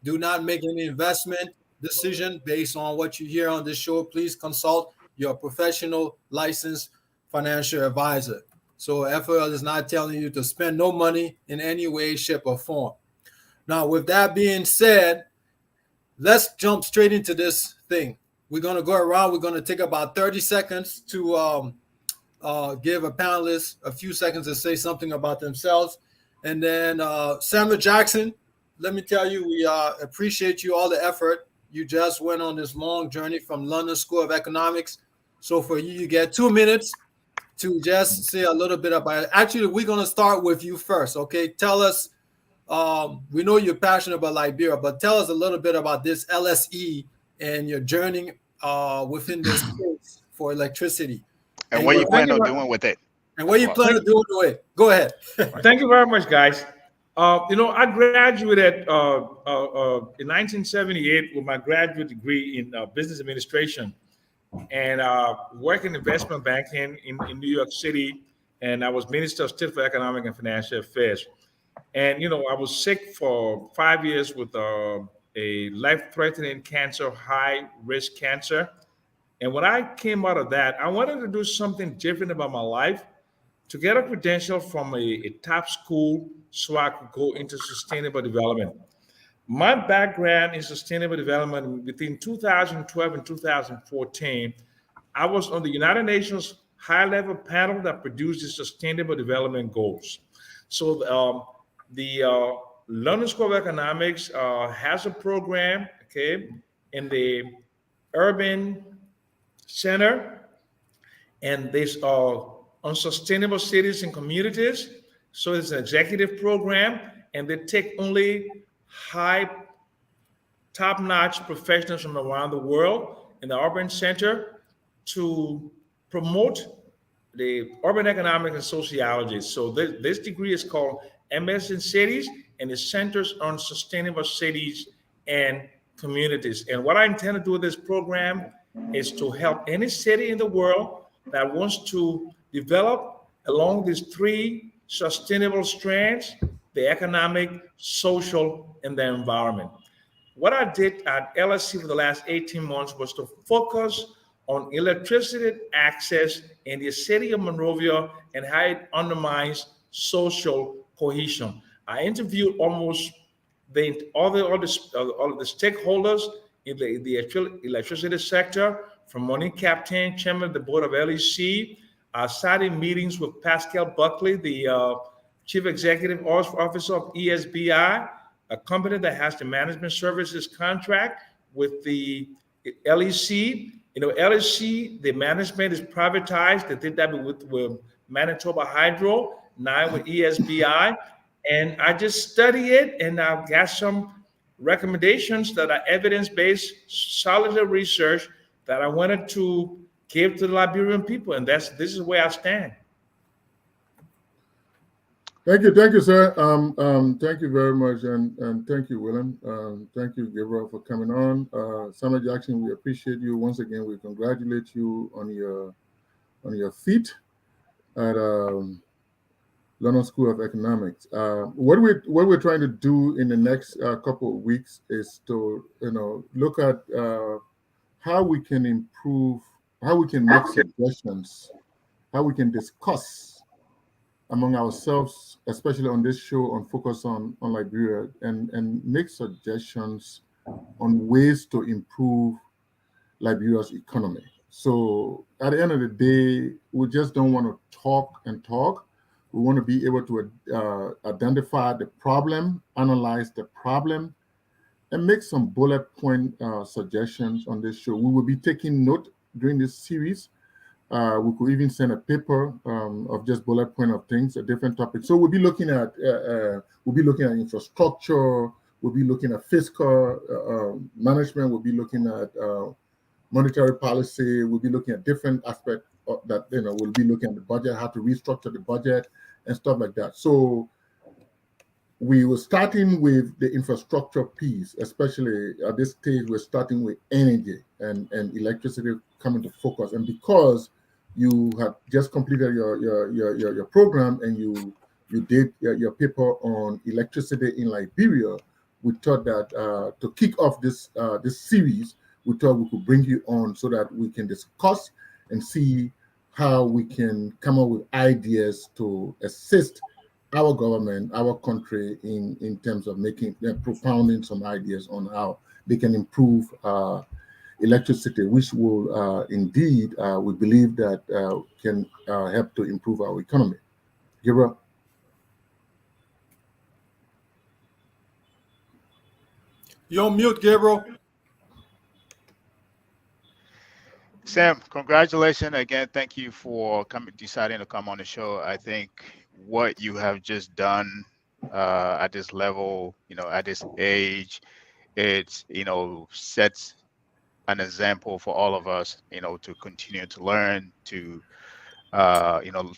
Do not make any investment decision based on what you hear on this show. Please consult your professional licensed financial advisor. So FOL is not telling you to spend no money in any way, shape, or form. Now, with that being said, let's jump straight into this thing. We're going to go around. We're going to take about 30 seconds to give a panelist a few seconds to say something about themselves. And then Samuel Jackson, let me tell you, we appreciate you all the effort. You just went on this long journey from London School of Economics. So for you, you get 2 minutes to just say a little bit about it. Actually, we're going to start with you first, okay? Tell us, we know you're passionate about Liberia, but tell us a little bit about this LSE and your journey within this space for electricity. And what you plan on doing with it? And what you plan on doing with it? Go ahead. Thank you very much, guys. I graduated in 1978 with my graduate degree in business administration, and worked in investment banking in New York City. And I was Minister of State for Economic and Financial Affairs. And, I was sick for 5 years with a life-threatening cancer, high-risk cancer. And when I came out of that, I wanted to do something different about my life, to get a credential from a top school so I could go into sustainable development. My background in sustainable development between 2012 and 2014, I was on the United Nations high-level panel that produced the Sustainable Development Goals. So the London School of Economics has a program, okay, in the urban center, and this on sustainable cities and communities. So it's an executive program, and they take only high, top-notch professionals from around the world in the urban center to promote the urban economics and sociology. So this degree is called MS in Cities, and it centers on sustainable cities and communities. And what I intend to do with this program is to help any city in the world that wants to develop along these three sustainable strands: the economic, social, and the environment. What I did at LSC for the last 18 months was to focus on electricity access in the city of Monrovia and how it undermines social cohesion. I interviewed almost all the stakeholders in the electricity sector, from Monique Captain, chairman of the board of LEC. I sat in meetings with Pascal Buckley, the chief executive officer of ESBI, a company that has the management services contract with the LEC. LEC, the management is privatized. They did that with Manitoba Hydro, now with ESBI. And I just study it, and I've got some recommendations that are evidence-based, solidly researched, that I wanted to give to the Liberian people. And this is where I stand. Thank you, sir. Thank you very much, and thank you, William. Thank you, Gabriel, for coming on. Samuel Jackson, we appreciate you once again. We congratulate you on your feat at London School of Economics. What we're trying to do in the next couple of weeks is to look at how we can improve, how we can make suggestions, how we can discuss among ourselves, especially on this show on Focus on Liberia, and make suggestions on ways to improve Liberia's economy. So at the end of the day, we just don't want to talk and talk. We want to be able to identify the problem, analyze the problem, and make some bullet point suggestions on this show. We will be taking note during this series. We could even send a paper of just bullet point of things, a different topic. So we'll be looking at infrastructure. We'll be looking at fiscal management. We'll be looking at monetary policy. We'll be looking at different aspects of that. We'll be looking at the budget, how to restructure the budget, and stuff like that. So we were starting with the infrastructure piece, especially at this stage. We're starting with energy and electricity coming to focus. And because you have just completed your program and you did your paper on electricity in Liberia, we thought that to kick off this series, we thought we could bring you on so that we can discuss and see how we can come up with ideas to assist our government, our country in terms of propounding some ideas on how they can improve electricity, which will indeed, we believe that can help to improve our economy. Gabriel? You're on mute, Gabriel. Sam, congratulations again. Thank you for deciding to come on the show. I think what you have just done at this level, at this age, it's, sets an example for all of us, to continue to learn, to,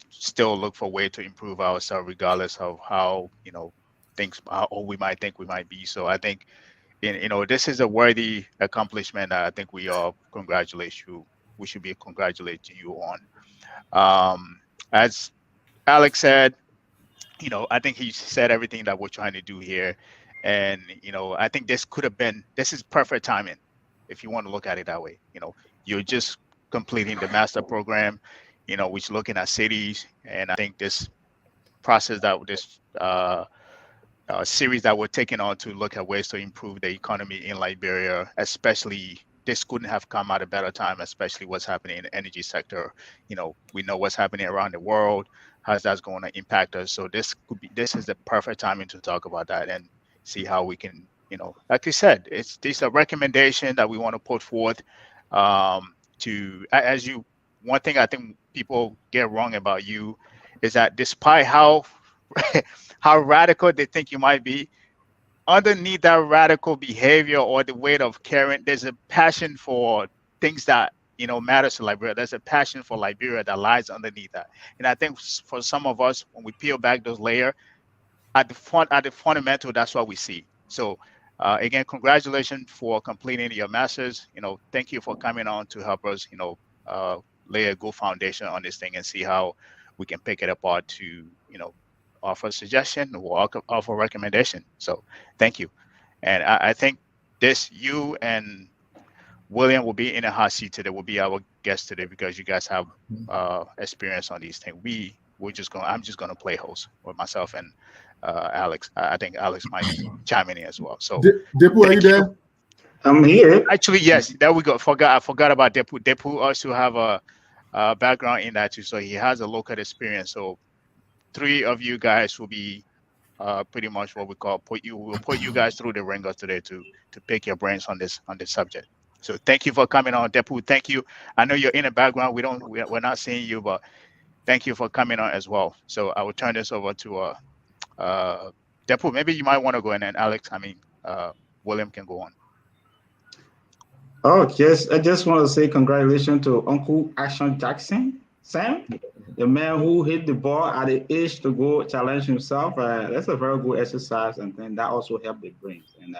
still look for a way to improve ourselves regardless of how, things, or we might think we might be. So I think, this is a worthy accomplishment that I think we all we should be congratulating you on. As Alex said, I think he said everything that we're trying to do here. And, I think this is perfect timing if you want to look at it that way. You're just completing the master program, which looking at cities. And I think this process this series that we're taking on to look at ways to improve the economy in Liberia, especially this couldn't have come at a better time, especially what's happening in the energy sector. We know what's happening around the world, how that's going to impact us. So this is the perfect timing to talk about that and see how we can, like you said, these are recommendations that we want to put forth one thing I think people get wrong about you is that despite how radical they think you might be, underneath that radical behavior or the weight of caring, there's a passion for things that matters to Liberia. There's a passion for Liberia that lies underneath that. And I think for some of us, when we peel back those layers, at the fundamental, that's what we see. So again, congratulations for completing your masters. Thank you for coming on to help us, lay a good foundation on this thing and see how we can pick it apart to, offer a suggestion or offer a recommendation. So thank you. And I think you and William will be in a hot seat today, will be our guest today because you guys have experience on these things. I'm just gonna play host with myself and Alex. I think Alex might be chiming in as well. So Depu, are you there? I'm here. Actually, yes, there we go. I forgot about Depu. Depu also have a background in that too. So he has a local experience. So 3 of you guys will be pretty much what we call we'll put you guys through the ringer today to pick your brains on this subject. So thank you for coming on, Depu. Thank you. I know you're in the background. We're not seeing you, but thank you for coming on as well. So I will turn this over to Depu. Maybe you might want to go in, and Alex. William can go on. Oh, yes. I just want to say congratulations to Uncle Action Jackson, Sam, the man who hit the ball at the age to go challenge himself. That's a very good exercise, and then that also helped the brains. And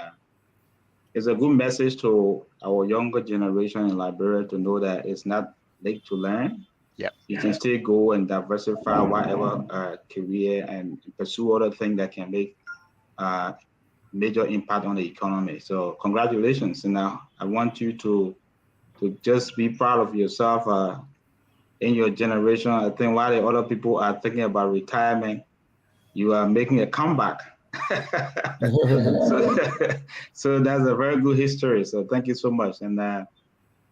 it's a good message to our younger generation in Liberia to know that it's not late to learn. Yeah, you can still go and diversify whatever career and pursue other things that can make major impact on the economy. So congratulations. And I want you to just be proud of yourself in your generation. I think while the other people are thinking about retirement, you are making a comeback. So that's a very good history. So thank you so much. And I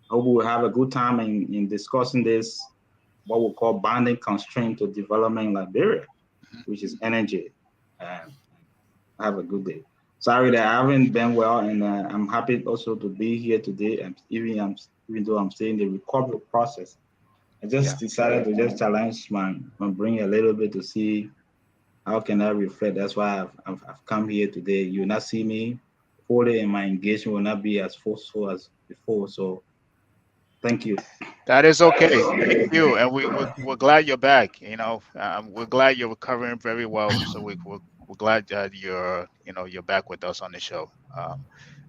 hope we'll have a good time in discussing this, what we call binding constraint to development in Liberia, which is energy. Have a good day. Sorry that I haven't been well, and I'm happy also to be here today. And even though I'm still in the recovery process, I just decided to just challenge my brain a little bit to see how can I reflect. That's why I've come here today. You will not see me fully, and my engagement will not be as forceful as before. So thank you. That is okay. Thank you, and we're glad you're back. We're glad you're recovering very well. So we're glad that you're back with us on the show.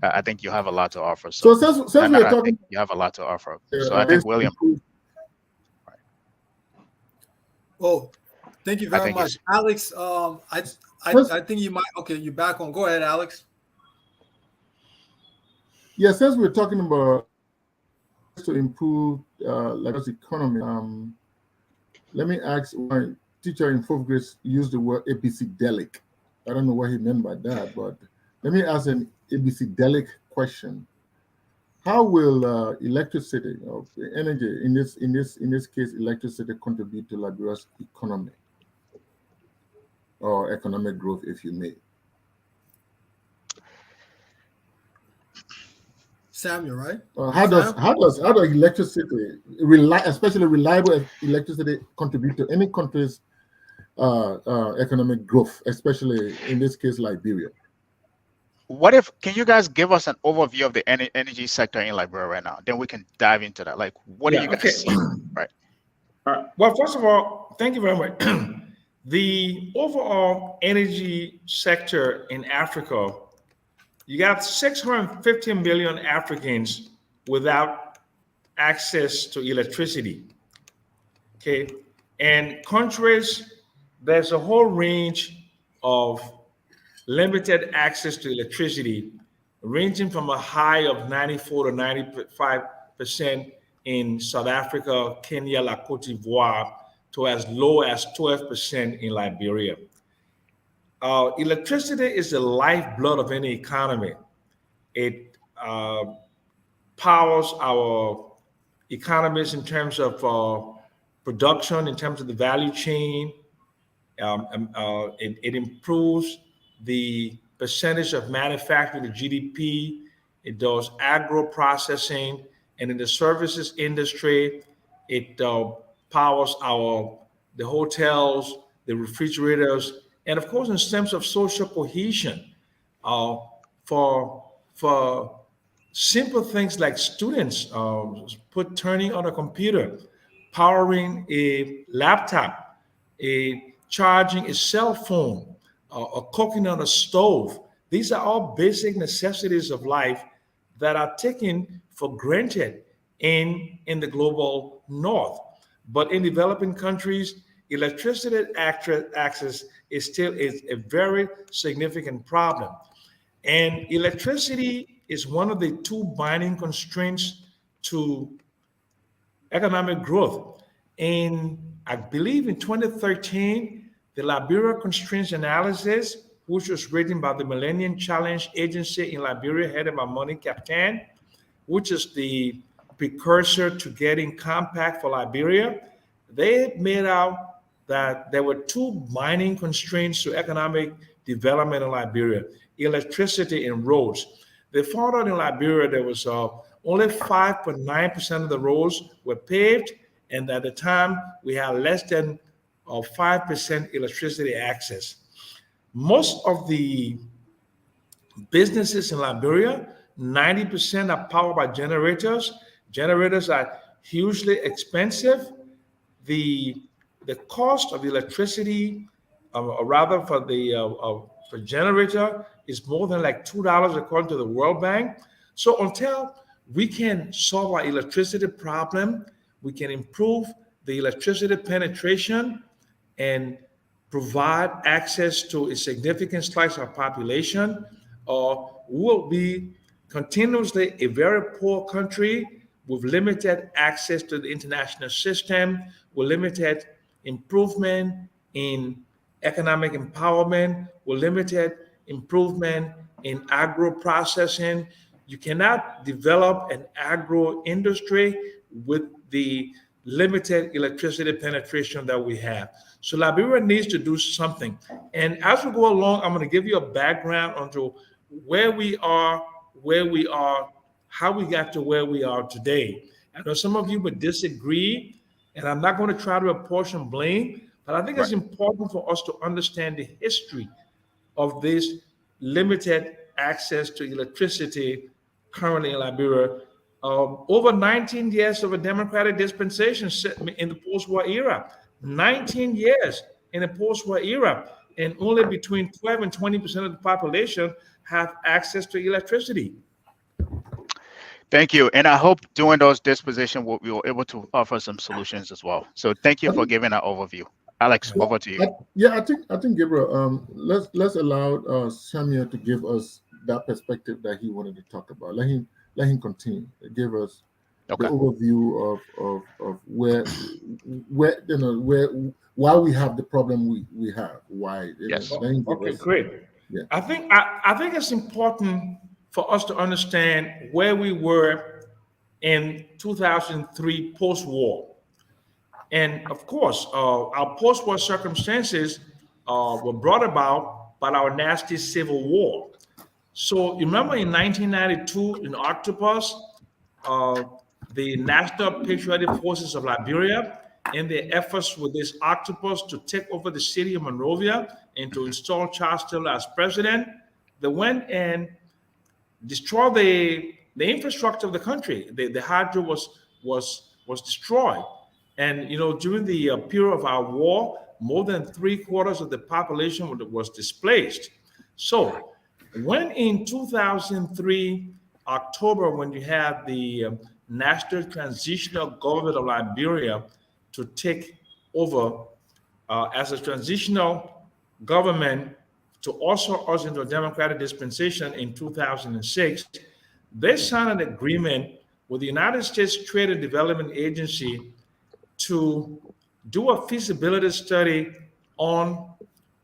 I think you have a lot to offer. So since we're talking, you have a lot to offer. So I think William. Oh, thank you very much, Alex. I think you might. Okay, you're back on. Go ahead, Alex. Yeah, since we're talking about to improve Liberia's economy, let me ask. My teacher in fourth grade used the word ABCDelic. I don't know what he meant by that, but let me ask an ABCDelic question. How will electricity or energy, in this case, electricity, contribute to Liberia's economy or economic growth, if you may? Samuel, right? How does Sam? electricity, especially reliable electricity, contribute to any country's economic growth, especially in this case, Liberia? What if, can you guys give us an overview of the energy sector in Liberia right now? Then we can dive into that. Like, what do Yeah, you guys okay. see? Right. Well, first of all, thank you very much. The overall energy sector in Africa, you got 650 million Africans without access to electricity. Okay. And countries, there's a whole range of limited access to electricity, ranging from a high of 94 to 95% in South Africa, Kenya, La Cote d'Ivoire, to as low as 12% in Liberia. Electricity is the lifeblood of any economy. It powers our economies in terms of production, in terms of the value chain. It improves the percentage of manufacturing to GDP. It does agro processing, and in the services industry, it powers the hotels, the refrigerators, and of course, in terms of social cohesion, uh, for simple things like students turning on a computer, powering a laptop, a charging a cell phone, or cooking on a stove. These are all basic necessities of life that are taken for granted in the global north. But in developing countries, electricity access is still a very significant problem. And electricity is one of the two binding constraints to economic growth. And I believe in 2013, the Liberia Constraints Analysis, which was written by the Millennium Challenge Agency in Liberia, headed by Monique Captain, which is the precursor to getting Compact for Liberia, they made out that there were two binding constraints to economic development in Liberia: electricity and roads. They found out in Liberia there was only 5.9% of the roads were paved, and at the time we had less than 5% electricity access. Most of the businesses in Liberia, 90% are powered by generators. Generators are hugely expensive. The the cost of electricity, or rather for generator, is more than like $2 according to the World Bank. So until we can solve our electricity problem, we can improve the electricity penetration and provide access to a significant slice of our population, or we'll be continuously a very poor country with limited access to the international system, with limited improvement in economic empowerment, with limited improvement in agro processing. You cannot develop an agro industry with the limited electricity penetration that we have. So Liberia needs to do something. And as we go along, I'm going to give you a background onto where we are, how we got to where we are today. I know some of you would disagree, and I'm not going to try to apportion blame, but I think it's important for us to understand the history of this limited access to electricity currently in Liberia. Over 19 years of a democratic dispensation in the post-war era. 19 years in the post-war era, and only between 12 and 20% of the population have access to electricity. Thank you. And I hope during those dispositions, we were able to offer some solutions as well. So thank you for giving that overview. Alex, over to you. I think Gabriel, let's allow Samuel to give us that perspective that he wanted to talk about. let him continue. Give us Okay. the overview of where why we have the problem we have. Why? Yes. Let him give Okay, us- great. Yeah. I think it's important for us to understand where we were in 2003 post-war. And of course, our post-war circumstances were brought about by our nasty civil war. So you remember in 1992 in Octopus, the National Patriotic Forces of Liberia, in their efforts with this octopus to take over the city of Monrovia and to install Charles Taylor as president, they went and destroyed the infrastructure of the country. The hydro was destroyed, and during the period of our war, more than 3/4 of the population was displaced. So when in 2003 October, when you had the National Transitional Government of Liberia to take over as a transitional government to usher us into a democratic dispensation in 2006, they signed an agreement with the United States Trade and Development Agency to do a feasibility study on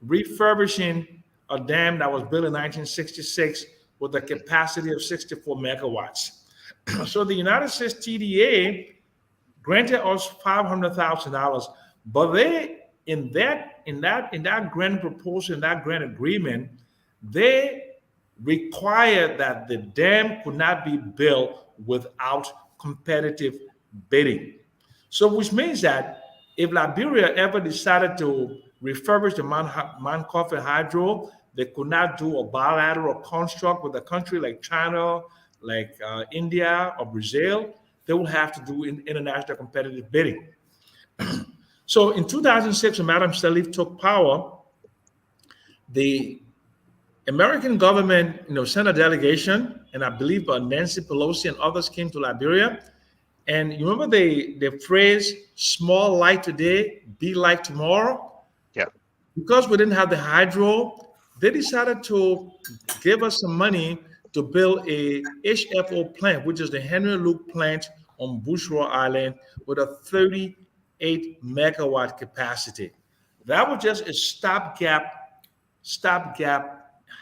refurbishing a dam that was built in 1966 with a capacity of 64 megawatts. So the United States TDA granted us $500,000, but they in that grant proposal, in that grant agreement, they required that the dam could not be built without competitive bidding. So which means that if Liberia ever decided to refurbish the Mount Coffee Hydro, they could not do a bilateral construct with a country like China, like India or Brazil. They will have to do international competitive bidding. So in 2006, when Madam Sirleaf took power, the American government, sent a delegation, and I believe Nancy Pelosi and others came to Liberia. And you remember the phrase, small light today, big light tomorrow? Yeah. Because we didn't have the hydro, they decided to give us some money to build a HFO plant, which is the Henry Luke plant on Bushrore Island with a 38 megawatt capacity. That was just a stopgap,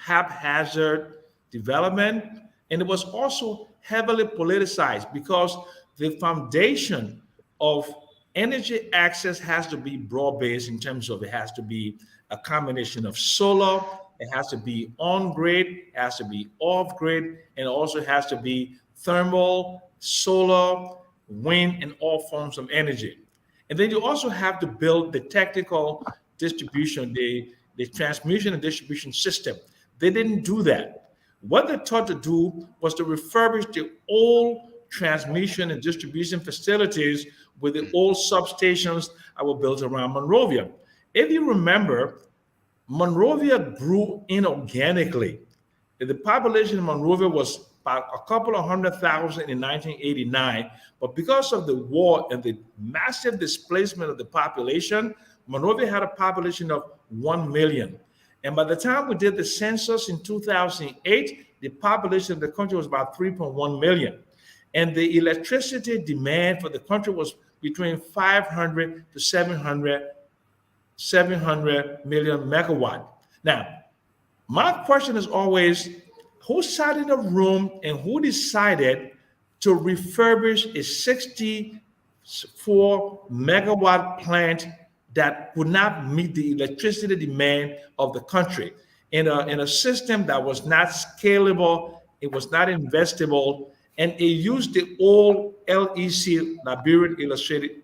haphazard development. And it was also heavily politicized because the foundation of energy access has to be broad-based in terms of it has to be a combination of solar, it has to be on-grid, it has to be off-grid, and also has to be thermal, solar, wind, and all forms of energy. And then you also have to build the technical distribution, the transmission and distribution system. They didn't do that. What they thought to do was to refurbish the old transmission and distribution facilities with the old substations that were built around Monrovia. If you remember, Monrovia grew inorganically. The population of Monrovia was about a couple of 100,000 in 1989, but because of the war and the massive displacement of the population, Monrovia had a population of 1 million. And by the time we did the census in 2008, the population of the country was about 3.1 million. And the electricity demand for the country was between 500 to 700 million megawatt. Now, my question is always, who sat in a room and who decided to refurbish a 64 megawatt plant that would not meet the electricity demand of the country in a system that was not scalable, it was not investable, and it used the old LEC, Liberian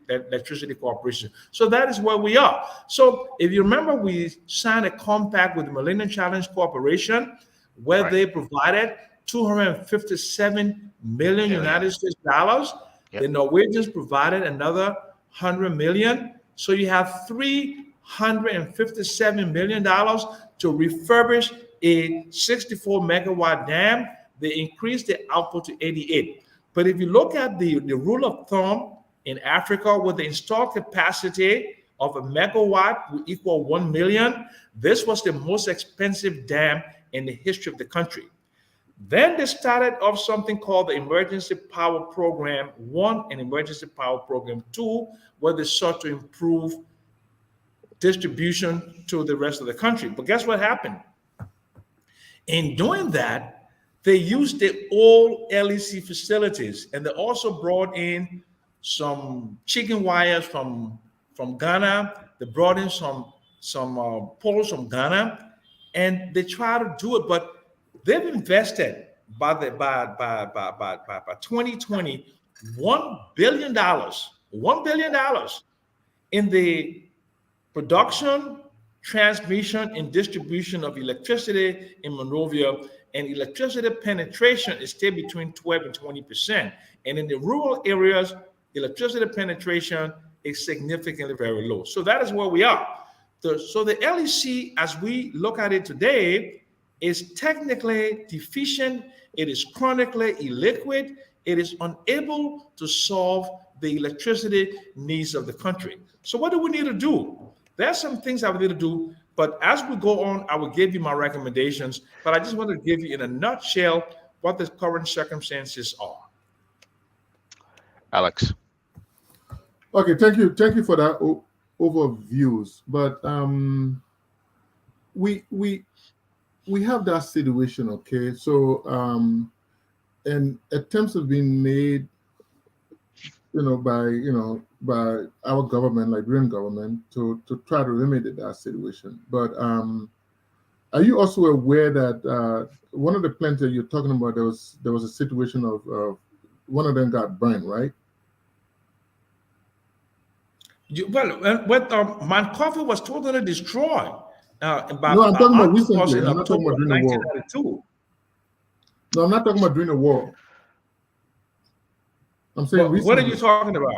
Electricity Corporation. So that is where we are. So if you remember, we signed a compact with the Millennium Challenge Corporation where they provided 257 million United States dollars. Yep. The Norwegians provided another 100 million. So you have $357 million to refurbish a 64 megawatt dam. They increased the output to 88. But if you look at the rule of thumb in Africa, with the installed capacity of a megawatt will equal 1 million, this was the most expensive dam in the history of the country. Then they started off something called the Emergency Power Program 1 and Emergency Power Program 2, where they sought to improve distribution to the rest of the country. But guess what happened? In doing that, they used the old LEC facilities, and they also brought in some chicken wires from Ghana. They brought in some poles from Ghana, and they try to do it, but they've invested by 2020 $1 billion in the production, transmission, and distribution of electricity in Monrovia, and electricity penetration is still between 12 and 20%. And in the rural areas, electricity penetration is significantly very low. So that is where we are. So the LEC, as we look at it today, is technically deficient. It is chronically illiquid. It is unable to solve the electricity needs of the country. So what do we need to do? There are some things I would need to do, but as we go on, I will give you my recommendations, but I just want to give you in a nutshell what the current circumstances are. Alex. Okay, thank you for that overviews. But we have that situation, okay? So and attempts have been made, by our government, Liberian government, to try to remedy that situation. But are you also aware that one of the plants that you're talking about, there was a situation of one of them got burned, right? Mount Coffee was totally destroyed. No, I'm talking about recently. I'm not talking about during the war. No, I'm not talking about during the war. I'm saying recently. What are you talking about?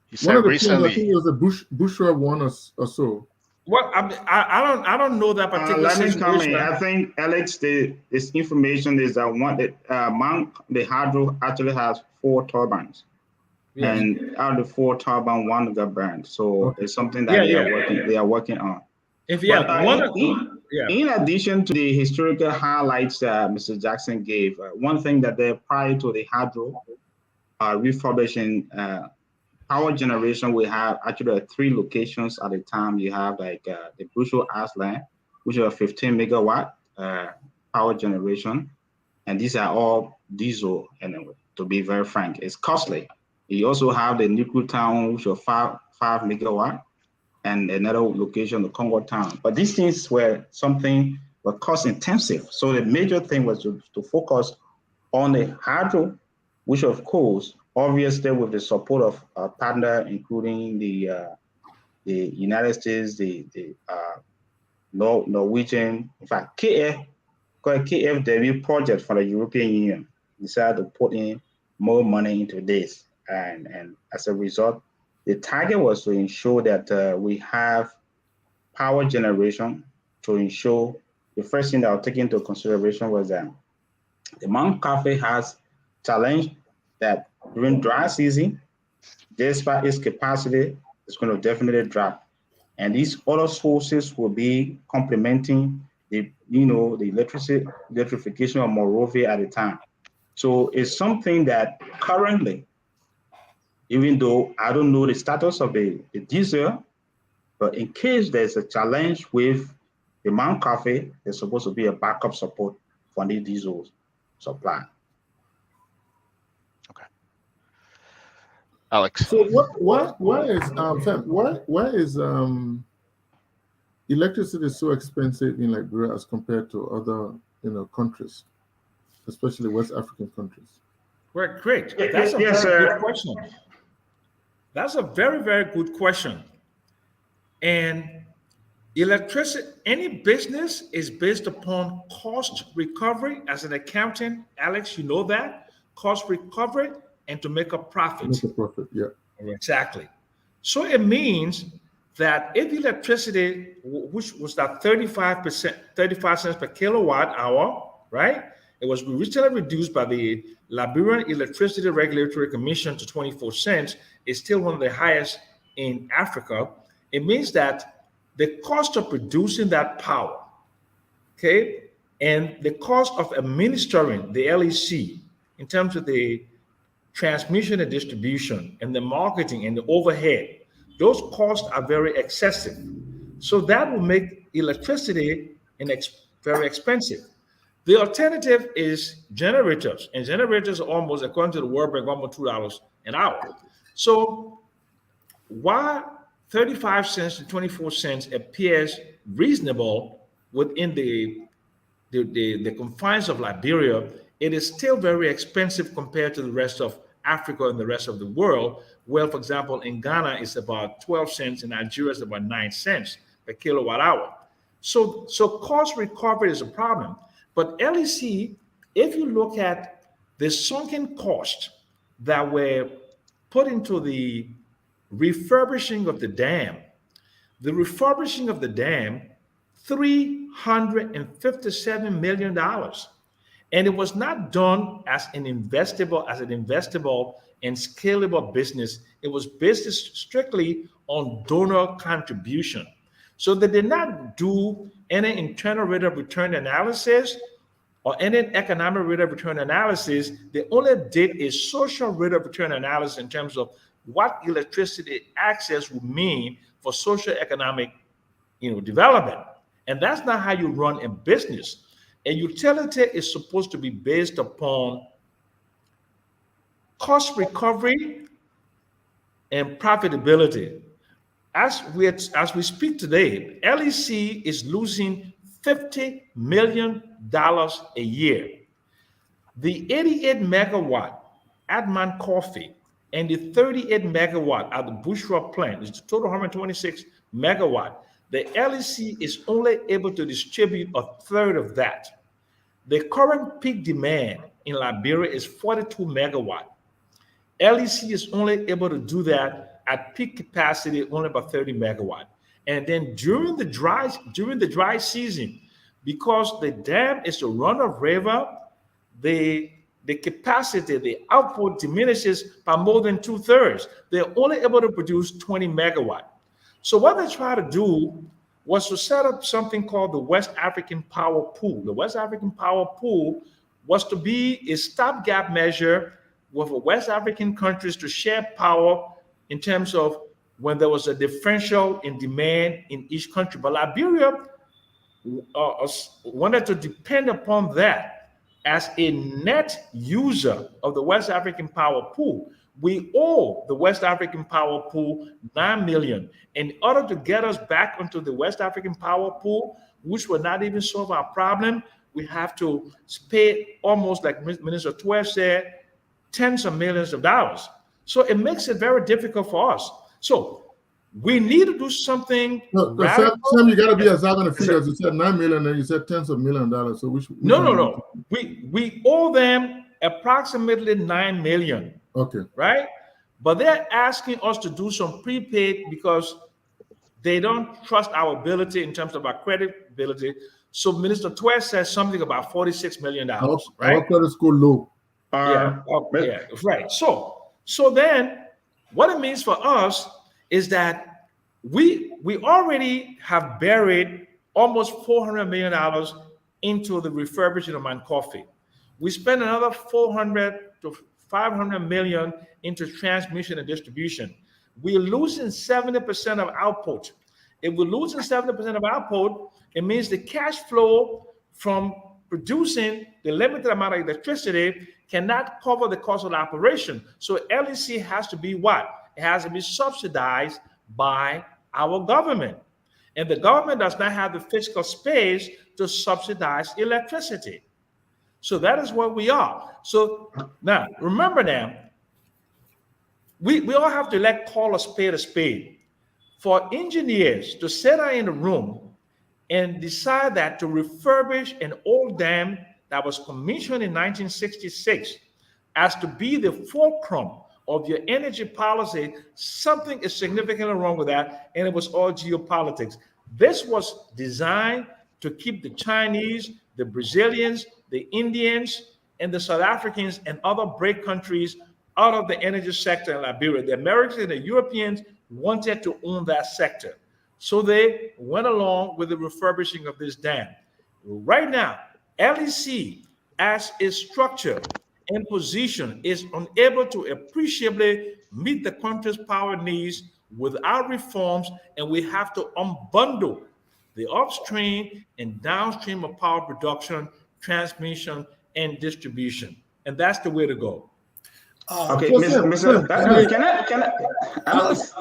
He said recently. I think it was a bushra one or so. Well, I don't know that particular let me situation. comment. I think Alex, this information is that the hydro actually has 4 turbines. Yes. And out of the 4 turbines, 1 got burned. So it's something that they are working on. In addition to the historical highlights that Mr. Jackson gave, one thing that prior to the hydro refurbishing power generation, we have actually 3 locations at a time. You have the Brussels Island, which is a 15 megawatt power generation, and these are all diesel. And to be very frank, it's costly. You also have the Nuclear Town, which is 5 megawatt, and another location, the Congo Town. But these things were cost intensive. So the major thing was to focus on the hydro, which of course, obviously with the support of our partner, including the United States, the Norwegian, in fact, KfW project for the European Union decided to put in more money into this. And as a result, the target was to ensure that we have power generation to ensure the first thing that I'll take into consideration was that the Mount Coffee has challenged that during dry season, despite its capacity, it's going to definitely drop. And these other sources will be complementing the electrification of Monrovia at the time. So it's something that currently, even though I don't know the status of the diesel, but in case there's a challenge with the Mount Coffee, there's supposed to be a backup support for the diesel supply. Okay. Alex. So why is electricity so expensive in Liberia as compared to other countries, especially West African countries? Well, great. That's a very good question. That's a very, very good question. And electricity, any business is based upon cost recovery. As an accountant, Alex, you know that. Cost recovery and to make a profit. Make a profit, yeah. Exactly. So it means that if electricity, which was that 35 cents per kilowatt hour, right? It was originally reduced by the Liberian Electricity Regulatory Commission to 24 cents. It's still one of the highest in Africa. It means that the cost of producing that power, okay, And the cost of administering the LEC in terms of the transmission and distribution and the marketing and the overhead, those costs are very excessive. So that will make electricity very expensive. The alternative is generators, and generators are almost, according to the World Bank, almost $2 an hour. So why 35 cents to 24 cents appears reasonable within the confines of Liberia, it is still very expensive compared to the rest of Africa and the rest of the world. Well, for example, in Ghana, it's about 12 cents, in Nigeria, it's about 9 cents per kilowatt hour. So cost recovery is a problem. But LEC, if you look at the sunken costs that were put into the refurbishing of the dam, $357 million. And it was not done as an investable and scalable business. It was based strictly on donor contribution. So they did not do any internal rate of return analysis or any economic rate of return analysis. They only did a social rate of return analysis in terms of what electricity access would mean for social economic development. And that's not how you run a business. A utility is supposed to be based upon cost recovery and profitability. As we speak today, LEC is losing $50 million a year. The 88 megawatt at Mount Coffee and the 38 megawatt at the Bushra plant, it's a total 126 megawatt. The LEC is only able to distribute a third of that. The current peak demand in Liberia is 42 megawatt. LEC is only able to do that at peak capacity, only about 30 megawatt. And then during the dry season, because the dam is a run-of-river, the capacity, the output diminishes by more than 2/3. They're only able to produce 20 megawatt. So what they try to do was to set up something called the West African Power Pool. The West African Power Pool was to be a stopgap measure with West African countries to share power in terms of when there was a differential in demand in each country. But Liberia wanted to depend upon that as a net user of the West African Power Pool. We owe the West African Power Pool $9 million. In order to get us back onto the West African Power Pool, which will not even solve our problem, we have to pay almost, like Minister Twelve said, tens of millions of dollars. So it makes it very difficult for us. So we need to do something. Sam, you got to be exact the figures. You said $9 million and you said tens of millions of dollars. So which No. We owe them approximately $9 million. Okay. Right? But they're asking us to do some prepaid because they don't trust our ability in terms of our credibility. So Minister Twelve says something about $46 million. Right? Our credit score low. Yeah, right. So then what it means for us is that we already have buried almost $400 million into the refurbishing of Mount Coffee. We spent another 400 to 500 million into transmission and distribution. We're losing 70% of output. If we're losing 70% of output, it means the cash flow from producing the limited amount of electricity cannot cover the cost of the operation. So LEC has to be what? It has to be subsidized by our government. And the government does not have the fiscal space to subsidize electricity. So that is where we are. So now, remember now, we all have to call a spade a spade. For engineers to sit down in a room and decide that to refurbish an old dam that was commissioned in 1966 as to be the fulcrum of your energy policy, something is significantly wrong with that, and it was all geopolitics. This was designed to keep the Chinese, the Brazilians, the Indians, and the South Africans and other BRIC countries out of the energy sector in Liberia. The Americans and the Europeans wanted to own that sector. So they went along with the refurbishing of this dam. Right now, LEC, as its structure and position, is unable to appreciably meet the country's power needs without reforms, and we have to unbundle the upstream and downstream of power production, transmission, and distribution. And that's the way to go. Okay, Mr. can I? Alex,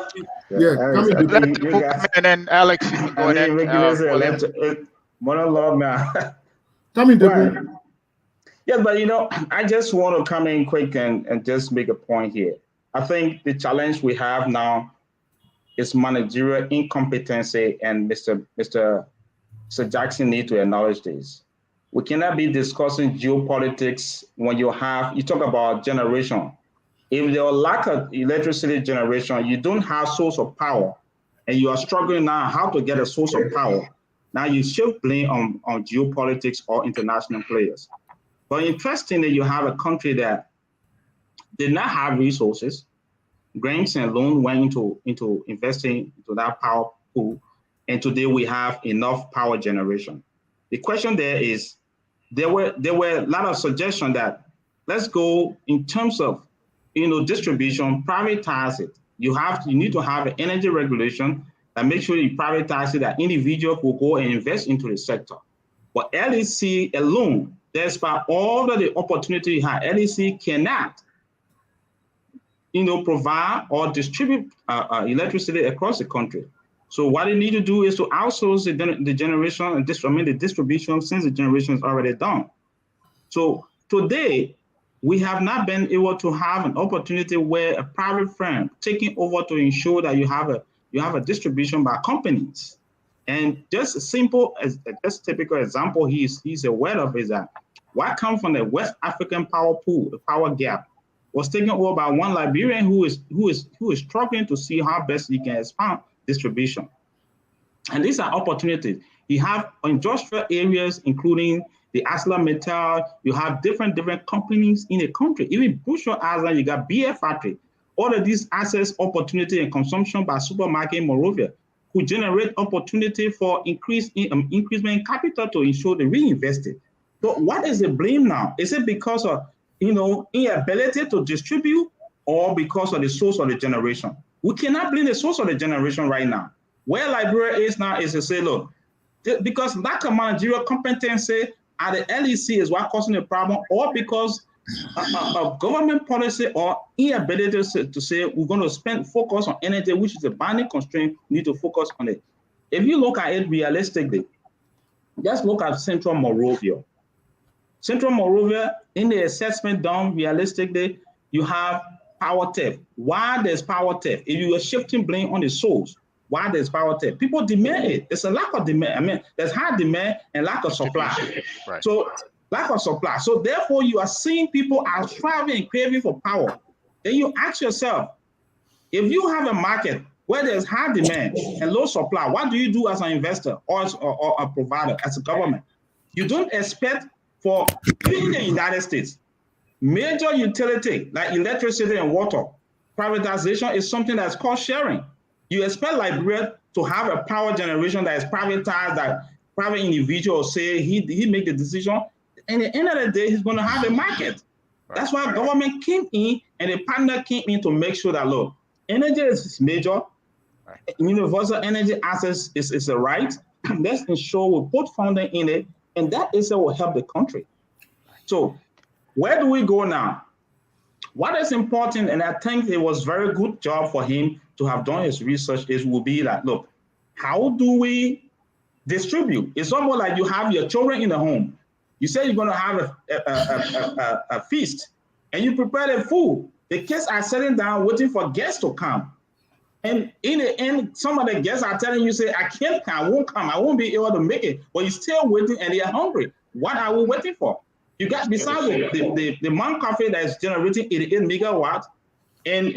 Yeah, And then Alex, you can go ahead. Monologue now. come in, Right. Yeah, but I just want to come in quick and just make a point here. I think the challenge we have now is managerial incompetency, and Mr. Jackson need to acknowledge this. We cannot be discussing geopolitics when you talk about generation. If there is lack of electricity generation, you don't have source of power, and you are struggling now how to get a source of power. Now you shift blame on geopolitics or international players. But interestingly, you have a country that did not have resources. Grants and loans went into investing into that power pool, and today we have enough power generation. The question there is, there were a lot of suggestions that let's go in terms of distribution, privatize it. You need to have an energy regulation that makes sure you privatize it, that individuals will go and invest into the sector. But LEC alone, despite all of the opportunity you have, LEC cannot provide or distribute electricity across the country. So what they need to do is to outsource the generation and the distribution, since the generation is already done. So today, we have not been able to have an opportunity where a private firm taking over to ensure that you have a distribution by companies. And just a simple, just typical example he's aware of is that what comes from the West African power pool, the power gap, was taken over by one Liberian who is struggling to see how best he can expand distribution. And these are opportunities. You have industrial areas, including the Asla Metal. You have different companies in the country. Even Bushel Island, you got beer factory. All of these access opportunity and consumption by supermarket in Monrovia could generate opportunity for increasement in capital to ensure they reinvest it. So what is the blame now? Is it because of inability to distribute, or because of the source of the generation? We cannot blame the source of the generation right now. Where Liberia is now is to say, look, because lack of managerial competency at the LEC is what causing the problem, or because of government policy or inability to say we're going to focus on energy, which is a binding constraint. We need to focus on it. If you look at it realistically, just look at Central Monrovia. Central Monrovia, in the assessment done realistically, you have power theft. Why there's power theft? If you are shifting blame on the source, why there's power theft? People demand it. It's a lack of demand. I mean, there's high demand and lack of supply. Right. So lack of supply. So therefore, you are seeing people are striving and craving for power. Then you ask yourself, if you have a market where there's high demand and low supply, what do you do as an investor or a provider, as a government? You don't expect for, in the United States, major utility like electricity and water, privatization is something that's called sharing. You expect Liberia to have a power generation that is privatized, that private individuals say he make the decision, and at the end of the day, he's going to have a market. Right. That's why government came in and the partner came in to make sure that, look, energy is major, right. Universal energy access is a right. Let's ensure we put funding in it, and that is what will help the country. So where do we go now? What is important, and I think it was very good job for him to have done his research, will be that, look, how do we distribute? It's almost like you have your children in the home. You say you're going to have a feast, and you prepare the food. The kids are sitting down waiting for guests to come. And in the end, some of the guests are telling you, say, I can't come, I won't come, I won't be able to make it. But you're still waiting and they're hungry. What are we waiting for? You got besides the Mount Coffee that is generating 88 megawatts, and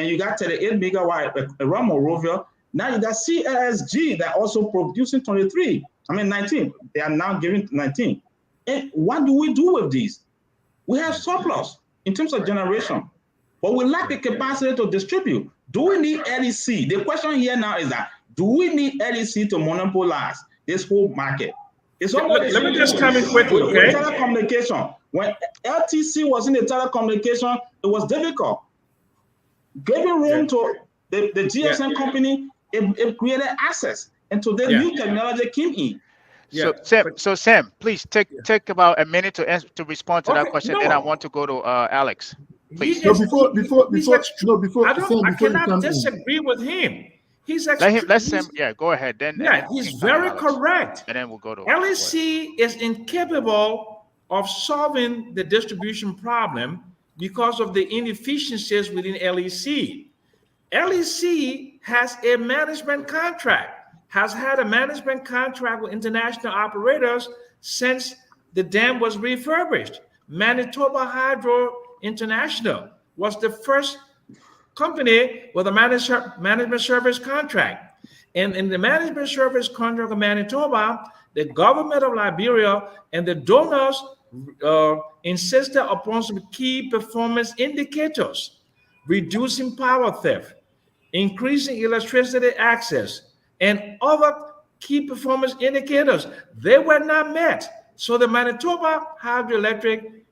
you got 38 megawatts around Monrovia. Now you got CLSG that also producing 19. They are now giving 19. And what do we do with these? We have surplus in terms of generation, but we lack the capacity to distribute. Do we need LEC? The question here now is that, do we need LEC to monopolize this whole market? It's almost let me just come in quickly, okay? Telecommunication. When LTC was in the telecommunication, it was difficult. Giving room to the GSM company, it created access. And today new technology came in. So Sam, please take about a minute to respond to that question. Then I want to go to Alex. Please. No, before I cannot disagree with him. Let Sam. Yeah, go ahead. Then he's very correct. And then we'll go to LEC is incapable of solving the distribution problem because of the inefficiencies within LEC. LEC has a management contract, has had a management contract with international operators since the dam was refurbished. Manitoba Hydro International was the first company with a management service contract. And in the management service contract of Manitoba, the government of Liberia and the donors insisted upon some key performance indicators, reducing power theft, increasing electricity access, and other key performance indicators. They were not met. So the Manitoba Hydroelectric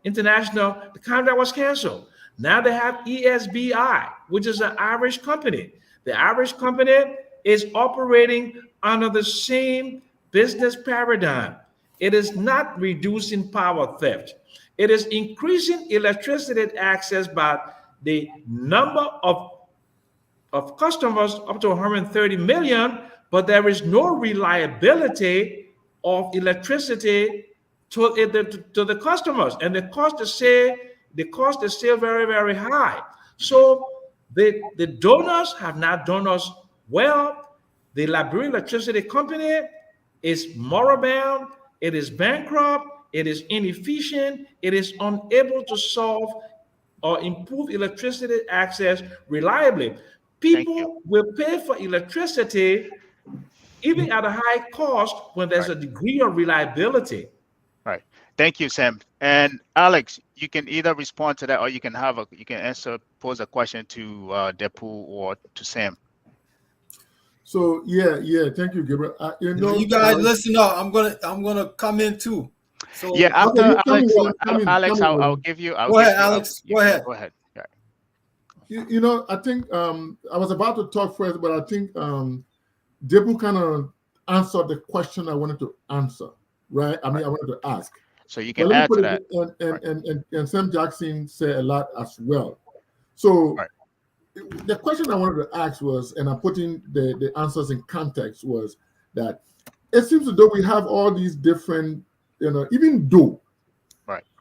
International, the contract was canceled. Now they have ESBI, which is an Irish company. The Irish company is operating under the same business paradigm. It is not reducing power theft. It is increasing electricity access by the number of customers up to 130 million, but there is no reliability of electricity to the customers, and the cost is still very, very high. So the donors have not done us well. The Liberia Electricity Company is moribund, it is bankrupt, it is inefficient, it is unable to solve or improve electricity access reliably. People will pay for electricity even at a high cost when there's a degree of reliability. Right. Thank you, Sam. And Alex, you can either respond to that, or you can pose a question to Depu or to Sam. So thank you, Gabriel. You guys listen up. I'm gonna come in too. So after Alex, I'll give you. Go ahead, Alex. Go ahead. Go ahead. I think I was about to talk first, but I think Depu kind of answered the question I wanted to answer. Right? I wanted to ask. So you can add to that. And Sam Jackson said a lot as well. So the question I wanted to ask was, and I'm putting the answers in context, was that it seems as though we have all these different, even though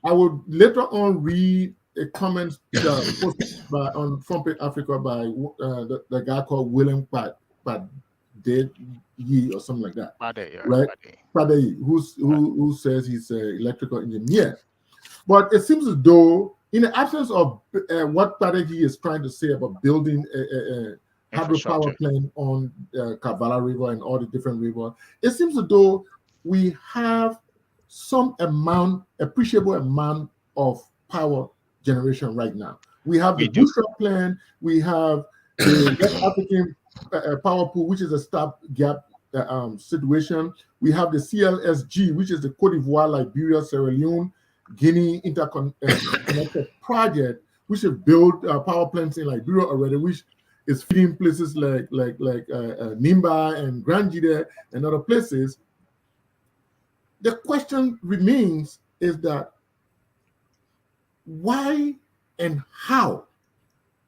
I would later on read a comment posted on Front Page Africa by the guy called William Pade or something like that, right? Pade, who says he's an electrical engineer. But it seems as though, in the absence of what Pade is trying to say about building a hydropower plant on Kavala River and all the different rivers, it seems as though we have some appreciable amount of power generation right now. We have the Bushra plan, we have the West African power pool, which is a stopgap situation. We have the CLSG, which is the Cote d'Ivoire, Liberia, Sierra Leone, Guinea interconnected project, which have built power plants in Liberia already, which is feeding places like Nimba and Grandjide and other places. The question remains is that why and how?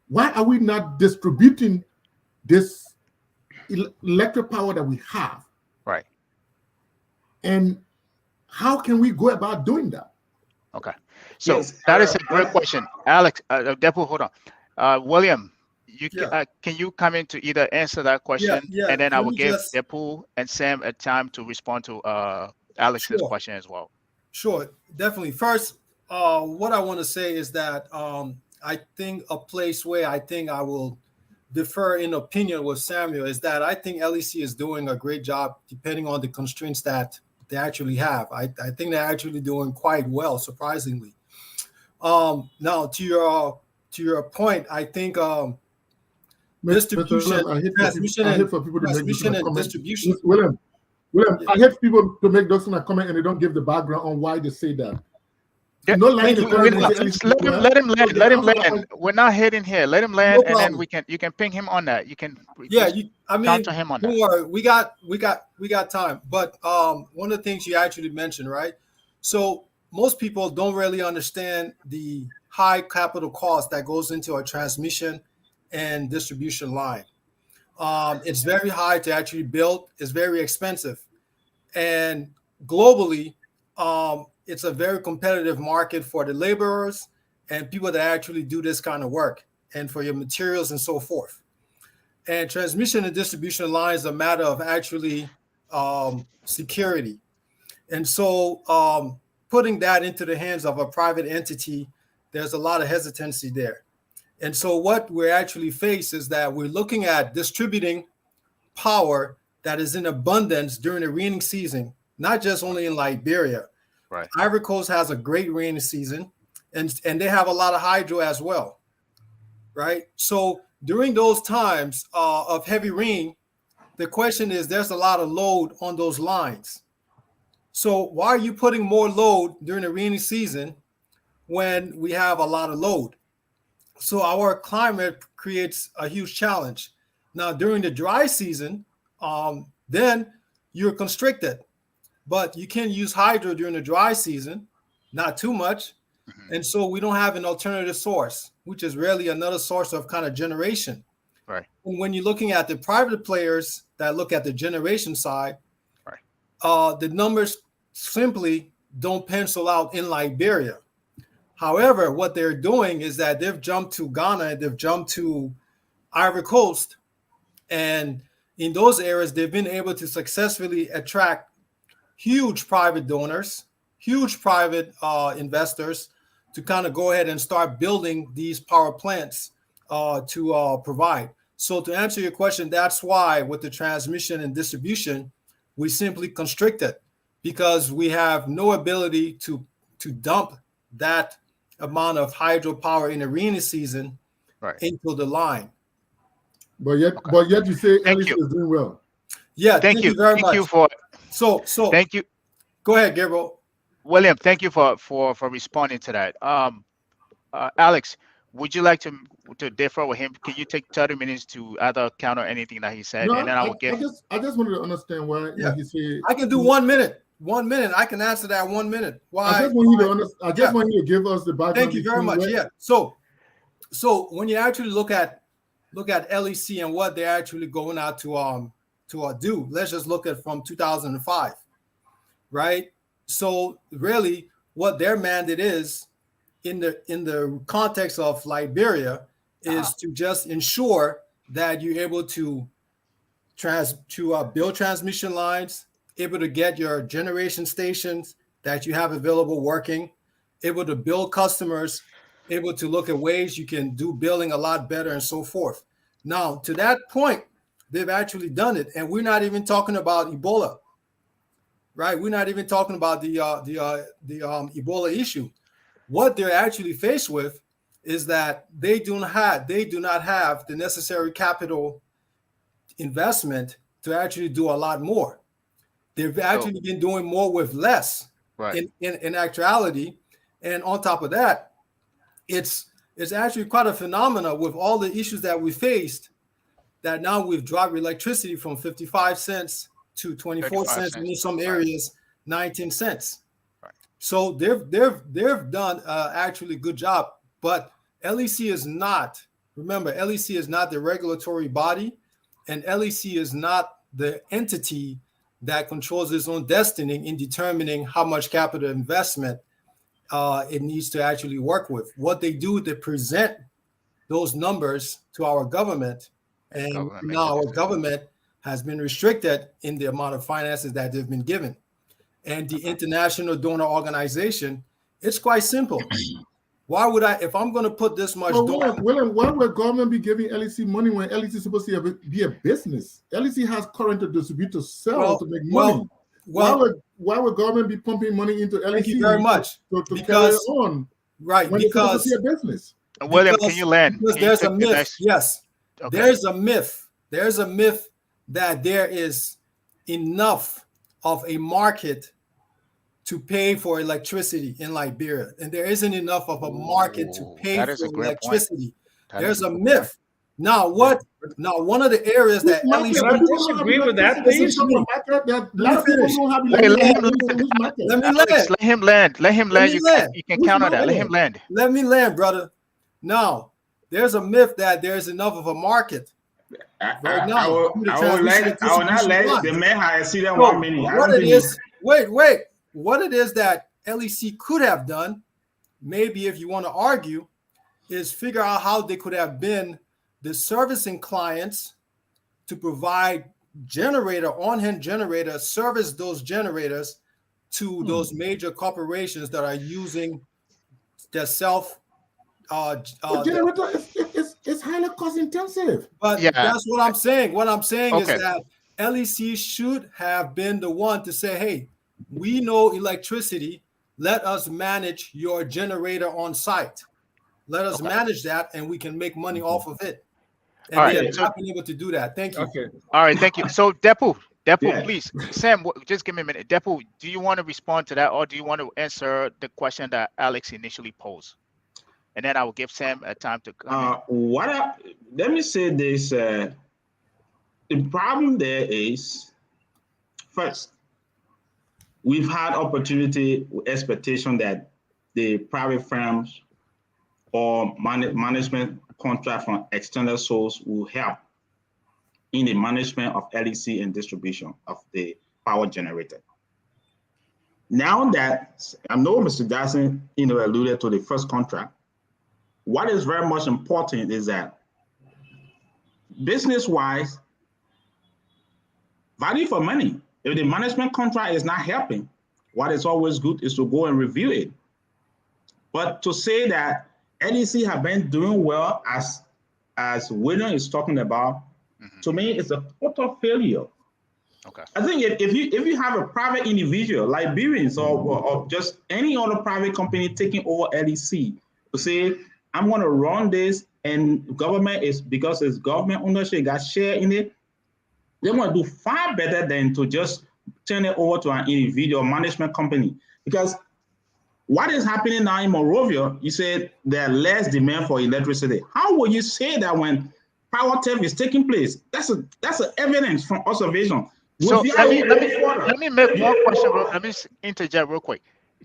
Why are we not distributing this electric power that we have? Right. And how can we go about doing that? Okay. So that is a great question. Alex, Depu, hold on. William, can you come in to either answer that question, and then I will give Depu and Sam a time to respond to Alex's question as well. Sure, definitely. First, what I want to say is that I think a place where I think I will differ in opinion with Samuel is that I think LEC is doing a great job depending on the constraints that they actually have. I think they're actually doing quite well, surprisingly. Now to your point, I think distribution, transmission and distribution. William, William, I hate people to make those kind of comment and they don't give the background on why they say that. Yeah, No lying let him land. Let him land. We're not hitting here. Let him land, and then you can ping him on that. You can counter him on that. Don't worry, we got time. But one of the things you actually mentioned, right? So most people don't really understand the high capital cost that goes into a transmission and distribution line. It's very high to actually build. It's very expensive, and globally, it's a very competitive market for the laborers and people that actually do this kind of work, and for your materials and so forth. And transmission and distribution lines are a matter of actually security, and so putting that into the hands of a private entity, there's a lot of hesitancy there. And so what we actually face is that we're looking at distributing power that is in abundance during the rainy season, not just only in Liberia. Right. Ivory Coast has a great rainy season, and they have a lot of hydro as well, right? So during those times of heavy rain, the question is there's a lot of load on those lines. So why are you putting more load during the rainy season when we have a lot of load? So our climate creates a huge challenge. Now, during the dry season, then you're constricted, but you can use hydro during the dry season, not too much. Mm-hmm. And so we don't have an alternative source, which is really another source of kind of generation. Right. And when you're looking at the private players that look at the generation side, right, the numbers simply don't pencil out in Liberia. However, what they're doing is that they've jumped to Ghana and they've jumped to Ivory Coast. And in those areas, they've been able to successfully attract huge private donors, huge private investors to kind of go ahead and start building these power plants to provide. So to answer your question, that's why with the transmission and distribution, we simply constrict it because we have no ability to dump that amount of hydropower in the rainy season into the line. But yet you say LEC is doing well. Yeah, thank you very much. Thank you for thank you. Go ahead, Gabriel. William, thank you for responding to that. Alex, would you like to differ with him? Can you take 30 minutes to either counter anything that he said? No, and then I just wanted to understand why he said I can do 1 minute. 1 minute. I can answer that 1 minute. Why? I just want you to give us the background. Thank you very much. Yeah. So when you actually look at LEC and what they're actually going out to do, let's just look at from 2005, right? So really, what their mandate is in the context of Liberia is to just ensure that you're able to build transmission lines, able to get your generation stations that you have available working, able to build customers, able to look at ways you can do billing a lot better and so forth. Now, to that point, they've actually done it. And we're not even talking about Ebola, right? We're not even talking about the Ebola issue. What they're actually faced with is that they do not have the necessary capital investment to actually do a lot more. They've actually been doing more with less, right, in actuality. And on top of that, it's actually quite a phenomenon with all the issues that we faced, that now we've dropped electricity from 55 cents to 24 cents, and in some areas, 19 cents. Right. So they've done actually a good job. But LEC is not, remember, LEC is not the regulatory body, and LEC is not the entity that controls its own destiny in determining how much capital investment it needs to actually work with. What they do, they present those numbers to our government, and now our government has been restricted in the amount of finances that they've been given. And the international donor organization, it's quite simple. Why would if I'm going to put this much William, why would government be giving LEC money when LEC is supposed to be a business? LEC has current to distribute to sell to make money. Why would government be pumping money into LEC? Thank you very much. To carry on, right? When Because it's supposed to be a business. William, can you land? Because there's a myth. Yes, okay. There's a myth. There's a myth that there is enough of a market to pay for electricity in Liberia, and there isn't enough of a market to pay that is for a great electricity. That There's is a good myth. Now, what? Now, one of the areas that Market, Can LEC. I people don't have disagree with that, electricity. please? It's a market that a Let lot me of people finish. don't have Let him electricity land. in which market. Let me Alex, land. let him land. Let him Let land. me You land. can Which count on that. Let market? him land. Let me land, brother. Now, there's a myth that there's enough of a market right now. I will not let the man have exceeded 1 minute. I What don't it think is, wait. What it is that LEC could have done, maybe if you want to argue, is figure out how they could have been the servicing clients to provide on-hand generator, service those generators to those major corporations that are using their self. Generator is highly cost intensive. But Yeah. that's what I'm saying. What I'm saying is Okay. that LEC should have been the one to say, hey, we know electricity. Let us manage your generator on site. Let us manage that, and we can make money off of it. And All they right, have so- not been able to do that. Thank you. Okay. All right, thank you. So Depu, Yeah. please, Sam, just give me a minute. Depu, do you want to respond to that, or do you want to answer the question that Alex initially posed? And then I will give Sam a time to come in. Let me say this. The problem there is, first, we've had opportunity, expectation that the private firms or management contract from external source will help in the management of LEC and distribution of the power generator. Now that I know Mr. Jackson, alluded to the first contract, what is very much important is that business-wise, value for money. If the management contract is not helping, what is always good is to go and review it. But to say that LEC have been doing well as William is talking about, to me, it's a total failure. Okay. I think if you have a private individual, Liberians or just any other private company taking over LEC to say, I'm going to run this, and government is, because it's government ownership, got share in it, they're going to do far better than to just turn it over to an individual management company. Because what is happening now in Monrovia, you said there's less demand for electricity. How will you say that when power theft is taking place? That's an evidence from observation. So let me make one question. Let me interject real quick.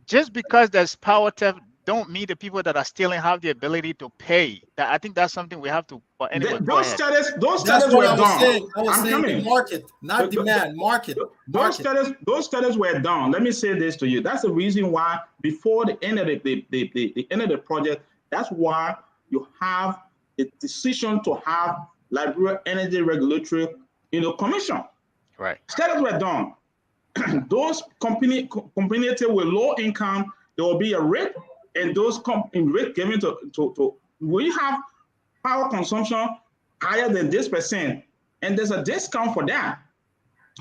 Just because there's power theft, don't mean the people that are stealing have the ability to pay. I think that's something we have to. But anyway, those studies That's were what I was done. saying. I was saying the market, not demand. Market. Those studies were done. Let me say this to you. That's the reason why before the end of the end of the project, that's why you have a decision to have Liberia Energy Regulatory Commission. Right. Studies were done. Those community with low income, there will be a rate, and those rate given to we have power consumption higher than this percent, and there's a discount for that.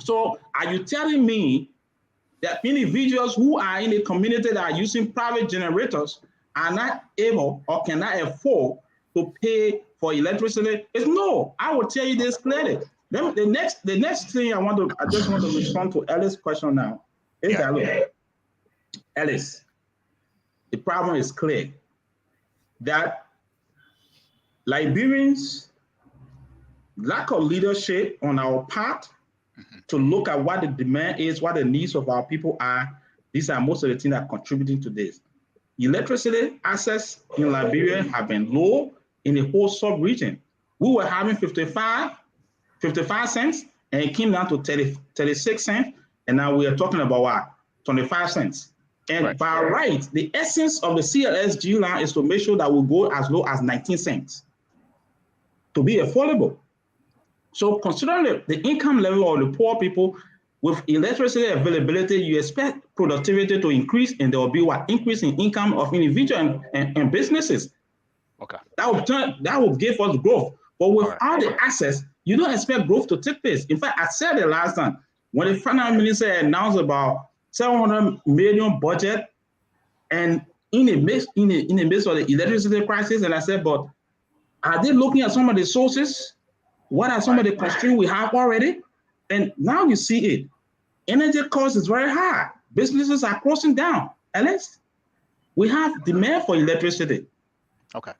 So are you telling me that individuals who are in a community that are using private generators are not able or cannot afford to pay for electricity? It's no. I will tell you this clearly. The next thing I just want to respond to Ellis' question now is that, look, Ellis, the problem is clear that Liberians lack of leadership on our part to look at what the demand is, what the needs of our people are. These are most of the things that are contributing to this. Electricity access in Liberia have been low in the whole sub-region. We were having 55 cents, and it came down to 36 cents, and now we are talking about what? 25 cents. And by right, the essence of the CLSG line is to make sure that we go as low as 19 cents to be affordable. So considering the income level of the poor people, with electricity availability, you expect productivity to increase, and there will be what? Increase in income of individuals and businesses. Okay. That will give us growth. But without the access, you don't expect growth to take place. In fact, I said it last time when the finance minister announced about 700 million budget, and in the midst of the electricity crisis, and I said, but are they looking at some of the sources? What are some of the constraints we have already? And now you see it. energy cost is very high. Businesses are closing down. At least we have demand for electricity. Okay.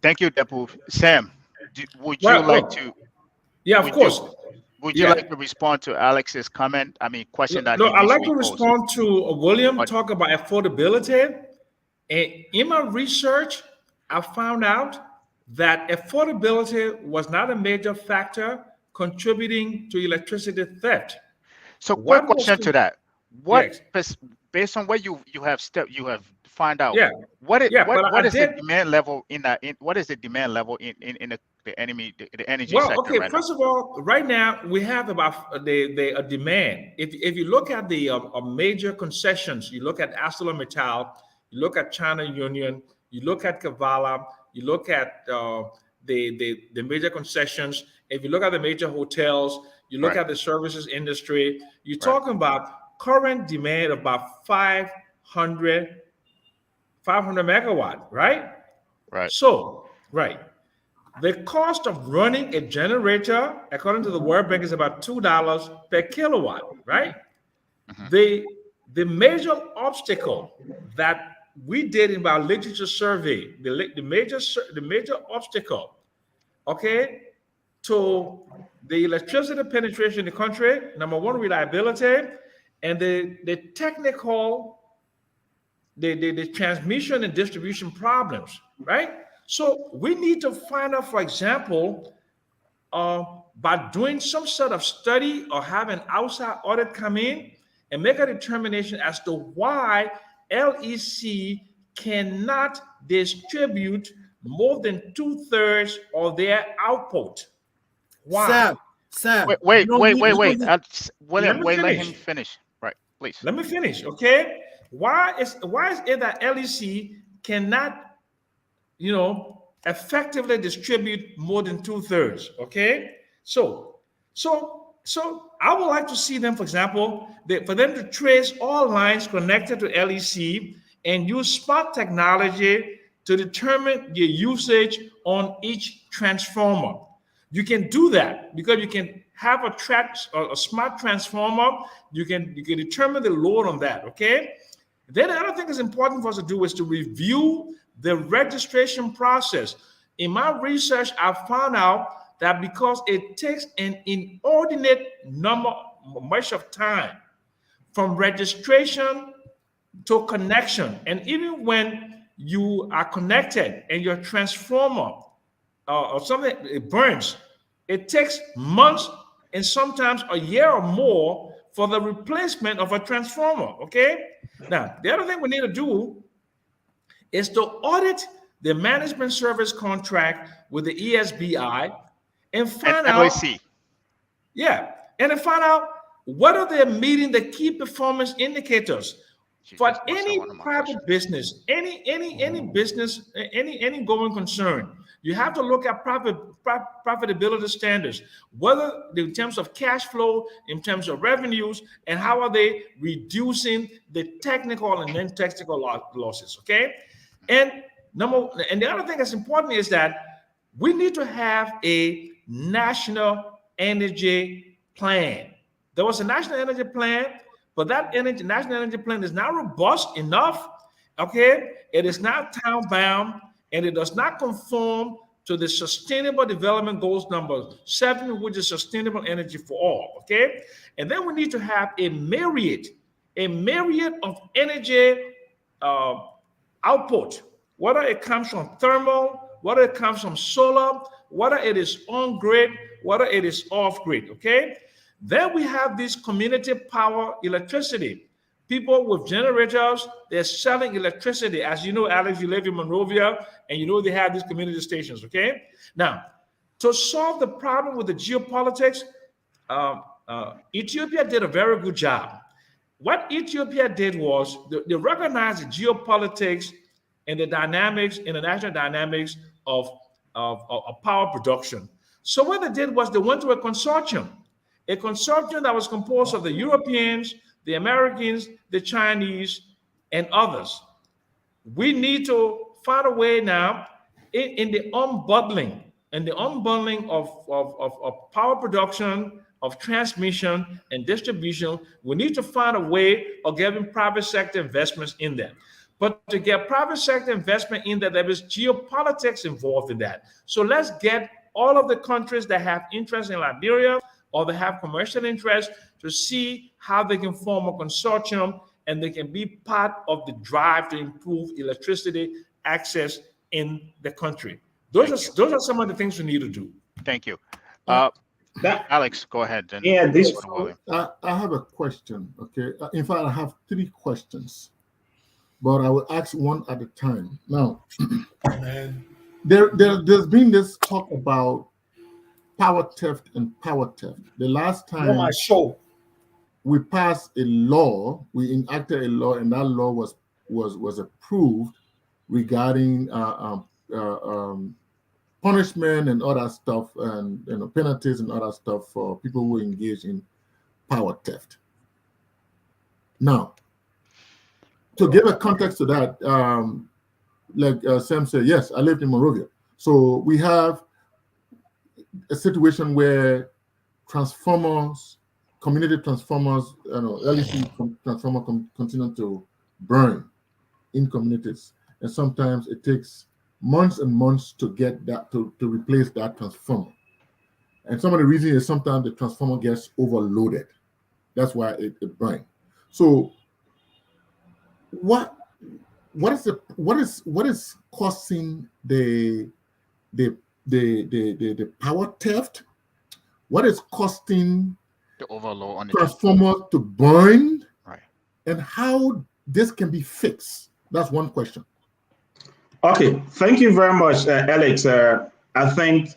Thank you, Depu. Sam, would you Well, like look, to? yeah, of Would you course. would you like to respond to Alex's comment? I mean, question that No, he I'd like to initially posed. respond to William But talk about affordability. And in my research, I found out that affordability was not a major factor contributing to electricity theft. so, quick What was question to that: What yes, based on what you have find out? yeah, yeah, but What I is the did. demand level in that? What is the demand level in the energy Well, sector okay. right now? First of all, right now we have about a demand. If you look at the major concessions, you look at ArcelorMittal, you look at China Union, you look at Kavala, you look at the major concessions. If you look at the major hotels, you look Right, at the services industry. You're right, talking about current demand of about 500 megawatt, right? right. So, right. The cost of running a generator, according to the World Bank, is about $2 per kilowatt, right? Hmm. The the major obstacle that we did in our literature survey, the major obstacle, okay, to the electricity penetration in the country, number one, reliability, and the technical the transmission and distribution problems, right? So we need to find out, for example, by doing some sort of study or have an outside audit come in and make a determination as to why LEC cannot distribute more than 2/3 of their output. Why? Sam, Wait, you wait, don't wait, need, wait, you don't wait. need. Let William, me wait, let him finish. finish. Right, please. Let me finish, okay? Why is it that LEC cannot, effectively distribute more than 2/3? Okay, so I would like to see them, for example, for them to trace all lines connected to LEC and use smart technology to determine the usage on each transformer. You can do that because you can have a smart transformer. You can determine the load on that. Okay. Then the other thing that's important for us to do is to review the registration process. In my research, I found out that because it takes an inordinate much of time from registration to connection, and even when you are connected and your transformer or something it burns, it takes months and sometimes a year or more for the replacement of a transformer. Okay. Now, the other thing we need to do is to audit the management service contract with the ESBI and And find out, LAC. yeah, and then find out whether they're meeting the key performance indicators. She For just answered any one of my private questions. business, any business, any going concern, you have to look at profitability standards, whether in terms of cash flow, in terms of revenues, and how are they reducing the technical and non-technical losses. Okay, and and the other thing that's important is that we need to have a national energy plan. There was a national energy plan, but that national energy plan is not robust enough. Okay, it is not town bound, and it does not conform to the Sustainable Development Goals number 7, which is sustainable energy for all. Okay, and then we need to have a myriad of energy uh, output, whether it comes from thermal, whether it comes from solar, whether it is on grid, whether it is off grid. Okay. Then we have this community power electricity. People with generators, they're selling electricity. As you know, Alex, you live in Monrovia, and you know they have these community stations. Okay. Now, to solve the problem with the geopolitics, Ethiopia did a very good job. What Ethiopia did was they recognized the geopolitics and the dynamics, international dynamics of power production. So what they did was they went to a consortium that was composed of the Europeans, the Americans, the Chinese, and others. We need to find a way now in the unbundling of power production of transmission and distribution. We need to find a way of getting private sector investments in there. But to get private sector investment in there is geopolitics involved in that. So let's get all of the countries that have interest in Liberia or that have commercial interest to see how they can form a consortium and they can be part of the drive to improve electricity access in the country. Those are some of the things we need to do. Thank you. That- Alex, go ahead. And Yeah, this- I have a question. Okay. In fact, I have 3 questions, but I will ask one at a time. Now, there's been this talk about power theft and power theft. The last time On my show. we passed a law, we enacted a law, and that law was approved regarding punishment and other stuff, and penalties and other stuff for people who engage in power theft. Now, to give a context to that, like Sam said, yes, I lived in Monrovia, so we have a situation where transformers, community transformers, LEC transformer continue to burn in communities, and sometimes it takes months and months to get that to replace that transformer. And some of the reason is sometimes the transformer gets overloaded. That's why it burns. So what is causing the power theft? What is costing the overload on the transformer to burn? Right. And how this can be fixed? That's one question. Okay, thank you very much, Alex. I think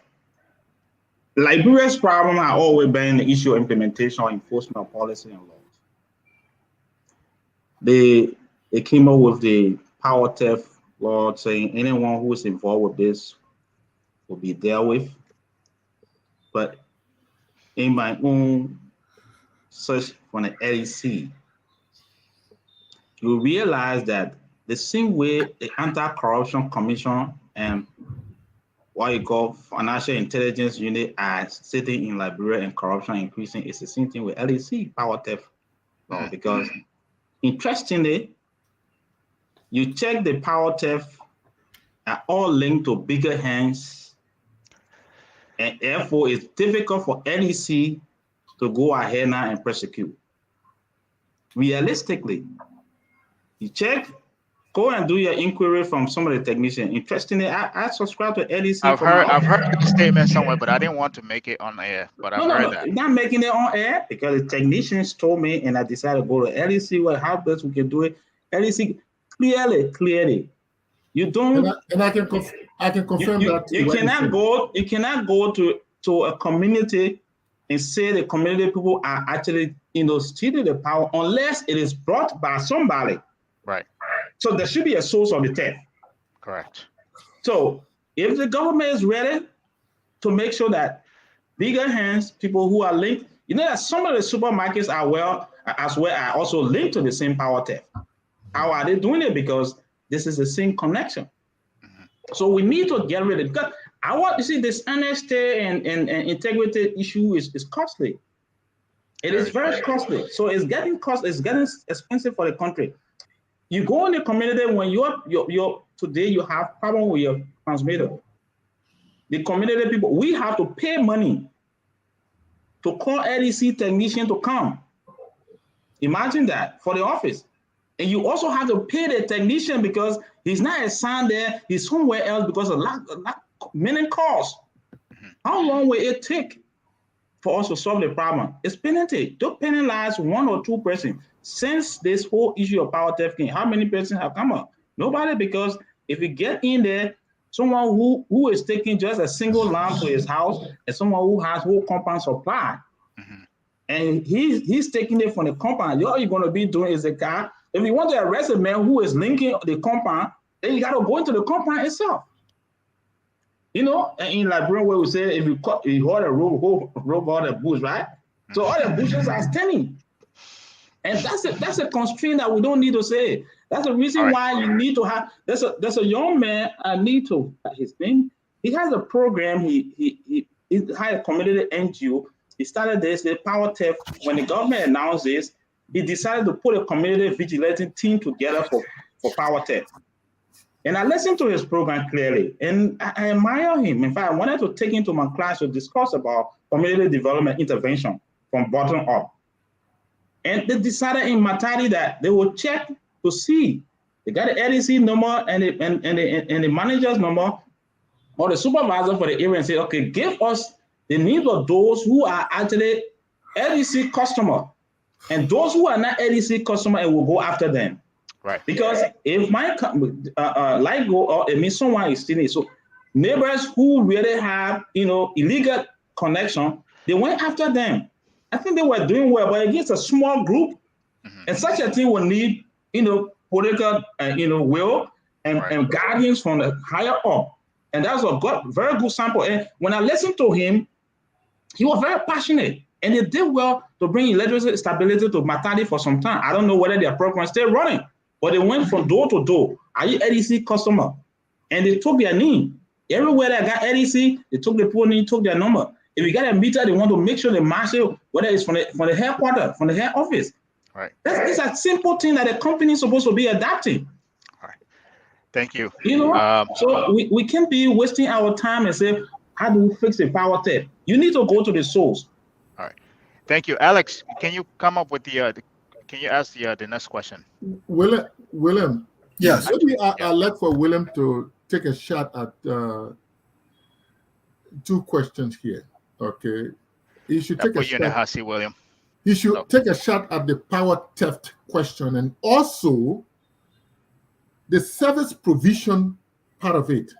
Liberia's problem has always been the issue of implementation or enforcement of policy and laws. They came up with the power theft law saying anyone who is involved with this will be dealt with. But in my own search for the LEC, you realize that the same way the Anti-Corruption Commission and what you call Financial Intelligence Unit are sitting in Liberia and corruption increasing, it's the same thing with LEC, power theft law. Because interestingly, you check the power theft are all linked to bigger hands, and therefore it's difficult for LEC to go ahead now and prosecute. Realistically, you check, go and do your inquiry from some of the technicians. Interestingly, I subscribe to LEC. I've heard the statement somewhere, but I didn't want to make it on air. But I've heard that. You're not making it on air because the technicians told me, and I decided to go to LEC. Well, how best we can do it? LEC clearly, you don't. And I can confirm that. You cannot go to a community and say the community people are actually stealing the power unless it is brought by somebody. Right. So there should be a source of the theft. Correct. So if the government is ready to make sure that bigger hands, people who are linked, that some of the supermarkets are also linked to the same power theft. How are they doing it? Because this is the same connection. So we need to get rid of it. Because this honesty and integrity issue is costly. It is very costly. So it's getting expensive for the country. You go in the community when today you have problem with your transmitter. The community people, we have to pay money to call LEC technician to come. Imagine that for the office. And you also have to pay the technician because he's not assigned there, he's somewhere else because of many calls. How long will it take for us to solve the problem? It's penalty. Don't penalize 1 or 2 persons. Since this whole issue of power theft, how many persons have come up? Nobody, because if you get in there, someone who is taking just a single lamp to his house and someone who has whole compound supply, and he's taking it from the compound, all you're going to be doing is if you want to arrest a man who is linking the compound, then you got to go into the compound itself. In Liberia, where we say if you hold a rope all the bush, right? So all the bushes are standing. And that's a constraint that we don't need to say. That's the reason why you need to have. There's a young man. I need to his name. He has a program. He had a community NGO. he started this, the power theft. When the government announced this, he decided to put a community vigilante team together for power theft. And I listened to his program clearly, and I admire him. In fact, I wanted to take him to my class to discuss about community development intervention from bottom up. And they decided in Matadi that they will check to see. They got the LEC number and the manager's number or the supervisor for the area and say, okay, give us the names of those who are actually LEC customer. And those who are not LEC customer, it will go after them. Right. Because if my light go or it means someone is stealing. So neighbors who really have illegal connection, they went after them. I think they were doing well, but against a small group, and such a thing will need political will and guardians from the higher up. And that's a very good sample. And when I listened to him, he was very passionate. And they did well to bring electricity stability to Matadi for some time. I don't know whether their program is still running, but they went from door to door. Are you LEC customer? And they took their name. Everywhere they got LEC, they took the pool name, took their number. If you got a meter, they want to make sure they match it, whether it's from the headquarters, from the head office. Right. It's a simple thing that the company is supposed to be adapting. All right. Thank you. So we can't be wasting our time and say, how do we fix the power theft? You need to go to the source. All right. Thank you. Alex, can you come up with can you ask the next question? William. Yes. Maybe I'd like for William to take a shot at two questions here. Okay. He should take a shot. In the hot seat, William. He should take a shot at the power theft question and also the service provision part of it.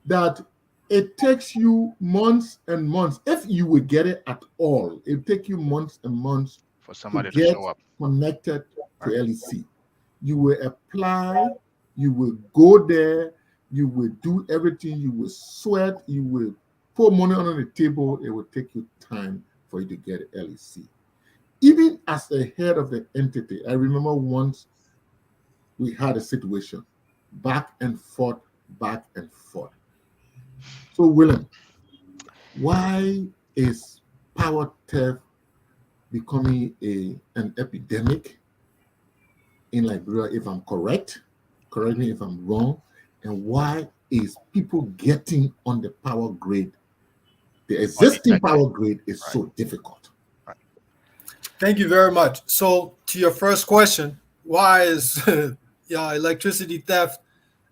That it takes you months and months, if you will get it at all, it take you months and months for somebody to get show up connected to LEC. You will apply, you will go there, you will do everything, you will sweat, you will put money on the table, it will take you time for you to get LEC. Even as the head of the entity, I remember once we had a situation, back and forth. So, William, why is power theft becoming an epidemic in Liberia, if I'm correct? Correct me if I'm wrong. And why is people getting on the power grid? The existing power grid is so difficult. Right. Thank you very much. So, to your first question, why is electricity theft?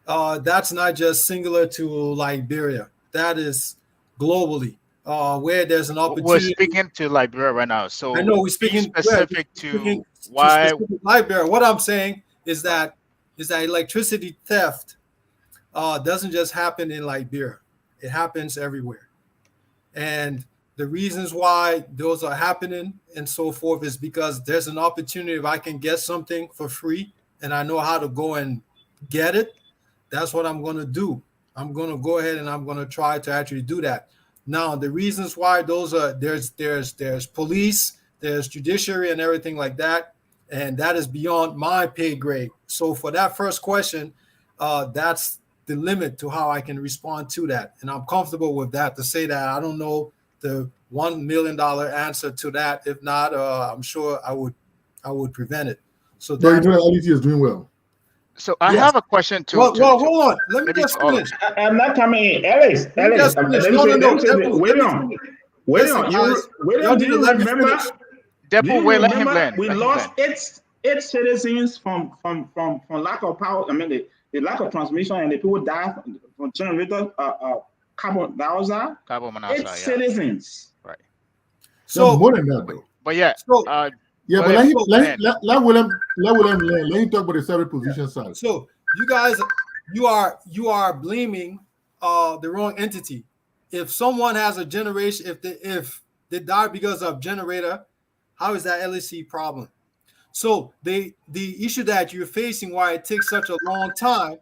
That's not just singular to Liberia. That is globally, where there's an opportunity. We're speaking to Liberia right now, so I know we're speaking specific to why Liberia. What I'm saying is that electricity theft doesn't just happen in Liberia; it happens everywhere. And the reasons why those are happening and so forth is because there's an opportunity. If I can get something for free and I know how to go and get it, that's what I'm going to do. I'm going to go ahead and I'm going to try to actually do that. Now, the reasons why those are there's police, there's judiciary and everything like that. And that is beyond my pay grade. So for that first question, that's the limit to how I can respond to that. And I'm comfortable with that to say that. I don't know the $1 million answer to that. If not, I'm sure I would prevent it. So that LEC is doing well. So I have a question too. Well, hold on. Let me just finish. I'm not coming in. Alice. William, do you remember? Let him land. We lost eight citizens from lack of power. I mean, the lack of transmission, and the people died from generator carbon dioxide. Eight citizens. Right. So more than that, though. But yeah. Yeah, but let William let him talk about the service position side. So you guys, you are blaming the wrong entity. If someone has a generation, if they die because of generator, how is that LEC problem? So the issue that you're facing, why it takes such a long time,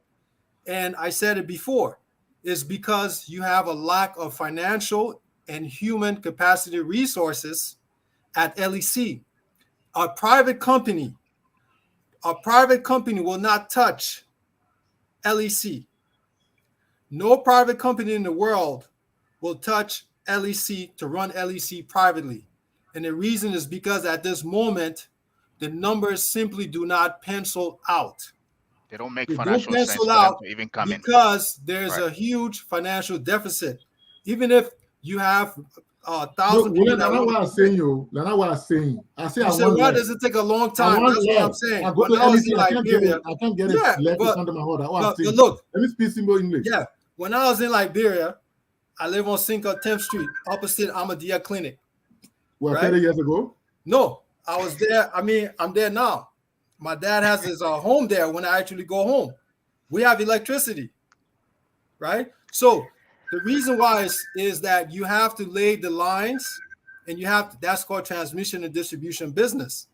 and I said it before, is because you have a lack of financial and human capacity resources at LEC. A private company will not touch LEC. No private company in the world will touch LEC to run LEC privately. And the reason is because at this moment, the numbers simply do not pencil out. They don't make They don't financial sense pencil for them out to even come in. because there's Right. a huge financial deficit. Even if you have No, 1,000 people William, that that's not want what I'm saying, you. That's not what I'm saying. I say I you said, want why less. does it take a long I time? want That's what I'm less. saying. I go When to I was LEC, in I can't get Liberia, it. I can't get yeah, it left in but, front of my head. That's what I'm but saying. look, Let me speak simple English. yeah, when I was in Liberia, I live on 10th Street, opposite Ahmadiyya Clinic. Well, Right? 30 years ago. No, I was there. I mean, I'm there now. My dad has his home there when I actually go home. We have electricity, right? So the reason why is that you have to lay the lines, and you have to, that's called transmission and distribution business.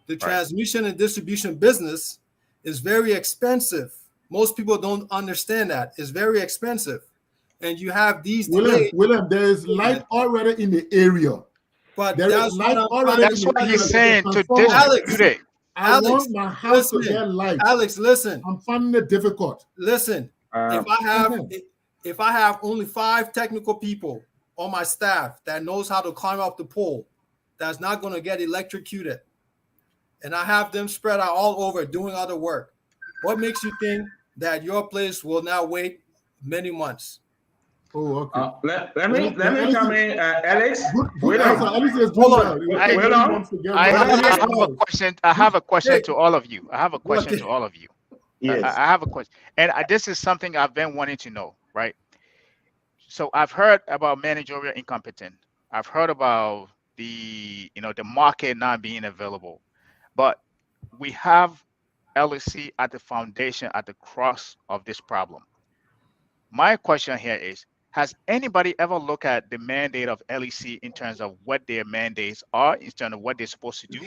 The transmission and distribution business is very expensive. Most people don't understand that. It's very expensive. And you have these delays. William, there is light already in the area. But There is that's light what I'm already trying in That's the what area. he's There's a saying, to transformer. distribute it. I want my house to get light. Alex, listen. I'm finding it difficult. Listen, if I have only 5 technical people on my staff that knows how to climb up the pole, that's not going to get electrocuted, and I have them spread out all over doing other work, what makes you think that your place will now wait many months? Oh, okay. Let me come in, Alex. Good answer. Alex is doing well. I have a question to all of you. I have a question to all of you. Yes. I have a question. And this is something I've been wanting to know, right? So I've heard about managerial incompetence. I've heard about the market not being available. But we have LEC at the foundation, at the crux of this problem. My question here is, has anybody ever looked at the mandate of LEC in terms of what their mandates are, in terms of what they're supposed to do?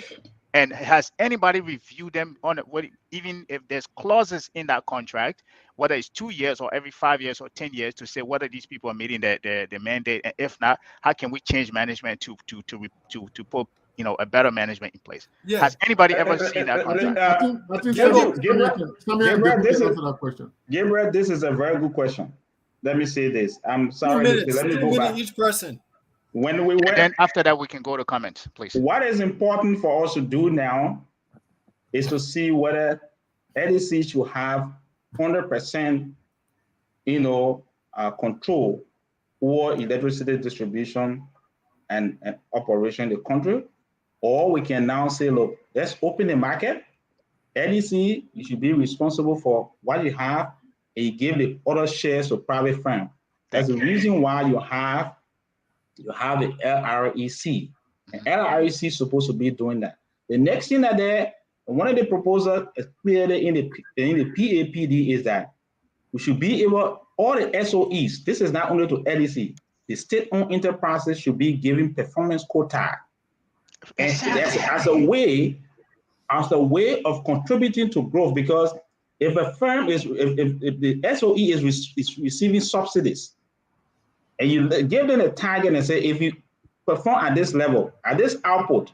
And has anybody reviewed them on what, even if there's clauses in that contract, whether it's 2 years or every 5 years or 10 years, to say whether these people are meeting their mandate, and if not, how can we change management to put a better management in place? Yeah. Has anybody ever seen that contract? Gabriel, this is a very good question. Let me say this. I'm sorry. 2 minutes. Let me 2 go minutes back. each person. When we went, then after that, we can go to comments, please. What is important for us to do now is to see whether LEC should have 100%, control over electricity distribution and operation in the country, or we can now say, look, let's open the market. LEC, you should be responsible for what you have, and you give the other shares to private firm. That's the reason why you have the LREC. And LREC is supposed to be doing that. The next thing that one of the proposals is clearly in the PAPD is that we should be able, all the SOEs, this is not only to LEC, the state-owned enterprises should be given performance quota. And that's as a way of contributing to growth, because if a firm if the SOE is receiving subsidies, and you give them a target and say, if you perform at this level, at this output,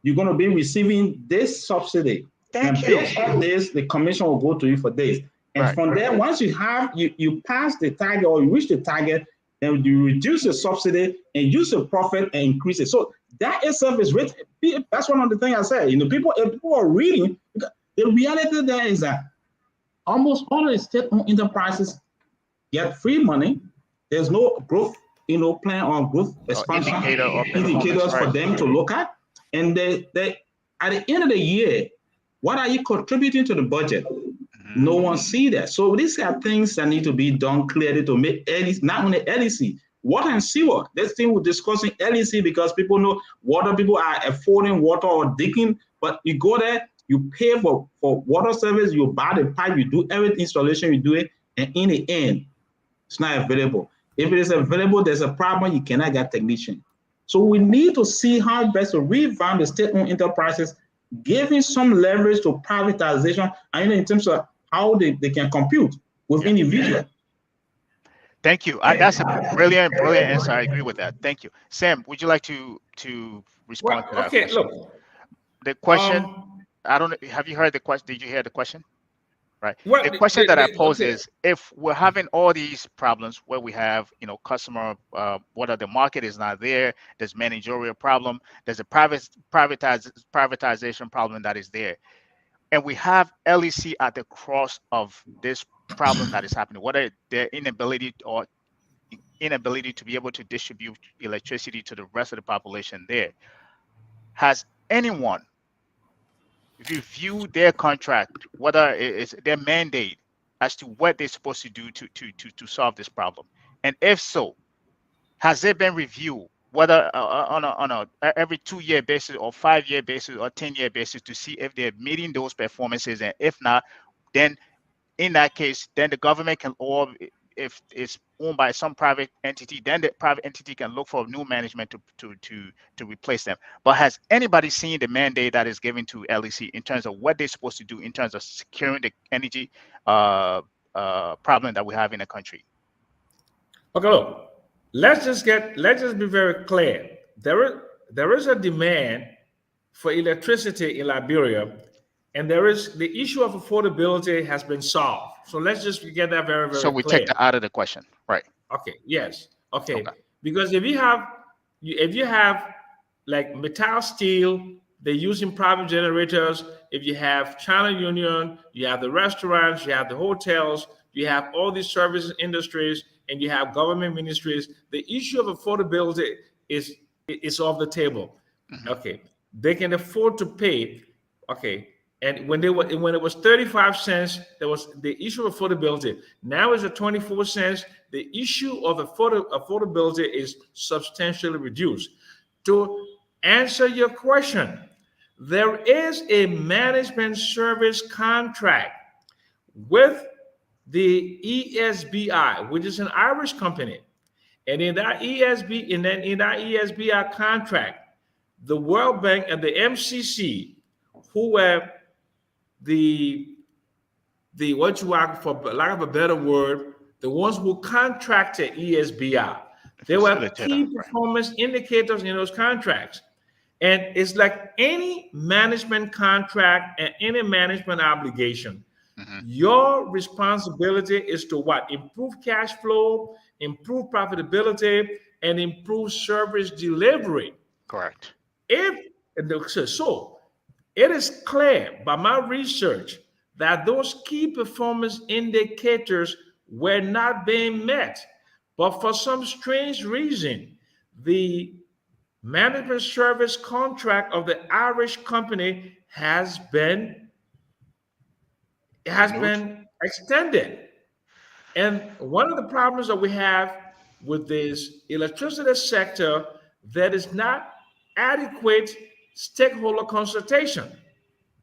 you're going to be receiving this subsidy. Based on this, the commission will go to you for this. And from there, once you pass the target or you reach the target, then you reduce the subsidy and use the profit and increase it. So that itself is rich. That's one of the things I said. If people are reading, the reality there is that almost all of the state-owned enterprises get free money. There's no growth, plan or growth expansion indicators for them to look at. And they at the end of the year, what are you contributing to the budget? No one see that. So these are things that need to be done clearly to make LEC, not only LEC, water and sewer. This thing we're discussing LEC because people know water, people are affording water or digging, but you go there, you pay for water service, you buy the pipe, you do every installation, you do it, and in the end, it's not available. If it is available, there's a problem, you cannot get technician. So we need to see how best to revamp the state-owned enterprises, giving some leverage to privatization, and in terms of how they can compute with individuals. Thank you. That's a brilliant answer. I agree with that. Thank you. Sam, would you like to respond to that? Okay, question? Look. The question, I don't know, have you heard the question? Did you hear the question? right? Well, The question that I pose okay. is, if we're having all these problems where we have, customer, whether the market is not there, there's managerial problem, there's a privatization problem that is there, and we have LEC at the cross of this problem that is happening, whether their inability to be able to distribute electricity to the rest of the population there. Has anyone reviewed their contract, whether it's their mandate, as to what they're supposed to do to solve this problem? And if so, has it been reviewed, whether on a every 2-year basis or 5-year basis or 10-year basis, to see if they're meeting those performances? And if not, then in that case, then the government can, or if it's owned by some private entity, then the private entity can look for new management to replace them. But has anybody seen the mandate that is given to LEC in terms of what they're supposed to do in terms of securing the energy problem that we have in the country? Okay, look, let's just be very clear. There is a demand for electricity in Liberia, and there is the issue of affordability has been solved. So let's just get that very, very So we clear. take that out of the question, right? Okay. Yes. Okay. Because if you have like Metal Steel, they're using private generators. If you have China Union, you have the restaurants, you have the hotels, you have all these service industries, and you have government ministries. The issue of affordability is off the table. Mm-hmm. Okay. They can afford to pay. Okay. And when it was 35 cents, there was the issue of affordability. Now it's at 24 cents. The issue of affordability is substantially reduced. To answer your question, there is a management service contract with the ESBI, which is an Irish company. And in that ESBI contract, the World Bank and the MCC, who were the what you are, for lack of a better word, the ones who contracted ESBI. There were key performance indicators in those contracts. And it's like any management contract and any management obligation. Mm-hmm. Your responsibility is to what? Improve cash flow, improve profitability, and improve service delivery. Correct. So it is clear by my research that those key performance indicators were not being met. But for some strange reason, the management service contract of the Irish company has been extended. And one of the problems that we have with this electricity sector, that is not adequate stakeholder consultation.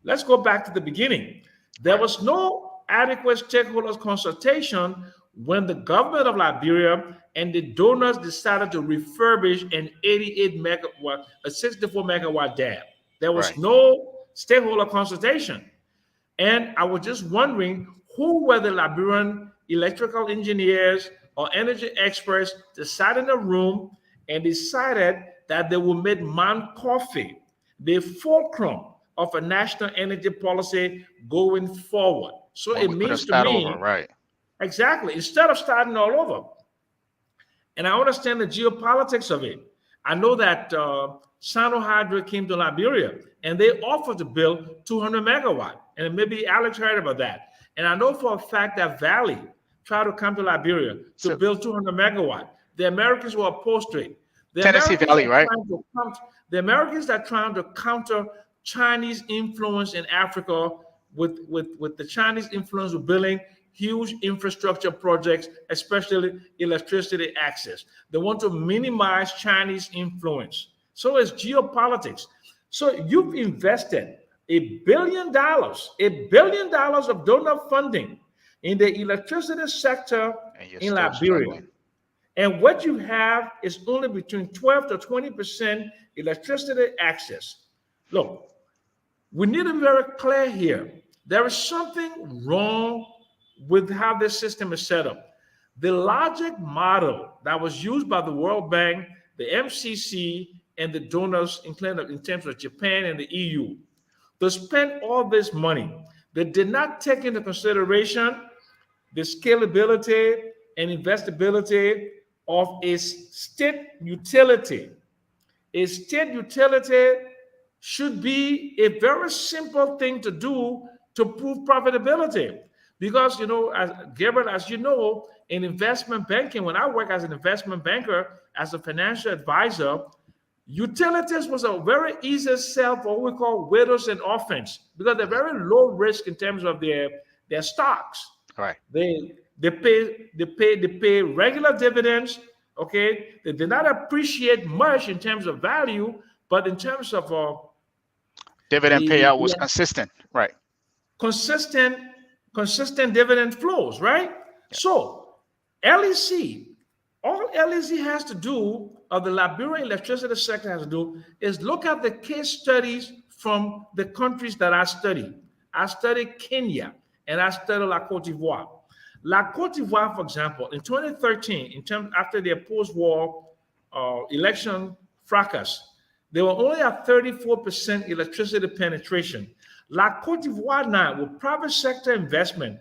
Let's go back to the beginning. There was no adequate stakeholder consultation when the government of Liberia and the donors decided to refurbish an 64 megawatt dam. There was no stakeholder consultation. And I was just wondering, who were the Liberian electrical engineers or energy experts that sat in a room and decided that they would make Mount Coffee the fulcrum of a national energy policy going forward. So it means to me, exactly, instead of starting all over. And I understand the geopolitics of it. I know that Sano Hydro came to Liberia and they offered to build 200 megawatt. And maybe Alex heard about that. And I know for a fact that Valley tried to come to Liberia to build 200 megawatt. The Americans were opposed to it. Tennessee Valley, right? The Americans are trying to counter Chinese influence in Africa with the Chinese influence of building huge infrastructure projects, especially electricity access. They want to minimize Chinese influence. So it's geopolitics. So you've invested $1 billion of donor funding in the electricity sector in Liberia. And what you have is only between 12 to 20% electricity access. Look, we need to be very clear here. There is something wrong with how this system is set up. The logic model that was used by the World Bank, the MCC, and the donors in terms of Japan and the EU to spend all this money, They did not take into consideration the scalability and investability of a state utility. A state utility should be a very simple thing to do to prove profitability. Because, as Gabriel, as you know, in investment banking, when I work as an investment banker, as a financial advisor, utilities was a very easy sell for what we call widows and orphans, because they're very low risk in terms of their stocks. Right. They pay regular dividends. Okay, they did not appreciate much in terms of value, but in terms of dividend payout was consistent, right? Consistent dividend flows, right? Yeah. So LEC, all LEC has to do, or the Liberian electricity sector has to do, is look at the case studies from the countries that I study. I studied Kenya and I studied La Cote d'Ivoire. La Cote d'Ivoire, for example, in 2013, after their post-war election fracas, they were only at 34% electricity penetration. La Cote d'Ivoire now, with private sector investment,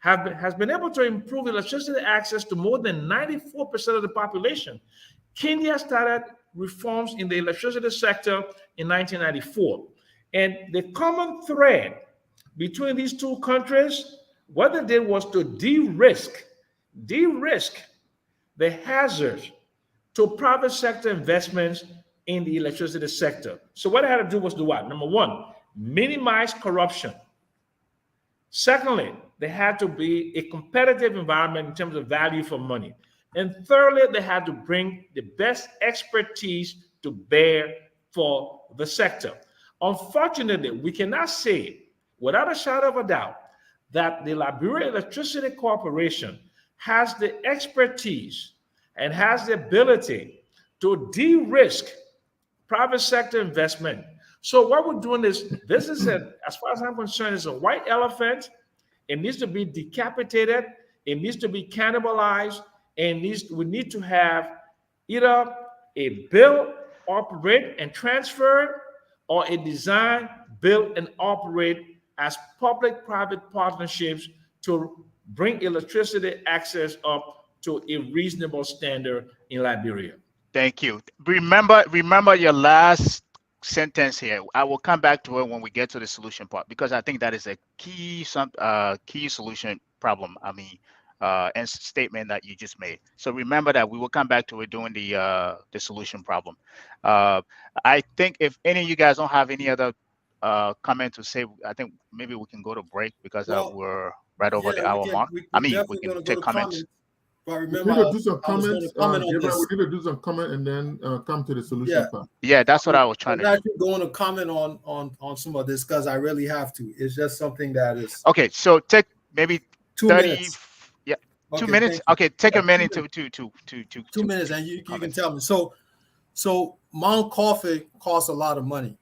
has been able to improve electricity access to more than 94% of the population. Kenya started reforms in the electricity sector in 1994. And the common thread between these two countries, what they did was to de-risk the hazards to private sector investments in the electricity sector. So what they had to do was do what? Number one, minimize corruption. Secondly, they had to be a competitive environment in terms of value for money. And thirdly, they had to bring the best expertise to bear for the sector. Unfortunately, we cannot say without a shadow of a doubt that the Liberia Electricity Corporation has the expertise and has the ability to de-risk private sector investment. So what we're doing is, this is, as far as I'm concerned, is a white elephant. It needs to be decapitated. It needs to be cannibalized. And we need to have either a build, operate, and transfer, or a design, build, and operate as public-private partnerships to bring electricity access up to a reasonable standard in Liberia. Thank you. Remember your last sentence here. I will come back to it when we get to the solution part, because I think that is a key solution problem. And statement that you just made. So remember that we will come back to it during the solution problem. I think if any of you guys don't have any other comment to say, I think maybe we can go to break, because we're right over the hour mark. We can take comments. But remember, we need to do some comments. We need to do some comment and then come to the solution part. Yeah, that's what I was trying to do. I'm actually going to comment on some of this, because I really have to. It's just something that is okay. So take maybe 2 30. minutes. Yeah, okay, 2 minutes. Okay, take a minute to 2 minutes, and you can tell me. So Mount Coffee costs a lot of money.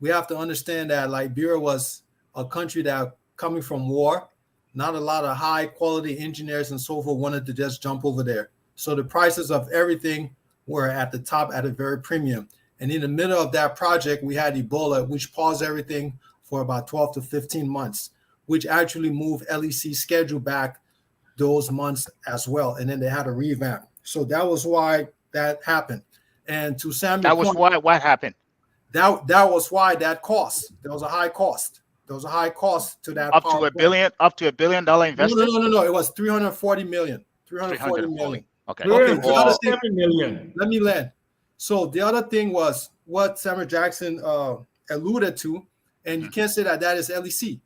We have to understand that Liberia was a country that, coming from war, not a lot of high quality engineers and so forth wanted to just jump over there. So the prices of everything were at the top at a very premium. And in the middle of that project, we had Ebola, which paused everything for about 12 to 15 months, which actually moved LEC schedule back those months as well. And then they had a revamp. So that was why that happened. And to Samuel's that was why what happened. That was why that cost. There was a high cost. There was a high cost to that. Up to $1 billion investment? No. It was 340 million. 340 million. Okay. The other thing, 7 million. let me land. So the other thing was what Samuel Jackson alluded to, and you can't say that is LEC.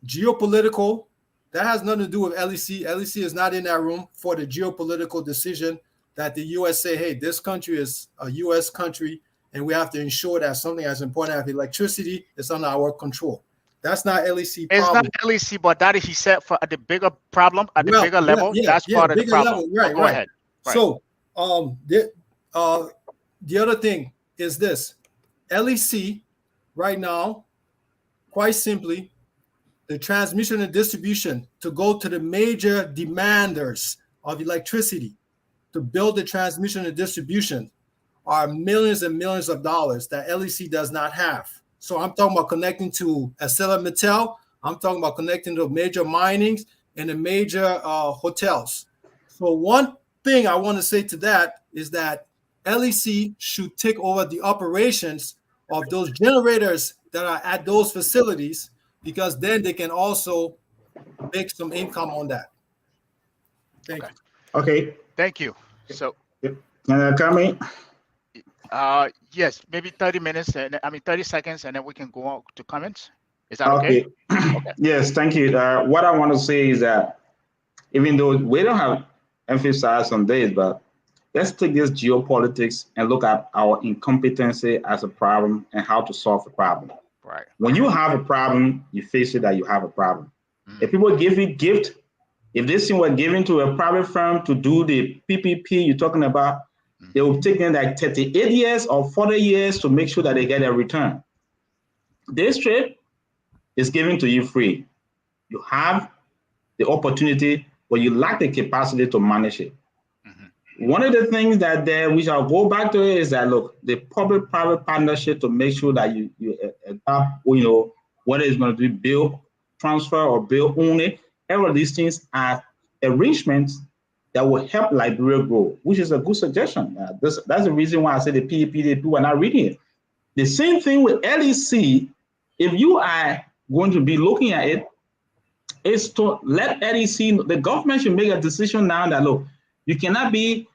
Geopolitical, that has nothing to do with LEC. LEC is not in that room for the geopolitical decision that the U.S. say, hey, this country is a U.S. country, and we have to ensure that something as important as electricity is under our control. That's not LEC problem. It's not LEC, but that is, he said, for the bigger problem, at the bigger level, that's part of the problem. Right, go ahead. Right. So the other thing is this. LEC right now, quite simply, the transmission and distribution to go to the major demanders of electricity to build the transmission and distribution are millions and millions of dollars that LEC does not have. So I'm talking about connecting to ArcelorMittal, I'm talking about connecting to major minings and the major hotels. So one thing I want to say to that is that LEC should take over the operations of those generators that are at those facilities, because then they can also make some income on that. Thank you. Okay. Thank you. So, Can I come in? yes, maybe 30 minutes, and 30 seconds, and then we can go on to comments. Is that okay? Okay. Yes, thank you. What I want to say is that even though we don't have emphasis on this, but let's take this geopolitics and look at our incompetency as a problem and how to solve the problem. Right. When you have a problem, you face it that you have a problem. If people give you gift, if this thing were given to a private firm to do the PPP you're talking about, they will take them like 38 years or 40 years to make sure that they get a return. This trade is given to you free. You have the opportunity, but you lack the capacity to manage it. One of the things that we shall go back to is that, look, the public-private partnership to make sure that you adapt, whether it's going to be bill transfer or bill only, all of these things are arrangements that will help Liberia grow, which is a good suggestion. That's the reason why I say the PEP, people are not reading it. The same thing with LEC, if you are going to be looking at it, is to let LEC, the government should make a decision now that, look, you cannot be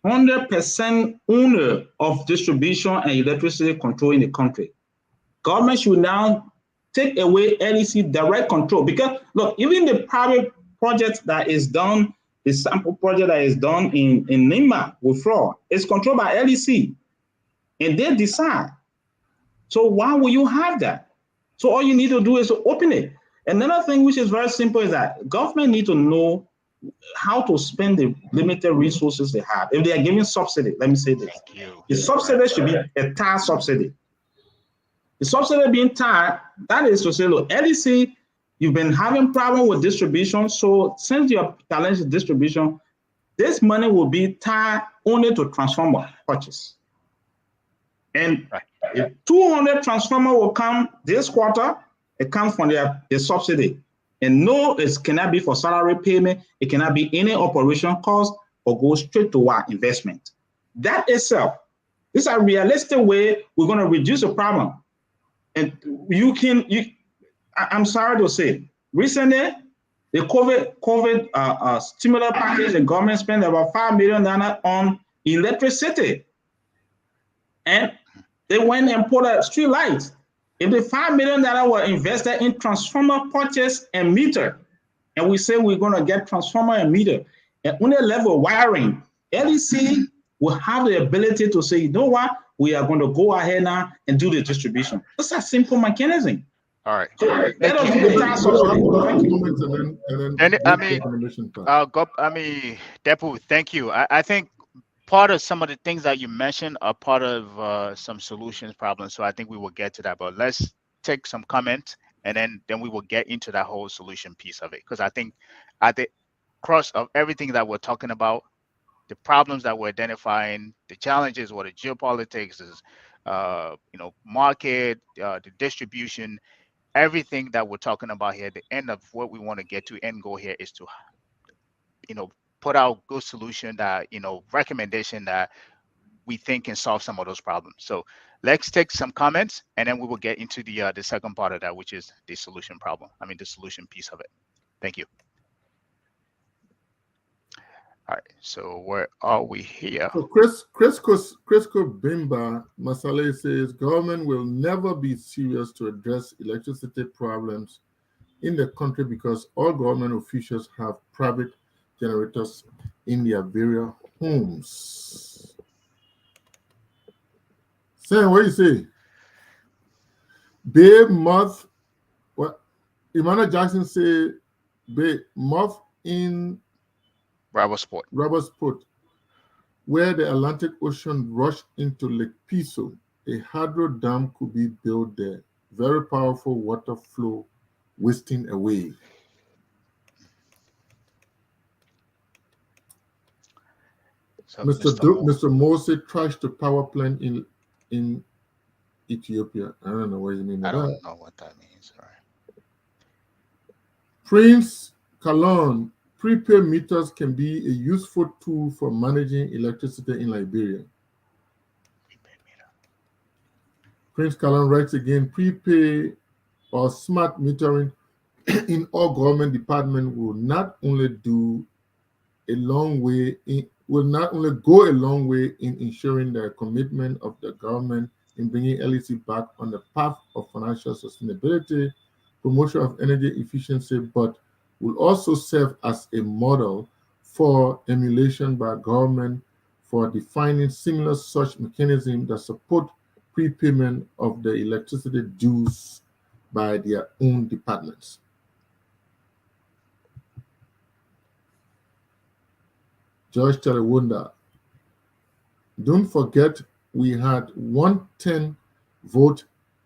100% owner of distribution and electricity control in the country. Government should now take away LEC direct control, because look, even the private project that is done, the sample project that is done in Nima with fraud, is controlled by LEC, and they decide. So why will you have that? So all you need to do is to open it. Another thing which is very simple is that government need to know how to spend the limited resources they have. If they are giving subsidy, let me say this. The subsidy should be a tied subsidy. The subsidy being tied, that is to say, look, LEC, you've been having problem with distribution, so since you're challenging distribution, this money will be tied only to transformer purchase. And if 200 transformer will come this quarter, it comes from the subsidy. And no, it cannot be for salary payment. It cannot be any operation cost, or go straight to our investment. That itself, this is a realistic way we're going to reduce the problem. And I'm sorry to say, recently, the COVID stimulus package, the government spent about $5 million on electricity. And they went and put a street lights. If the $5 million were invested in transformer purchase and meter, and we say we're going to get transformer and meter, and on the level wiring, LEC will have the ability to say, you know what, we are going to go ahead now and do the distribution. It's a simple mechanism. All right. So let us do the task. Depu, thank you. I think part of some of the things that you mentioned are part of some solutions problems. So I think we will get to that, but let's take some comments, and then we will get into that whole solution piece of it. Because I think at the cross of everything that we're talking about, the problems that we're identifying, the challenges, what the geopolitics is, market, the distribution, everything that we're talking about here, the end of what we want to get to, end goal here is to, put out good solution that, recommendation that we think can solve some of those problems. So let's take some comments, and then we will get into the second part of that, which is the solution the solution piece of it. Thank you. All right, so where are we here? So Crisco Bimba Masale says government will never be serious to address electricity problems in the country because all government officials have private generators in their various homes. Sam, what do you say? Babe Moth, what Emmanuel Jackson said, Babe Moth in Robertsport, where the Atlantic Ocean rushed into Lake Piso, a hydro dam could be built there. Very powerful water flow wasting away. So Mr. Moses trashed the power plant in Ethiopia. I don't know what you mean by that. I don't know what that means. All right. Prince Kalon, prepaid meters can be a useful tool for managing electricity in Liberia. Prince Kalon writes again, prepay or smart metering in all government departments will not only go a long way in ensuring the commitment of the government in bringing LEC back on the path of financial sustainability, promotion of energy efficiency, but will also serve as a model for emulation by government for defining similar such mechanisms that support prepayment of the electricity dues by their own departments. George Telewunda, don't forget we had 110 vote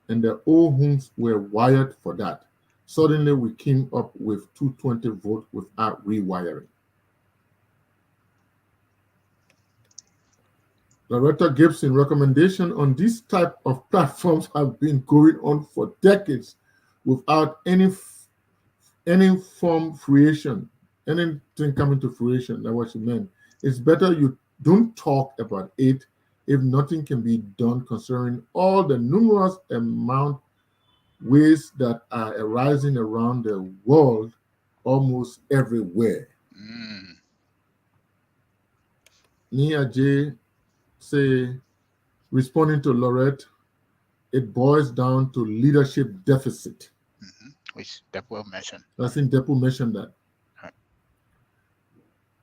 and the old homes were wired for that. Suddenly we came up with 220 vote without rewiring. Loretta Gibson, recommendation on this type of platforms have been going on for decades without any fruition, anything coming to fruition. That's what she meant. It's better you don't talk about it if nothing can be done concerning all the numerous amount ways that are arising around the world almost everywhere. Nia J say, responding to Lorette, it boils down to leadership deficit. Which Depo mentioned. I think Depo mentioned that.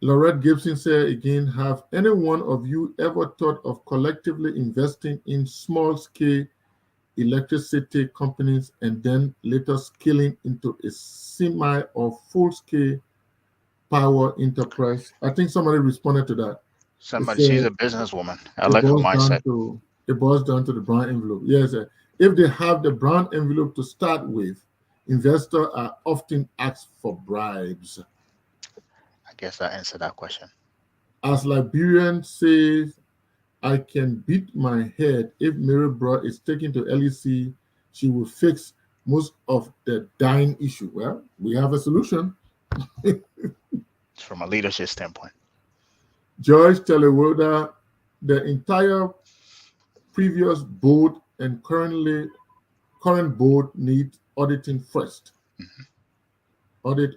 Lorette Gibson said again, have any one of you ever thought of collectively investing in small-scale electricity companies and then later scaling into a semi or full-scale power enterprise? I think somebody responded to that. She's a businesswoman. I like her mindset. It boils down to the brown envelope. Yes, if they have the brown envelope to start with, investors are often asked for bribes. I guess I answered that question. As Liberian says, I can beat my head if Mirabra is taken to LEC, she will fix most of the dying issue. Well, we have a solution. From a leadership standpoint. George Telewoda, the entire previous board and current board need auditing first. Audit.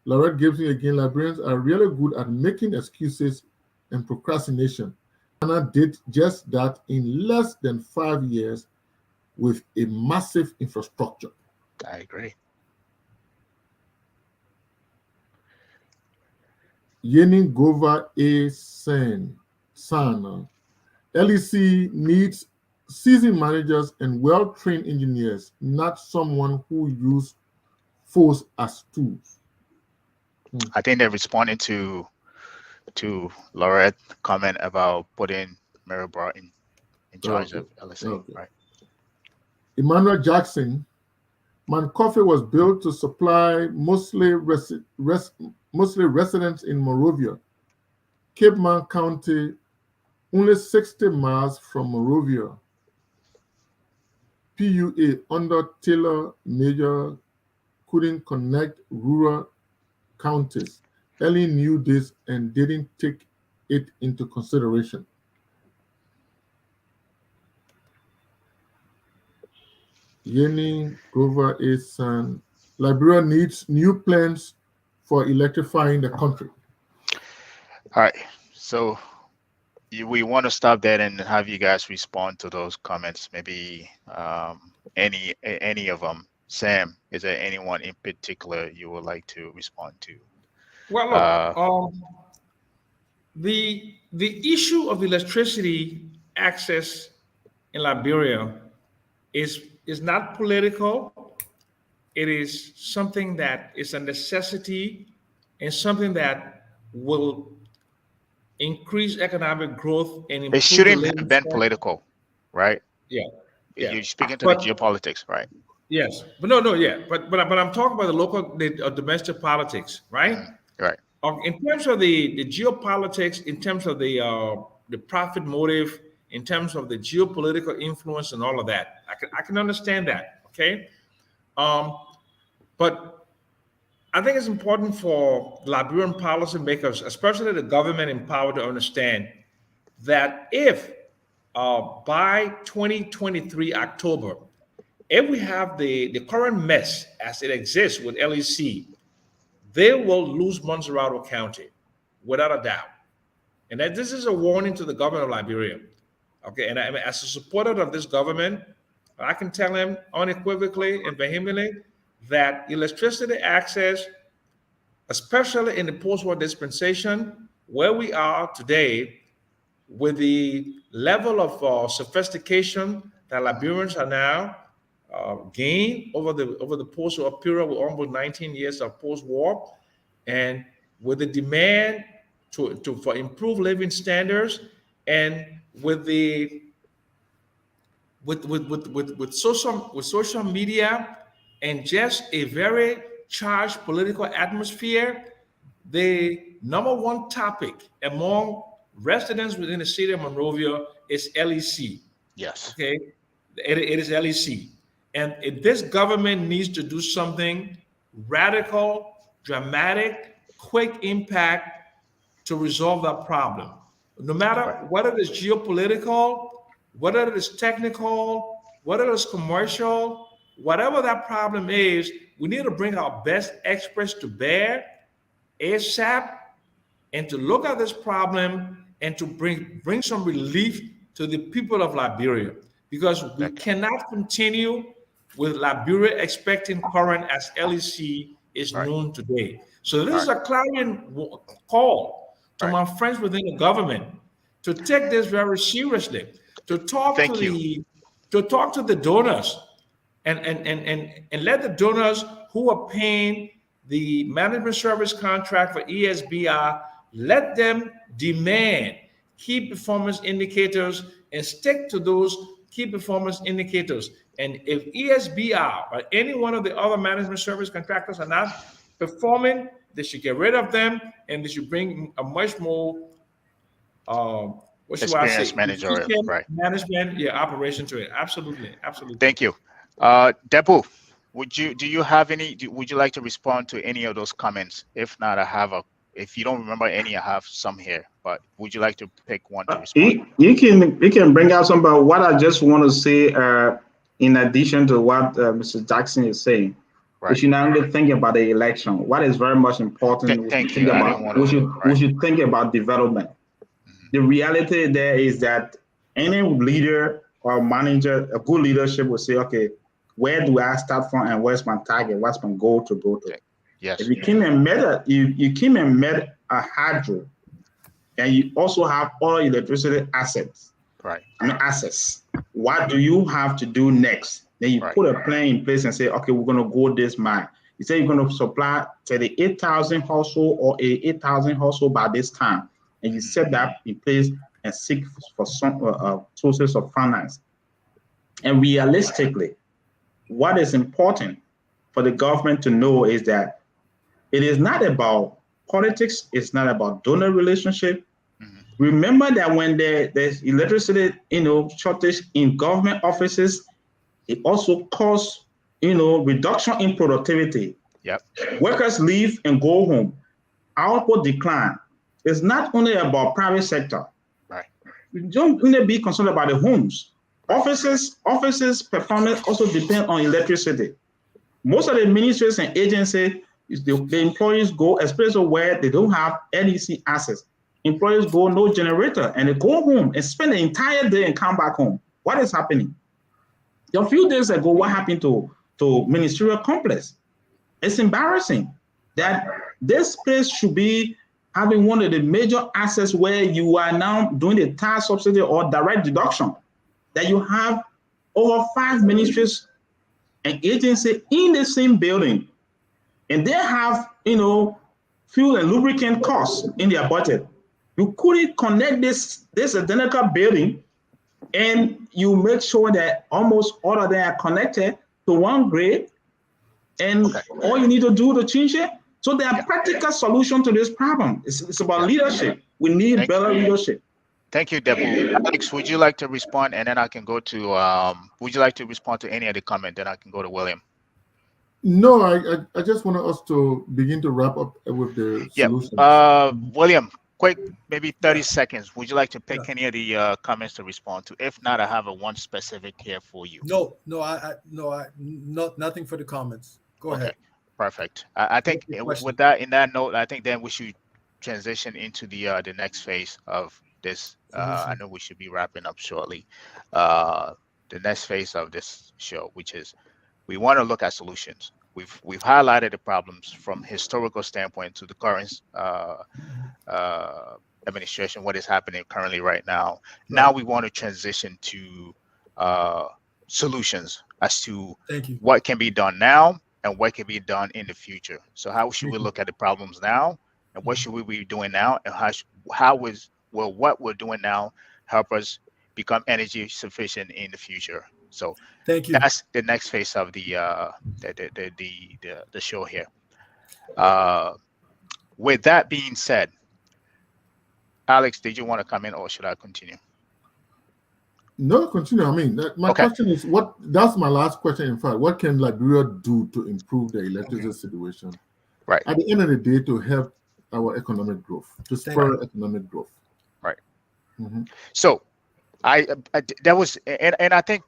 Lorette Gibson again, Liberians are really good at making excuses and procrastination. Ghana did just that in less than 5 years with a massive infrastructure. I agree. Yenin Gova A. San, LEC needs seasoned managers and well-trained engineers, not someone who use force as tools. I think they responded to Lorette's comment about putting Mirabra in charge of LSA, right? Emmanuel Jackson, Man Coffee was built to supply mostly residents in Monrovia, Cape Man County, only 60 miles from Monrovia. PUA under Taylor Major couldn't connect rural counties. Ellie knew this and didn't take it into consideration. Yeni Grover is Liberia needs new plans for electrifying the country. All right, so we want to stop there and have you guys respond to those comments. Maybe any of them. Sam, is there anyone in particular you would like to respond to? Well, look, the issue of electricity access in Liberia is not political. It is something that is a necessity and something that will increase economic growth and improve. It shouldn't have been political, right? Yeah. You're speaking to the geopolitics, right? Yes, but but I'm talking about the local, domestic politics, right? Right. In terms of the geopolitics, in terms of the profit motive, in terms of the geopolitical influence and all of that, I can understand that. Okay, but I think it's important for Liberian policymakers, especially the government in power, to understand that if by 2023 October, if we have the current mess as it exists with LEC, they will lose Montserrat County, without a doubt. And that this is a warning to the government of Liberia. Okay, and as a supporter of this government, I can tell him unequivocally and vehemently that electricity access, especially in the post-war dispensation, where we are today, with the level of sophistication that Liberians are now gained over the post-war period, with almost 19 years of post-war, and with the demand for improved living standards, and with the with social media, and just a very charged political atmosphere, the number one topic among residents within the city of Monrovia is LEC. Yes. Okay, it is LEC, and this government needs to do something radical, dramatic, quick impact to resolve that problem. No matter whether it is geopolitical, whether it is technical, whether it is commercial, whatever that problem is, we need to bring our best experts to bear ASAP, and to look at this problem and to bring some relief to the people of Liberia, because we cannot continue with Liberia expecting current as LEC is known today. So this is a clarion call to my friends within the government to take this very seriously, to talk to the donors, and let the donors who are paying the management service contract for ESBR, let them demand key performance indicators and stick to those key performance indicators. And if ESBR or any one of the other management service contractors are not performing, they should get rid of them, and they should bring a much more experienced managerial, management, operation to it. Absolutely. Thank you. Depu, would you like to respond to any of those comments? If not, if you don't remember any, I have some here, but would you like to pick one to respond? You can bring out some, but what I just want to say, in addition to what Mr. Jackson is saying, we should not only think about the election. What is very much important, we should think about development. The reality there is that any leader or manager, a good leadership will say, okay, where do I start from and where's my target? What's my goal to go to? Yes. If you came and met a hydro, and you also have all electricity assets, assets, what do you have to do next? Then you put a plan in place and say, okay, we're going to go this mile. You say you're going to supply 38,000 household or 8,000 household by this time, and you set that in place and seek for some sources of finance. And realistically, what is important for the government to know is that it is not about politics. It's not about donor relationship. Remember that when there's electricity, shortage in government offices, it also causes, reduction in productivity. Workers leave and go home. Output decline. It's not only about private sector. We don't really be concerned about the homes. Offices performance also depend on electricity. Most of the ministries and agencies, the employees go, especially where they don't have LEC access. Employees go no generator, and they go home and spend the entire day and come back home. What is happening? A few days ago, what happened to ministerial complex? It's embarrassing that this place should be having one of the major assets where you are now doing the tax subsidy or direct deduction, that you have over 5 ministries and agencies in the same building, and they have, fuel and lubricant costs in their budget. You couldn't connect this identical building, and you make sure that almost all of them are connected to one grid, and all you need to do to change it. So there are practical solutions to this problem. It's about leadership. We need better leadership. Thank you, Depu. Alex, would you like to respond, and then I can go to, would you like to respond to any of the comment, then I can go to William? No, I just want us to begin to wrap up with the Yeah. solutions. William, quick, maybe 30 Yeah. seconds. Would you like to pick Yeah. any of the comments to respond to? If not, I have a one specific here for you. No, nothing for the comments. Go Okay, ahead. perfect. I think What's your question? with that, in that note, I think then we should transition into the next phase of this. I know we should be wrapping up shortly. The next phase of this show, which is we want to look at solutions. We've highlighted the problems from historical standpoint to the current administration, what is happening currently right now. Now we want to transition to solutions as to Thank you. what can be done now and what can be done in the future. So how should we look at the problems now, and what should we be doing now, and what we're doing now help us become energy sufficient in the future? So Thank you. that's the next phase of the show here. With that being said, Alex, did you want to come in, or should I continue? No, continue. I mean, my question is, that's my last question. In fact, what can Liberia do to improve the electricity situation? Right. At the end of the day, to help our economic growth, to spur economic growth. Right. Mm-hmm. So, I I think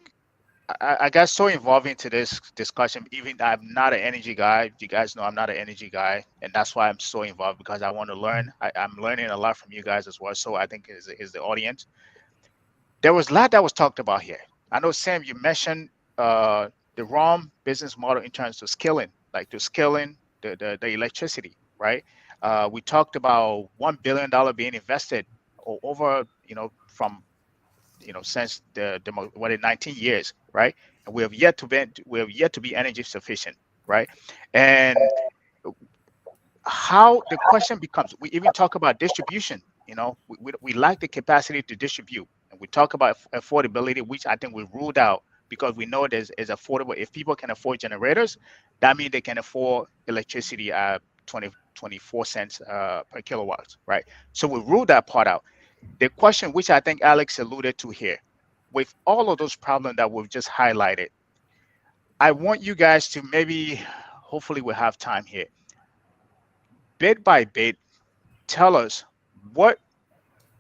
I got so involved into this discussion. Even I'm not an energy guy. You guys know I'm not an energy guy, and that's why I'm so involved, because I want to learn. I'm learning a lot from you guys as well. So I think is the audience. There was a lot that was talked about here. I know, Sam, you mentioned the ROM business model in terms of scaling, like to scaling the electricity, right? We talked about $1 billion being invested over, from since the 19 years, right? And we have yet to be energy sufficient, right? And how the question becomes, we even talk about distribution. We lack the capacity to distribute, and we talk about affordability, which I think we ruled out, because we know is affordable. If people can afford generators, that means they can afford electricity at 24 cents per kilowatt, right? So we ruled that part out. The question, which I think Alex alluded to here, with all of those problems that we've just highlighted, I want you guys to hopefully we'll have time here, bit by bit, tell us what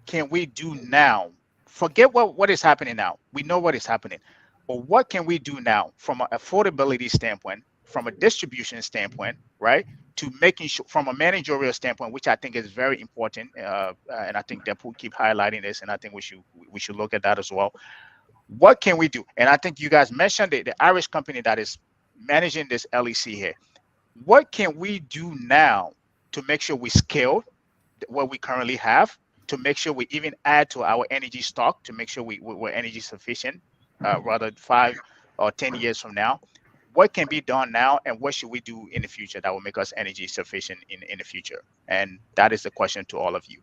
can we do now. Forget what is happening now. We know what is happening, but what can we do now from an affordability standpoint, from a distribution standpoint, right? To making sure from a managerial standpoint, which I think is very important, and I think that we'll keep highlighting this, and I think we should look at that as well. What can we do? And I think you guys mentioned the Irish company that is managing this LEC here. What can we do now to make sure we scale what we currently have, to make sure we even add to our energy stock, to make sure we're energy sufficient, rather 5 or 10 years from now? What can be done now, and what should we do in the future that will make us energy sufficient in the future? And that is the question to all of you.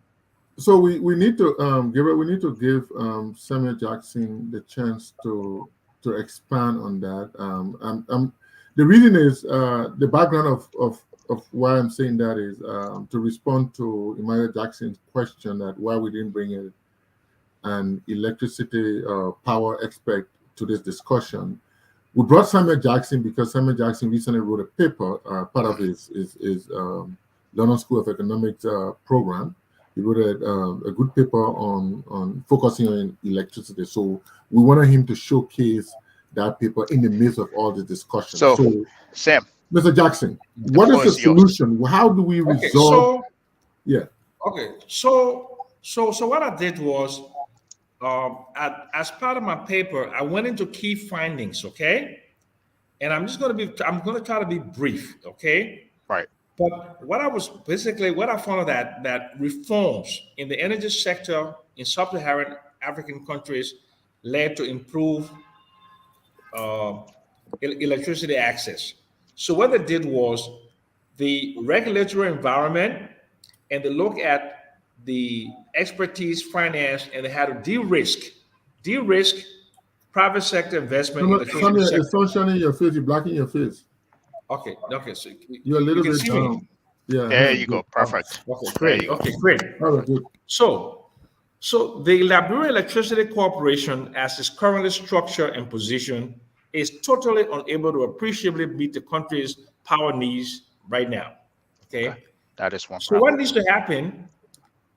So we need to give Samuel Jackson the chance to expand on that. The reason is the background of why I'm saying that is to respond to Emmanuel Jackson's question that why we didn't bring an electricity power expert to this discussion. We brought Samuel Jackson because Samuel Jackson recently wrote a paper, part of his London School of Economics program. He wrote a good paper on focusing on electricity. So we wanted him to showcase that paper in the midst of all the discussion. So Sam, Mr. Jackson, what is the solution? How do we resolve? So what I did was, as part of my paper, I went into key findings, okay? And I'm going to try to be brief, okay? Right. But what I found that reforms in the energy sector in sub-Saharan African countries led to improved electricity access. So what they did was the regulatory environment, and they look at the expertise, finance, and they had to de-risk private sector investment in the electricity sector. It's sunshine in your face, you're blacking your face. Okay, so you're a little bit down. Yeah, there you go. Perfect. Okay, great. Okay, great. All right, good. So the Liberia Electricity Corporation, as is currently structured and positioned, is totally unable to appreciably meet the country's power needs right now. Okay. That is one So problem. what needs to happen?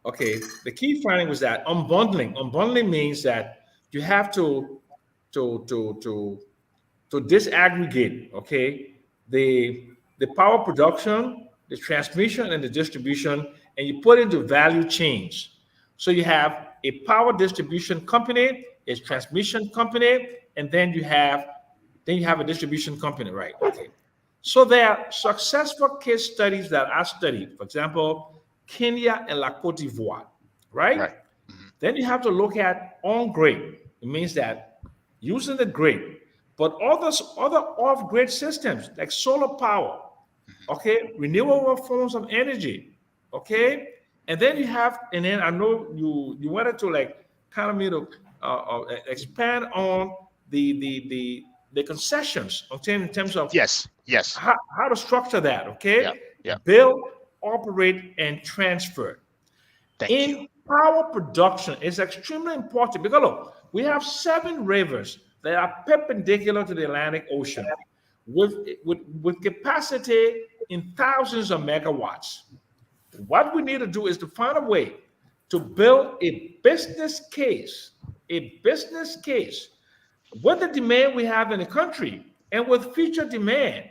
Okay, the key finding was that unbundling. Unbundling means that you have to disaggregate, okay, the power production, the transmission, and the distribution, and you put into value chains. So you have a power distribution company, a transmission company, and then you have a distribution company, right? Okay. So there are successful case studies that I studied. For example, Kenya and La Cote d'Ivoire, right? Right. Mhm. Then you have to look at on-grid. It means that using the grid, but other off-grid systems like solar power, okay, renewable forms of energy, okay, and then I know you wanted to like kind of me to expand on the concessions, okay, in terms of Yes. how to structure that, Yeah. okay, Yeah. build, operate, and transfer. Thank you. In power production, it's extremely important because look, we have 7 rivers that are perpendicular to the Atlantic Ocean with capacity in thousands of megawatts. What we need to do is to find a way to build a business case with the demand we have in the country and with future demand.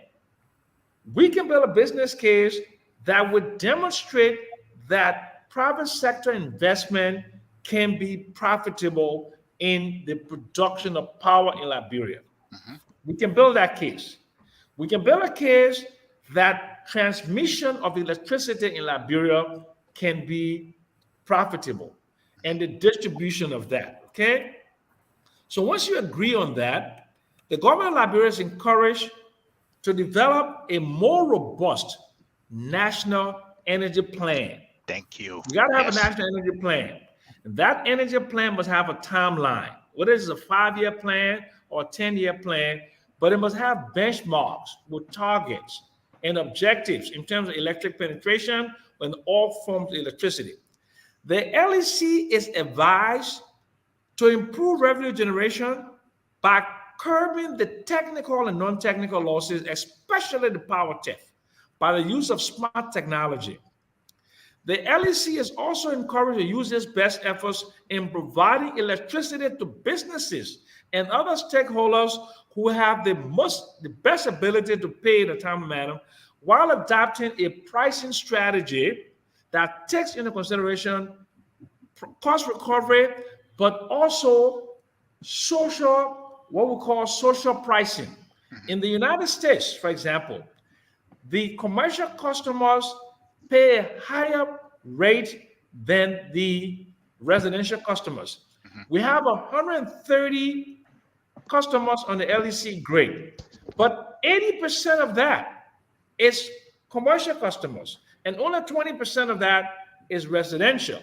We can build a business case that would demonstrate that private sector investment can be profitable in the production of power in Liberia. Mhm. We can build that case. We can build a case that transmission of electricity in Liberia can be profitable and the distribution of that. Okay. So once you agree on that, the government of Liberia is encouraged to develop a more robust national energy plan. Thank you. You got to have a Yes. national energy plan. And that energy plan must have a timeline, whether it's a 5-year plan or a 10-year plan, but it must have benchmarks with targets and objectives in terms of electric penetration and all forms of electricity. The LEC is advised to improve revenue generation by curbing the technical and non-technical losses, especially the power theft, by the use of smart technology. The LEC is also encouraged to use its best efforts in providing electricity to businesses and other stakeholders who have the best ability to pay in a timely manner, while adopting a pricing strategy that takes into consideration cost recovery, but also what we call social pricing. In the United States, for example, the commercial customers pay a higher rate than the residential customers. We have 130 customers on the LEC grade, but 80% of that is commercial customers, and only 20% of that is residential.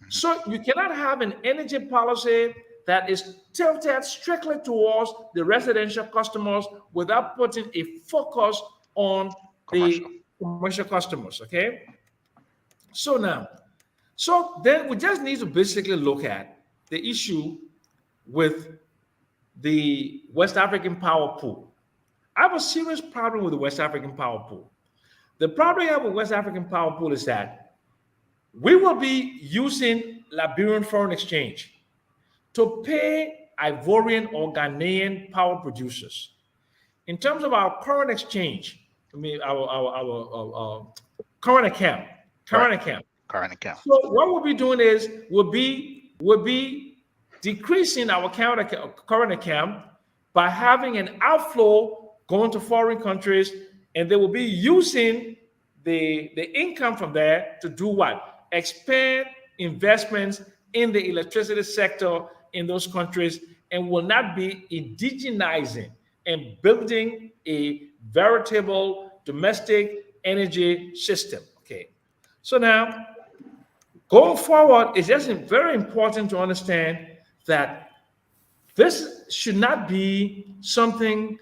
So you cannot have an energy policy that is tilted strictly towards the residential customers without putting a focus on the commercial customers, okay? So then we just need to basically look at the issue with the West African power pool. I have a serious problem with the West African power pool. The problem I have with West African power pool is that we will be using Liberian foreign exchange to pay Ivorian or Ghanaian power producers. In terms of our current exchange, our current account. Current account. So what we'll be doing is we'll be decreasing our current account by having an outflow going to foreign countries, and they will be using the income from there to do what? Expand investments in the electricity sector in those countries, and will not be indigenizing and building a veritable domestic energy system. Okay. So now, going forward, it's just very important to understand that this should not be something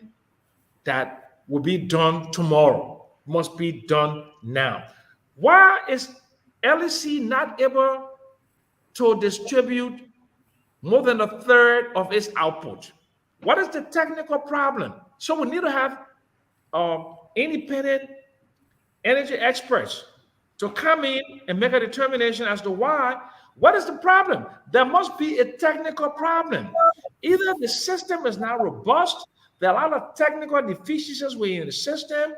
that will be done tomorrow. It must be done now. Why is LEC not able to distribute more than a third of its output? What is the technical problem? So we need to have independent energy experts to come in and make a determination as to why. What is the problem? There must be a technical problem. Either the system is not robust, there are a lot of technical deficiencies within the system,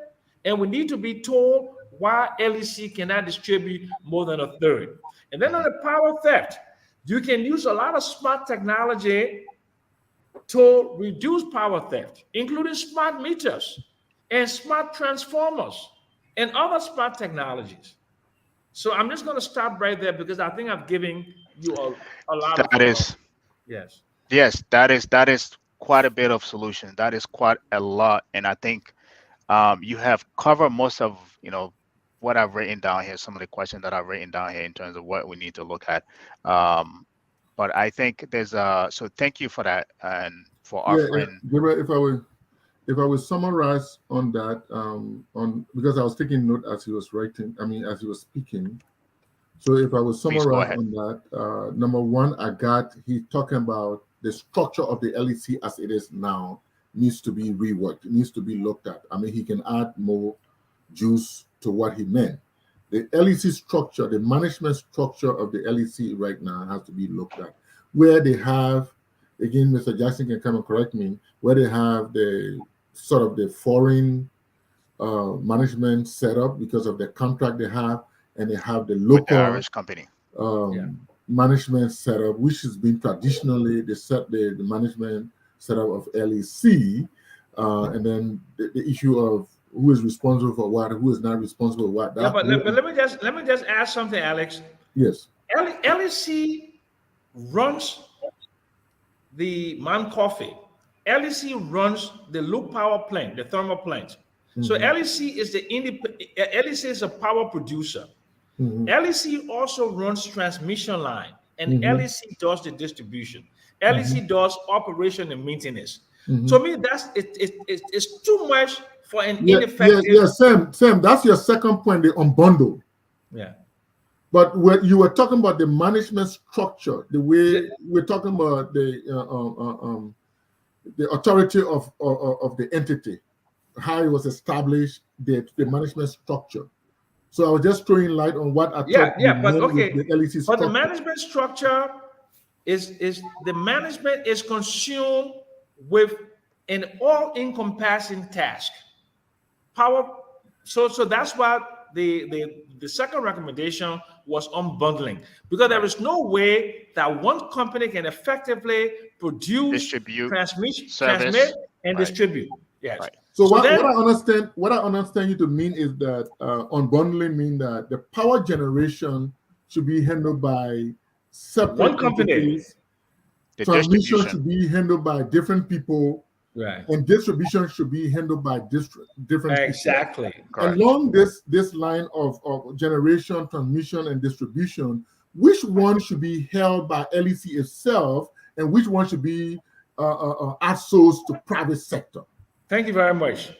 and we need to be told why LEC cannot distribute more than a third. And then on the power theft, you can use a lot of smart technology to reduce power theft, including smart meters and smart transformers and other smart technologies. So I'm just going to stop right there because I think I've given you a lot That of is yes. that is quite a bit of solution. That is quite a lot, and I think you have covered most of what I've written down here. Some of the questions that I've written down here in terms of what we need to look at. But I think there's so thank you for that and for our friend. Gabriel, if I would summarize on that, on because I was taking note as he was writing, as he was speaking. So if I would summarize on that, number one, he's talking about the structure of the LEC as it is now needs to be reworked. It needs to be looked at. He can add more juice to what he meant. The LEC structure, the management structure of the LEC right now has to be looked at. Where they have, again, Mr. Jackson can come and correct me, where they have the sort of the foreign management setup because of the contract they have, and they have the local with the Irish company management setup, which has been traditionally the management setup of LEC, and then the issue of who is responsible for what, who is not responsible for what. But let me just add something, Alex. Yes. LEC runs the Man Coffee. LEC runs the Loop Power Plant, the thermal plant. Mm-hmm. So LEC is LEC is a power producer. Mm-hmm. LEC also runs transmission line, and mm-hmm. LEC does the distribution. LEC mm-hmm. does operation and maintenance. Mm-hmm. To me, it's too much for an ineffective. Yeah, Sam, that's your second point, the unbundle. Yeah. But when you were talking about the management structure, the way we're talking about the authority of the entity, how it was established, the management structure. So I was just throwing light on what I thought. But okay. The LEC but the management structure is the management is consumed with an all-encompassing task. Power. So that's why the second recommendation was unbundling, because there is no way that one company can effectively produce, transmit, and distribute. Yes. Right. So what I understand you to mean is that unbundling means that the power generation should be handled by separate one company. Entities. Transmission should be handled by different people. Right. And distribution should be handled by different exactly. people. Along this line of generation, transmission, and distribution, which one should be held by LEC itself, and which one should be outsourced to private sector? Thank you very much.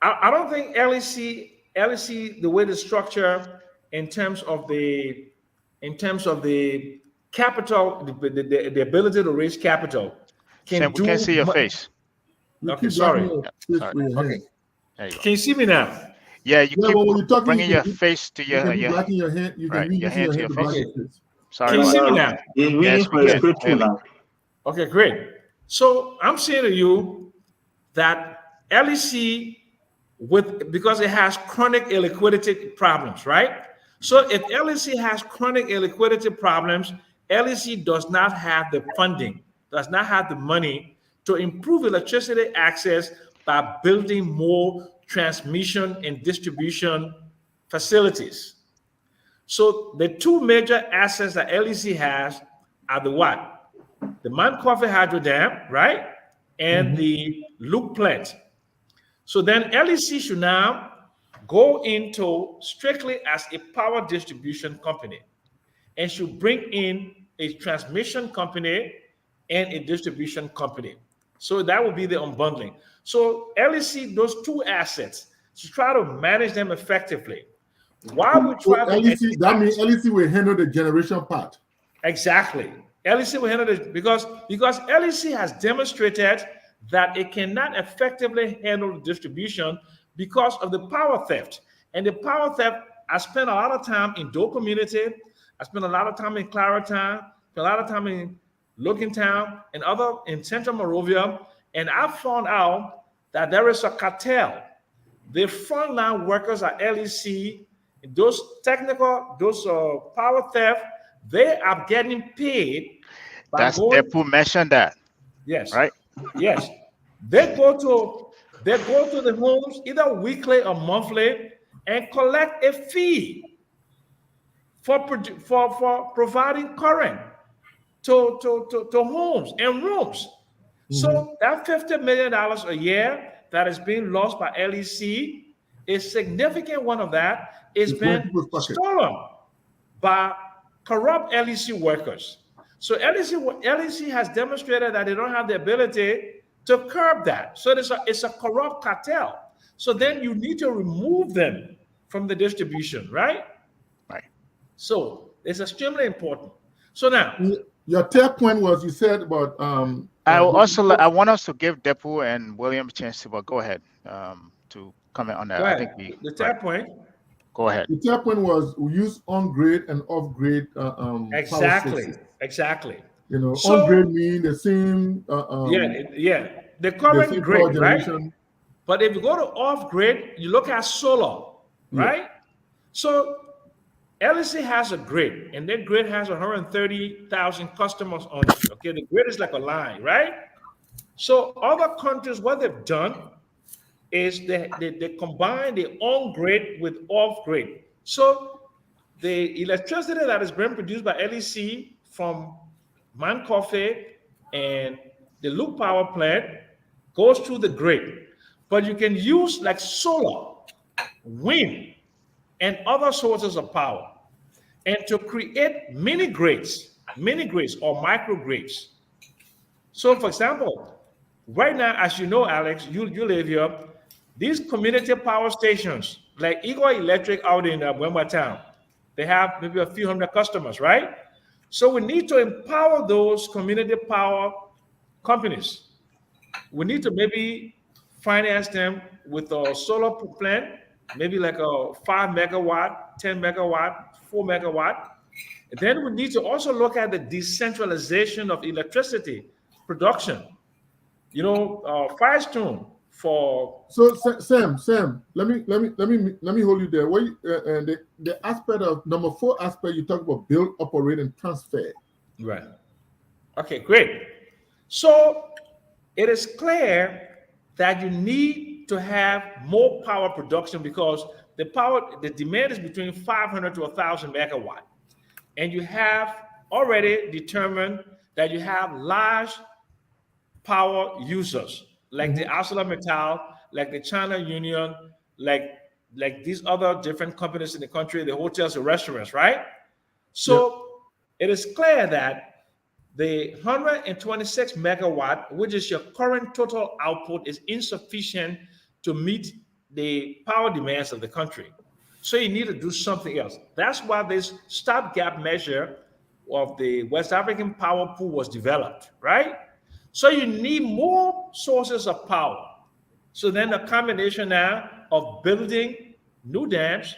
I don't think LEC, the way the structure in terms of the capital, the ability to raise capital. Sam, we can't see your face. Okay, sorry. Sorry. Okay. There you go. Can you see me now? Yeah, you keep when you're talking, bringing your face to your your hand. You can your hand to your face. Okay. Sorry. Can you see me now? Yes, we can. Okay, great. So I'm saying to you that LEC, because it has chronic illiquidity problems, right? So if LEC has chronic illiquidity problems, LEC does not have the funding, does not have the money to improve electricity access by building more transmission and distribution facilities. So the two major assets that LEC has are the what? The Man Coffee Hydro Dam, right? And the Loop Plant. So then LEC should now go into strictly as a power distribution company and should bring in a transmission company and a distribution company. So that would be the unbundling. So LEC, those two assets, to try to manage them effectively. While we try LEC, that means LEC will handle the generation part. Exactly. LEC will handle it because LEC has demonstrated that it cannot effectively handle distribution because of the power theft. And the power theft, I spent a lot of time in Doe community. I spent a lot of time in Claratown, a lot of time in Logantown and in Central Monrovia. And I found out that there is a cartel. The frontline workers at LEC, those power theft, they are getting paid. That's Depu mentioned that. Yes. Right. Yes. They go to the homes either weekly or monthly and collect a fee for providing current to homes and rooms. So that $50 million a year that is being lost by LEC, a significant one of that is being stolen by corrupt LEC workers. So LEC has demonstrated that they don't have the ability to curb that. So it's a corrupt cartel. So then you need to remove them from the distribution, right? Right. So it's extremely important. So now, your third point was you said about I want us to give Depu and William a chance to, but go ahead to comment on that. Go I ahead. think the third point. Go ahead. The third point was we use on-grade and off-grade Exactly. You know, on-grade mean the same. The current grade, right? But if you go to off-grid, you look at solar, right? So LEC has a grid, and that grid has 130,000 customers on it. Okay, the grid is like a line, right? So other countries, what they've done is they combine the on-grid with off-grid. So the electricity that is being produced by LEC from Man Coffee and the Luke Power Plant goes through the grid. But you can use like solar, wind, and other sources of power, and to create mini grids or micro grids. So for example, right now, as you know, Alex, you live here, these community power stations, like Eagle Electric out in Wemba Town, they have maybe a few hundred customers, right? So we need to empower those community power companies. We need to maybe finance them with a solar plant, maybe like a 5 megawatt, 10 megawatt, 4 megawatt. And then we need to also look at the decentralization of electricity production. You know, Firestone for. So Sam, let me hold you there. The aspect of number 4 aspect you talk about build, operate, and transfer. Right. Okay, great. So it is clear that you need to have more power production because the demand is between 500 to 1,000 megawatt. And you have already determined that you have large power users like the ArcelorMittal, like the China Union, like these other different companies in the country, the hotels and restaurants, right? So it is clear that the 126 megawatt, which is your current total output, is insufficient to meet the power demands of the country. So you need to do something else. That's why this stopgap measure of the West African power pool was developed, right? So you need more sources of power. So then the combination now of building new dams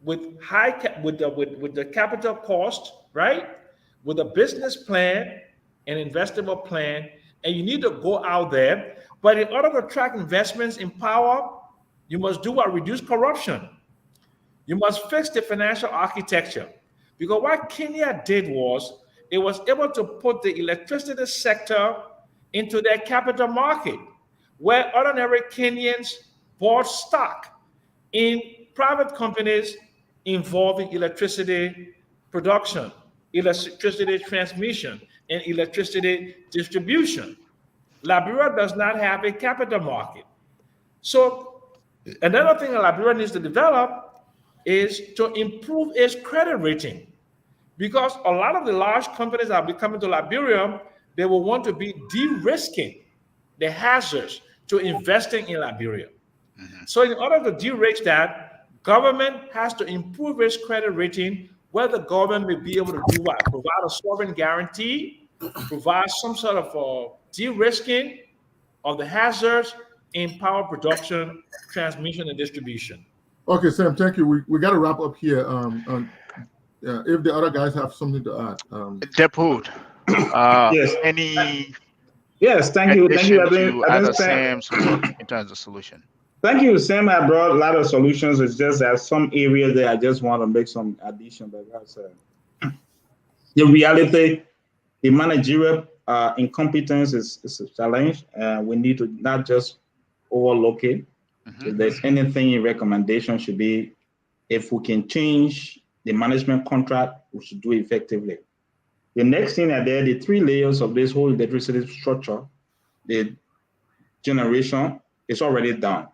with the capital cost, right? With a business plan, an investable plan, and you need to go out there. But in order to attract investments in power, you must do what? Reduce corruption. You must fix the financial architecture. Because what Kenya did was, it was able to put the electricity sector into their capital market, where ordinary Kenyans bought stock in private companies involving electricity production, electricity transmission, and electricity distribution. Liberia does not have a capital market. So another thing that Liberia needs to develop is to improve its credit rating. Because a lot of the large companies that will be coming to Liberia, they will want to be de-risking the hazards to investing in Liberia. So in order to de-risk that, government has to improve its credit rating where the government may be able to do what? Provide a sovereign guarantee, provide some sort of de-risking of the hazards in power production, transmission, and distribution. Okay, Sam, thank you. We got to wrap up here. If the other guys have something to add. Deput, Yes. any Yes, thank you. Thank addition you. to other Sam's work in terms of solution? Thank you, Sam. I brought a lot of solutions. It's just that some areas that I just want to make some addition. But that's the reality. The managerial incompetence is a challenge. We need to not just overlook it. If there's anything in recommendation, should be if we can change the management contract, we should do it effectively. The next thing are there, the 3 layers of this whole electricity structure, the generation is already done.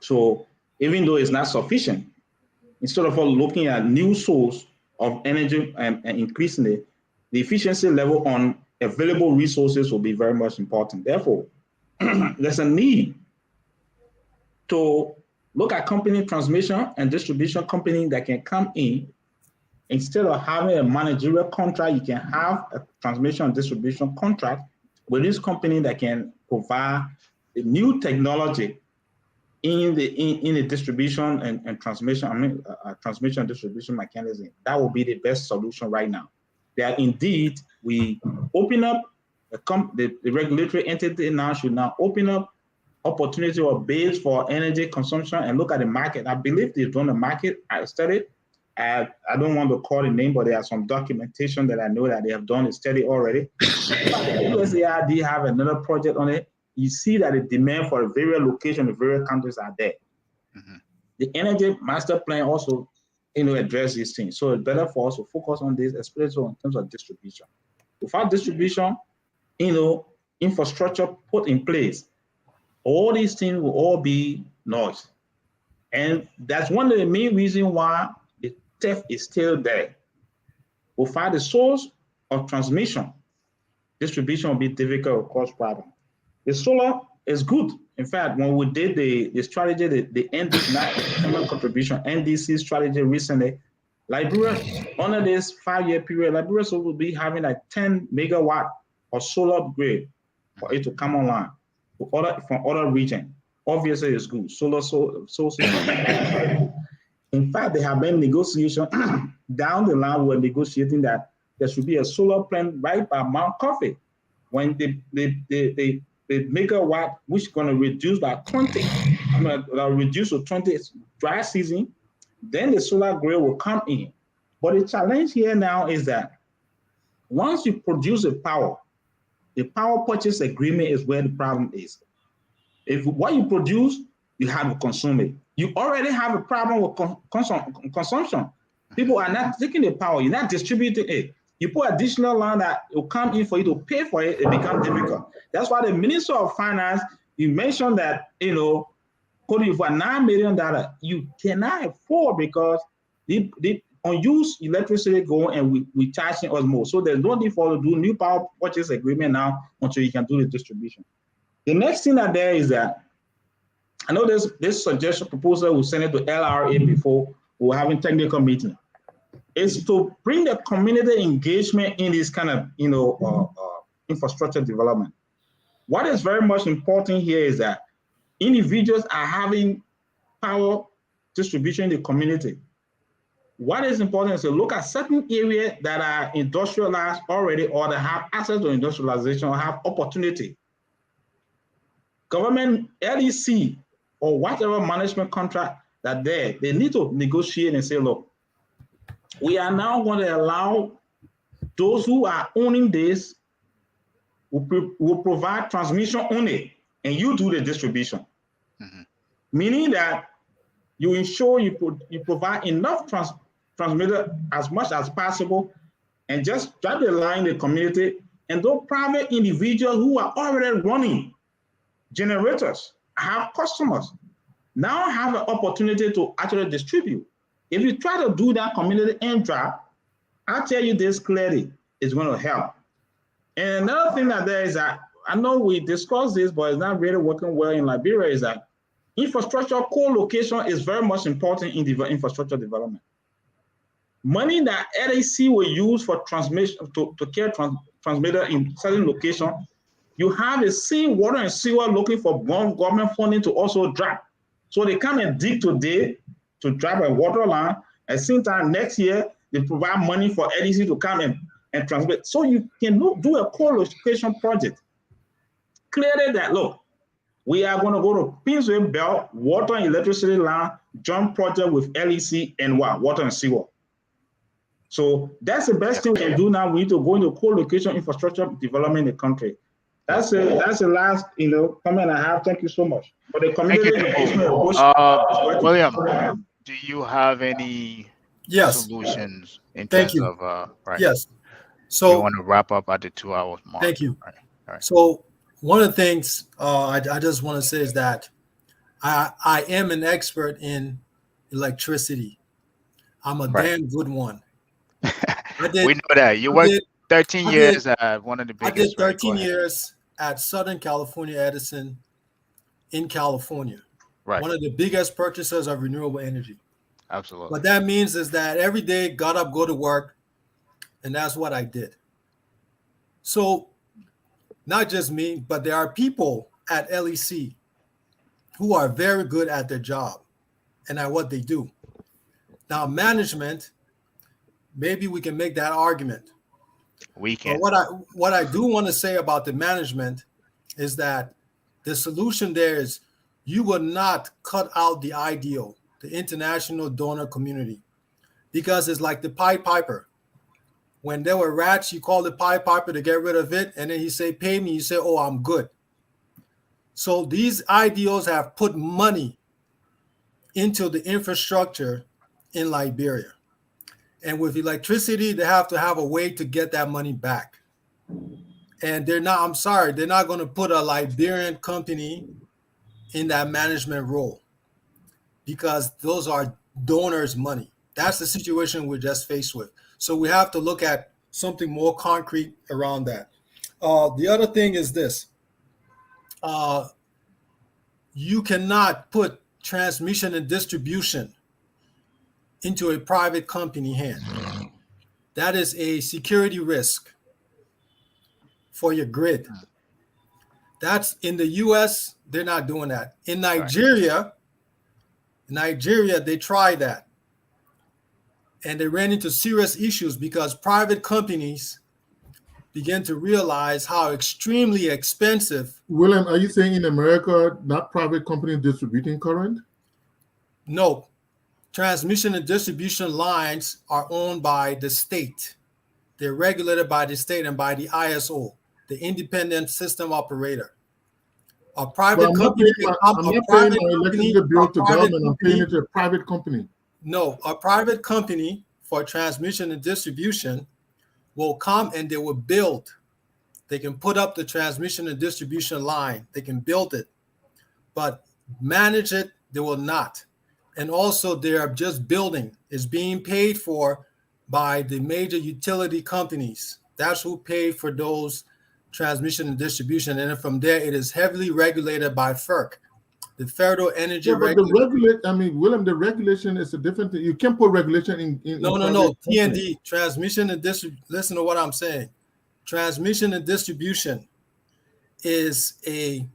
So even though it's not sufficient, instead of looking at new source of energy and increasing it, the efficiency level on available resources will be very much important. Therefore, there's a need to look at company transmission and distribution company that can come in. Instead of having a managerial contract, you can have a transmission and distribution contract with this company that can provide the new technology in the distribution and transmission, transmission and distribution mechanism. That will be the best solution right now. That indeed we open up the regulatory entity now should now open up opportunity or base for energy consumption and look at the market. I believe they've done the market. I studied. I don't want to call the name, but there are some documentation that I know that they have done a study already. USAID have another project on it. You see that the demand for various locations, various countries are there. The energy master plan also, address these things. So it's better for us to focus on this, especially in terms of distribution. Without distribution, infrastructure put in place, all these things will all be noise. And that's one of the main reasons why the theft is still there. Without the source of transmission, distribution will be difficult, will cause problem. The solar is good. In fact, when we did the strategy, the NDC contribution, NDC strategy recently, Liberia, under this 5-year period, Liberia will be having like 10 megawatt of solar upgrade for it to come online from other regions. Obviously, it's good. Solar sources. In fact, there have been negotiations down the line. We're negotiating that there should be a solar plant right by Mount Coffee. When the megawatt, which is going to reduce by 20, I'm going to reduce to 20 dry season, then the solar grid will come in. But the challenge here now is that once you produce the power purchase agreement is where the problem is. If what you produce, you have to consume it. You already have a problem with consumption. People are not taking the power, you're not distributing it. You put additional land that will come in for you to pay for it, it becomes difficult. That's why the Minister of Finance, you mentioned that, for $9 million, you cannot afford because the unused electricity go and we charging us more. So there's no need for us to do new power purchase agreement now until you can do the distribution. The next thing that there is that, I know this suggestion proposal we sent it to LRA before we were having technical meeting, is to bring the community engagement in this kind of, infrastructure development. What is very much important here is that individuals are having power distribution in the community. What is important is to look at certain areas that are industrialized already or that have access to industrialization or have opportunity. Government, LEC, or whatever management contract that they need to negotiate and say, look, we are now going to allow those who are owning this will provide transmission only, and you do the distribution. Meaning that you ensure you provide enough transmitter as much as possible, and just drop the line in the community, and those private individuals who are already running generators, have customers, now have an opportunity to actually distribute. If you try to do that community end drop, I'll tell you this clearly, it's going to help. And another thing that there is that, I know we discussed this, but it's not really working well in Liberia, is that infrastructure co-location is very much important in infrastructure development. money that LAC will use for transmission to carry transmitter in certain location, you have the same water and sewer looking for government funding to also drop. So they come and dig today to drop a water line. At the same time, next year, they provide money for LAC to come and transmit. So you can do a co-location project. Clearly that, look, we are going to go to Pinsway Belt, water and electricity line, joint project with LEC and what? Water and sewer. So that's the best thing we can do now. We need to go into co-location infrastructure development in the country. That's the last, comment I have. Thank you so much. For the community. William, do you have any solutions in terms of right? Yes. So we want to wrap up at the 2 hours mark. Thank you. All right. So one of the things I just want to say is that I am an expert in electricity. I'm a damn good one. We know that. You worked 13 years at one of the biggest. I did 13 years at Southern California Edison in California. Right. One of the biggest purchasers of renewable energy. Absolutely. What that means is that every day, got up, go to work, and that's what I did. So not just me, but there are people at LEC who are very good at their job and at what they do. Now, management, maybe we can make that argument. We can. But what I do want to say about the management is that the solution there is you will not cut out the ideal, the international donor community, because it's like the Pied Piper. When there were rats, you call the Pied Piper to get rid of it, and then he say, pay me. You say, oh, I'm good. So these ideals have put money into the infrastructure in Liberia. And with electricity, they have to have a way to get that money back. And they're not going to put a Liberian company in that management role because those are donors' money. That's the situation we're just faced with. So we have to look at something more concrete around that. The other thing is this. You cannot put transmission and distribution into a private company hand. That is a security risk for your grid. That's in the US, they're not doing that. In Nigeria, they tried that. And they ran into serious issues because private companies began to realize how extremely expensive. William, are you saying in America, not private companies distributing current? No. Transmission and distribution lines are owned by the state. They're regulated by the state and by the ISO, the Independent System Operator. A private company. I'm not paying my electricity bill to government. I'm paying it to a private company. No, a private company for transmission and distribution will come and they will build. They can put up the transmission and distribution line. They can build it, but manage it, they will not. And also they are just building. It's being paid for by the major utility companies. That's who pay for those transmission and distribution. And then from there, it is heavily regulated by FERC, the Federal Energy Regulatory. William, the regulation is a different thing. You can't put regulation in No. T&D, transmission and distribution. Listen to what I'm saying. Transmission and distribution is a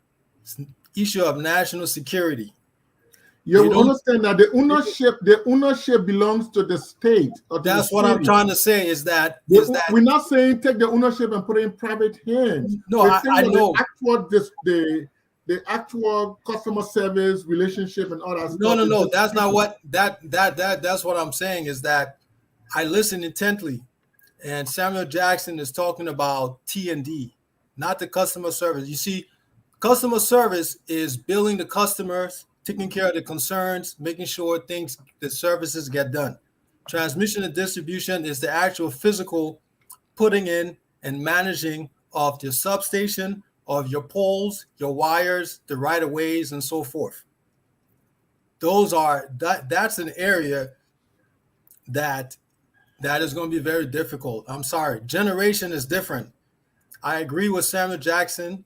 issue of national security. You understand that the ownership belongs to the state. That's what I'm trying to say is that we're not saying take the ownership and put it in private hands. No, I know. The actual customer service relationship and all that stuff. No. That's not what that's what I'm saying is that I listen intently, and Samuel Jackson is talking about T&D, not the customer service. You see, customer service is billing the customers, taking care of the concerns, making sure the services get done. Transmission and distribution is the actual physical putting in and managing of your substation, of your poles, your wires, the right-of-ways, and so forth. That's an area that is going to be very difficult. I'm sorry. Generation is different. I agree with Samuel Jackson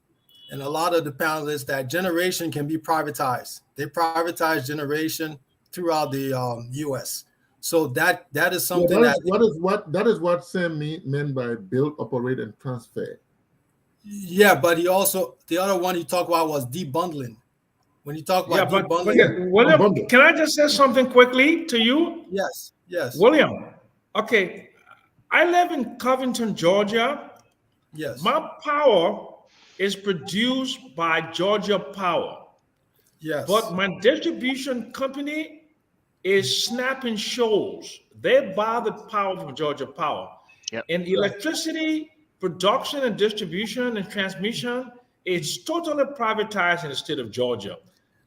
and a lot of the panelists that generation can be privatized. They privatize generation throughout the U.S. So that is Yeah, something that is what Sam meant by build, operate, and transfer. Yeah, but he also, the other one he talked about was debundling. When you talk Yeah, about but debundling, William, Unbundle. can I just say something quickly to you? yes, William, okay, I live in Covington, Georgia. yes, My power is produced by Georgia Power, yes, but my distribution company is Snap and Shoals. They buy the power from Georgia Power. Yep. And electricity production and distribution and transmission is totally privatized in the state of Georgia.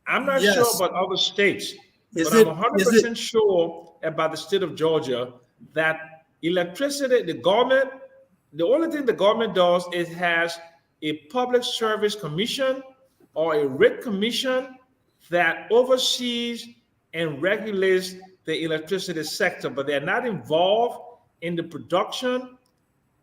I'm not sure yes. about other states, but Is I'm it? Is it? 100% sure about the state of Georgia that electricity, the only thing the government does is has a public service commission or a rate commission that oversees and regulates the electricity sector, but they're not involved in the production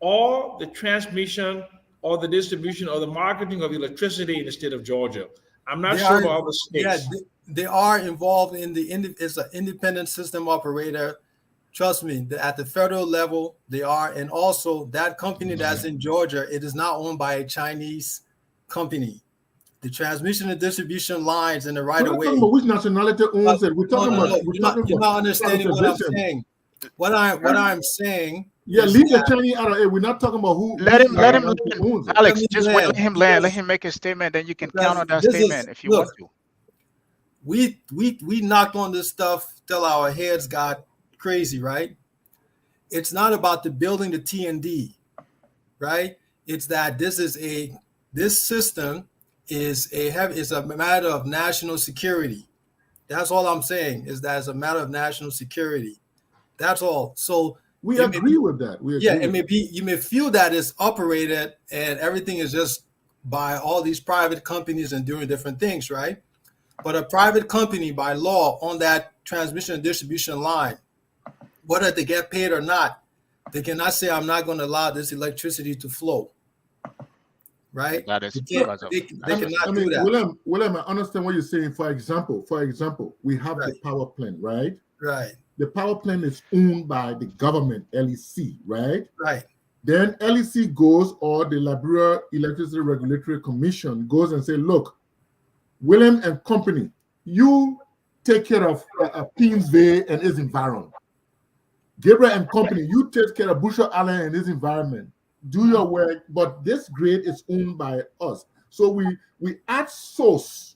or the transmission or the distribution or the marketing of electricity in the state of Georgia. I'm not They sure are. about other Yeah, states. they are involved in it's an independent system operator. Trust me, at the federal level, they are, and also that company that's in Georgia, it is not owned by a Chinese company. The transmission and distribution lines in the right We're of not way. talking about which nationality owns it. We're talking No. about. You're not understanding what I'm privatization. saying. What I'm saying. Yeah, is leave the that- Chinese out of it. We're not talking about who. Let him nationality land. owns it. Alex, me just wait, land, let him land. Let because- him make a statement, then you can because count on that this is- statement if you look, want to. We knocked on this stuff till our heads got crazy, right? It's not about the building the T&D, right? It's that this system is a matter of national security. That's all I'm saying, is that it's a matter of national security. That's all. So We it may agree be- with that. We agree. yeah, with it may be, you may feel that it's operated and everything is just by all these private companies and doing different things, right? But a private company by law on that transmission and distribution line, whether they get paid or not, they cannot say, I'm not going to allow this electricity to flow. Right? That is They can't- because of they cannot I mean, do that. William, I understand what you're saying. For example, we have the Right. power plant, right? Right, The power plant is owned by the government, LEC, right? right. Then LEC goes, or the Liberia Electricity Regulatory Commission goes and say, look, William and company, you take care of Queensway and its environment. Gabriel and company, you take care of Busher Island and its environment. Do your work, but this grid is owned by us. So we outsource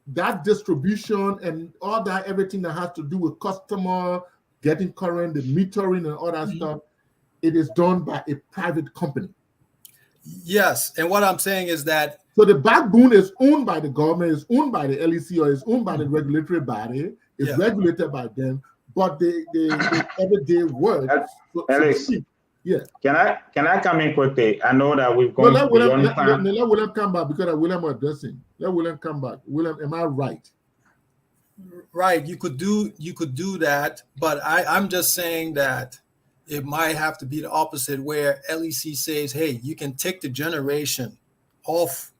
that distribution and all that, everything that has to do with customer getting current, the metering and all that stuff. It is done by a private company. Yes, and what I'm saying is that So the backbone is owned by the government, is owned by the LEC, or is owned by the regulatory body, is Yeah. regulated by them, but the everyday work. Alex, yeah. Can I come in quickly? I know that we've No, gone let beyond William, time. let William come back because William was addressing. Let William come back. William, am I right? right, you could do that, but I'm just saying that it might have to be the opposite, where LEC says, hey, you can take the generation off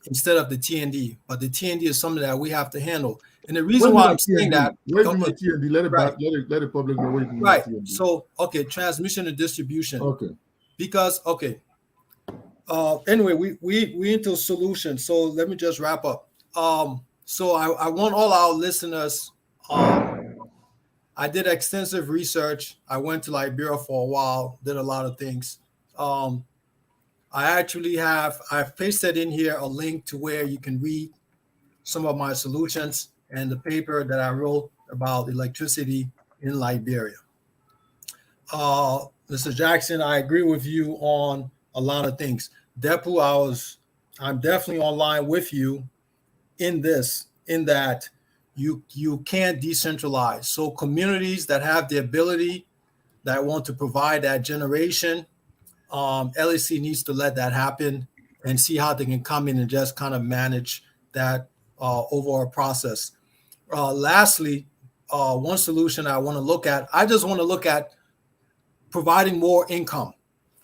instead of the T&D, but the T&D is something that we have to handle. And the reason why I'm saying that, Wait a minute, T&D. Let Right. let the public know what you mean by right? T&D. So, okay, transmission and distribution. Okay. Because anyway, we into solutions. So let me just wrap up. So I want all our listeners. I did extensive research. I went to Liberia for a while, did a lot of things. I've pasted in here a link to where you can read some of my solutions and the paper that I wrote about electricity in Liberia. Mr. Jackson, I agree with you on a lot of things. Depu, I'm definitely online with you in that you can't decentralize. So communities that have the ability, that want to provide that generation, LEC needs to let that happen and see how they can come in and just kind of manage that overall process. Lastly, one solution I want to look at, I just want to look at providing more income.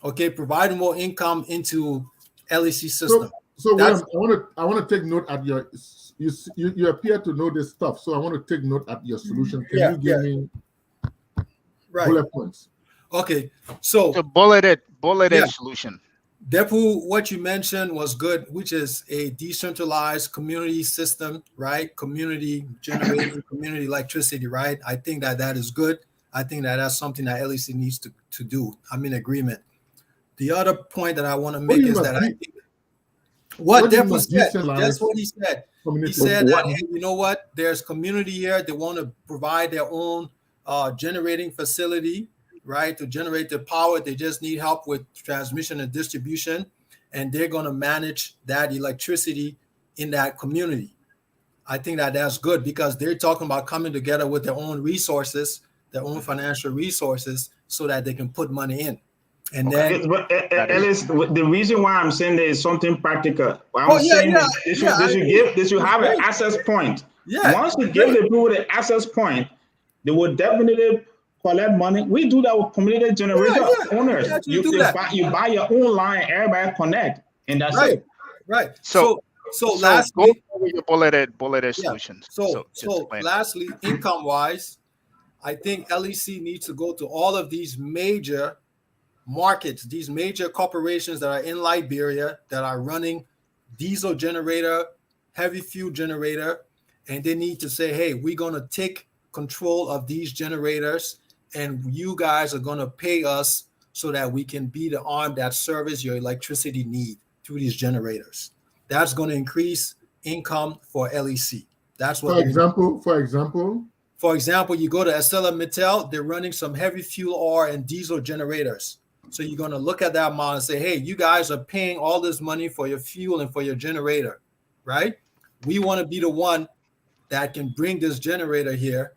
Okay, providing more income into LEC system. So That's William, I want to take note at your. You appear to know this stuff, so I want to take note at your solution. Can you give me right. bullet points? Okay, So so bulleted Yeah. solution. Depu, what you mentioned was good, which is a decentralized community system, right? Community generating community electricity, right? I think that is good. I think that's something that LEC needs to do. I'm in agreement. The other point that I want to What do make you is mean that by I think what do you Depu mean said, decentralized that's what he said. He community? said What? that, hey, you know what? There's community here. They want to provide their own generating facility, right? To generate the power. They just need help with transmission and distribution. And they're going to manage that electricity in that community. I think that's good because they're talking about coming together with their own resources, their own financial resources, so that they can put money in. And then, But That at is- least the reason why I'm saying there is something practical. What I'm Oh, yeah, saying yeah, is yeah, I agree. they should It's have an great. access point. Yeah, Once you it's give great. the people the access point, they will definitely collect money. We do that with community generator Yeah. owners. Yeah, You buy your own line, everybody connect, and that's Right, it. right. So So go lastly, over your bulleted yeah. solutions. So just explain. lastly, income wise, I think LEC needs to go to all of these major markets, these major corporations that are in Liberia that are running diesel generator, heavy fuel generator, and they need to say, hey, we're going to take control of these generators and you guys are going to pay us so that we can be the arm that service your electricity need through these generators. That's going to increase income for LEC. That's what For example, you go to ArcelorMittal, they're running some heavy fuel oil and diesel generators. So you're going to look at that model and say, hey, you guys are paying all this money for your fuel and for your generator, right? We want to be the one that can bring this generator here,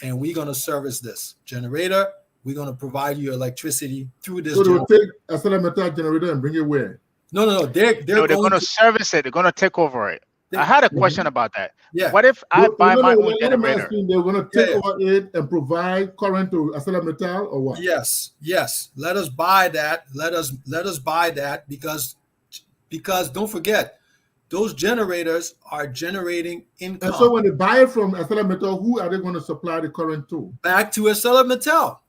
and we're going to service this generator. We're going to provide you electricity through this. So they will take ArcelorMittal generator and bring it where? No. They're going to service it. They're going to take over it. I had a question about that. Yeah. What if I buy my own Let them generator? ask you, they're going to take over it and provide current to ArcelorMittal or what? Yes. Let us buy that. Let us buy that because don't forget, those generators are generating income. And so when they buy it from ArcelorMittal, who are they going to supply the current to? Back to ArcelorMittal.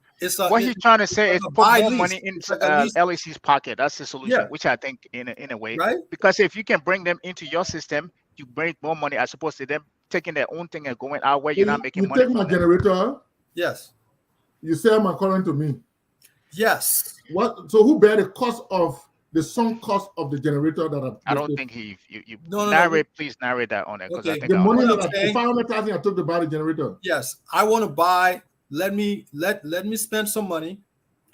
What he's trying to say is put more money into LEC's pocket. That's the solution, which I think in a way, right? Because if you can bring them into your system, you bring more money as opposed to them taking their own thing and going out where you're not making money. You take my generator. Yes. You sell my current to me. Yes. What? So who bear the cost of the sunk cost of the generator that I don't think you narrate. Please narrate that on it because I think the money that I 500,000 I took to buy the generator. Yes, I want to buy. Let me spend some money.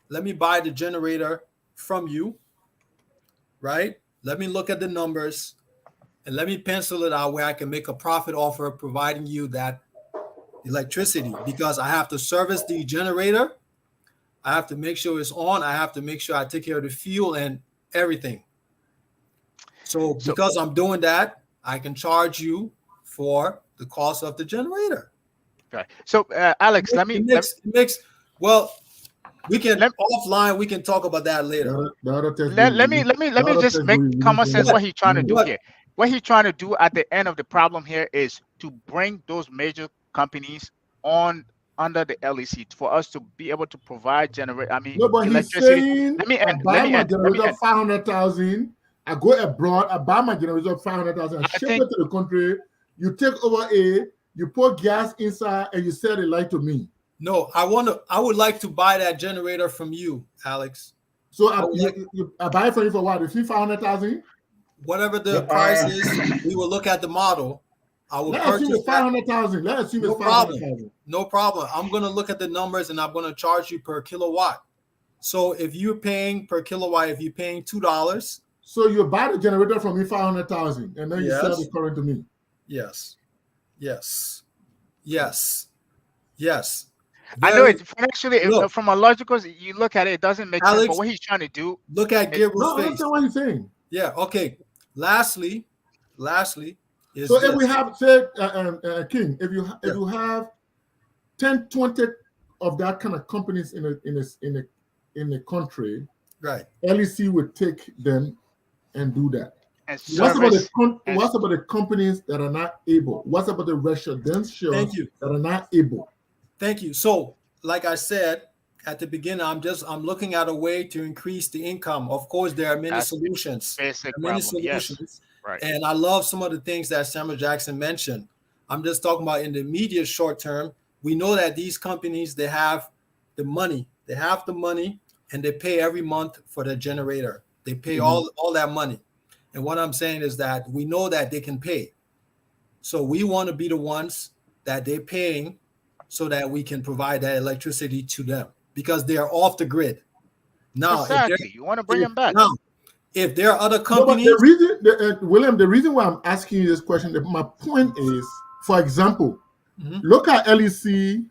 Let me buy the generator from you. Right. Let me look at the numbers, and let me pencil it out where I can make a profit offer providing you that electricity because I have to service the generator. I have to make sure it's on. I have to make sure I take care of the fuel and everything. So because I'm doing that, I can charge you for the cost of the generator. Right. So Alex, well, we can offline. We can talk about that later. Let me just make common sense what he's trying to do here. What he's trying to do at the end of the problem here is to bring those major companies under the LEC for us to be able to provide electricity. Let me end. My generator 500,000. I go abroad. I buy my generator 500,000. I ship it to the country. You take over you pour gas inside, and you sell the light to me. No, I would like to buy that generator from you, Alex. So I buy it from you for what? The fee 500,000. Whatever the price is, we will look at the model. I will purchase 500,000. Let's assume it's 500,000. No problem. I'm going to look at the numbers and I'm going to charge you per kilowatt. So if you're paying per kilowatt, if you're paying $2. So you buy the generator from me 500,000 and then you sell the current to me. Yes. I know it financially from a logical, you look at it, it doesn't make sense. But what he's trying to do, look at Gabriel's face. That's what he's saying. Yeah. Okay. Lastly, is so if we have King, if you have 10, 20 of that kind of companies in the country, right? LEC would take them and do that. And What about service. what about the companies that are not able? What about the residential Thank you. that are not able? Thank you. So, like I said at the beginning, I'm looking at a way to increase the income. Of course, there are many That's the solutions. basic There are many problem. Yes. solutions. Right. And I love some of the things that Samuel Jackson mentioned. I'm just talking about in the immediate short term. We know that these companies, they have the money. They have the money and they pay every month for the generator. They pay all that money. And what I'm saying is that we know that they can pay. So we want to be the ones that they're paying so that we can provide that electricity to them because they are off the grid. Now, Exactly. You want to bring them back. Now, if there are other No, but companies, the reason, William, the reason why I'm asking you this question, my point is, for example, look at LEC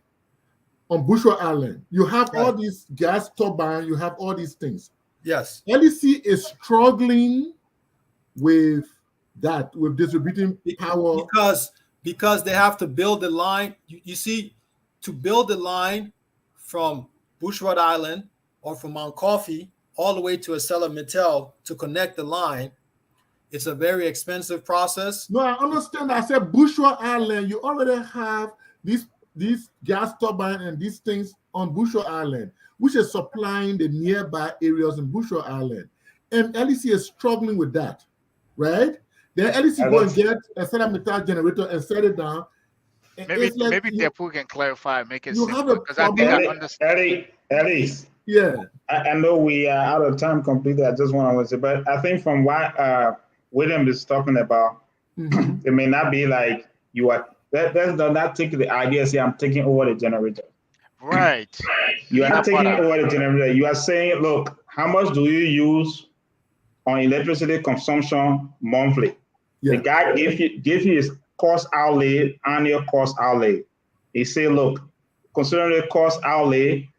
on Bushel Island. You have all these gas turbines, you have all these things. yes, LEC is struggling with that, with distributing power. because they have to build the line. You see, to build the line from Bushrod Island or from Mount Coffee all the way to ArcelorMittal to connect the line, it's a very expensive process. No, I understand. I said Bushel Island, you already have these gas turbine and these things on Bushel Island, which is supplying the nearby areas in Bushel Island. And LEC is struggling with that, right? Then LEC go and get a ArcelorMittal generator and set it down. Maybe Tepu can clarify, make it you simple, have a because I think I understand. Eddie, yeah. I know we are out of time completely. I just want to say, but I think from what William is talking about, it may not be like you are. That does not take the idea. Say I'm taking over the generator. Right. You are not taking over the generator. You are saying, look, how much do you use on electricity consumption monthly? Yeah. The guy give you his cost outlay, annual cost outlay. He say, look, considering the cost outlay,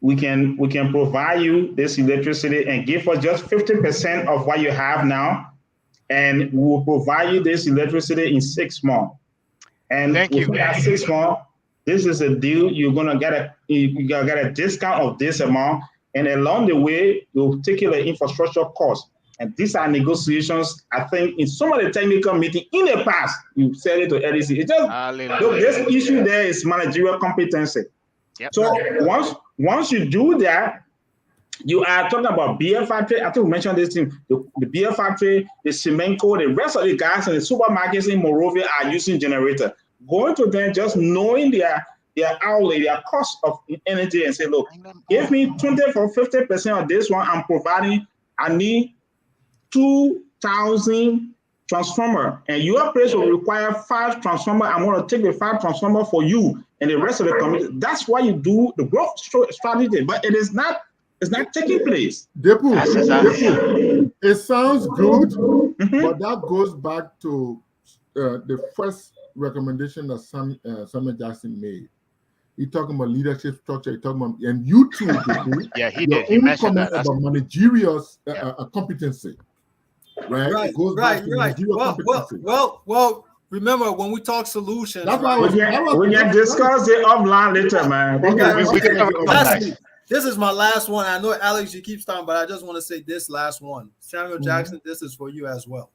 we can provide you this electricity and give us just 50% of what you have now, and we will provide you this electricity in 6 months. And within that 6 months, this is a deal. You're gonna get a discount of this amount, and along the way, you'll take care of the infrastructure cost. And these are negotiations. I think in some of the technical meeting in the past, you said it to LEC. It just look, this issue there is managerial competency. Yep. So once you do that, you are talking about beer factory. I think we mentioned this thing. The beer factory, the Semenco, the rest of the guys in the supermarkets in Monrovia are using generator. Going to them, just knowing their outlay, their cost of energy, and say, look, give me 20 for 50% of this one. I'm providing. I need 2,000 transformer, and your place will require 5 transformer. I'm going to take the 5 transformer for you and the rest of the community. That's why you do the growth strategy, but it is not. It's not taking place. Depu, it sounds good, but that goes back to the first recommendation that Samuel Jackson made. He's talking about leadership structure. He's talking about, and you too, Depu, yeah, he did. He mentioned that. About managerial competency, right? Right, it goes back to managerial competency. Well. Remember when we talk solutions. That's why we can discuss it offline later, man. Okay. This is my last one. I know, Alex, you keep talking, but I just want to say this last one. Samuel Jackson, this is for you as well.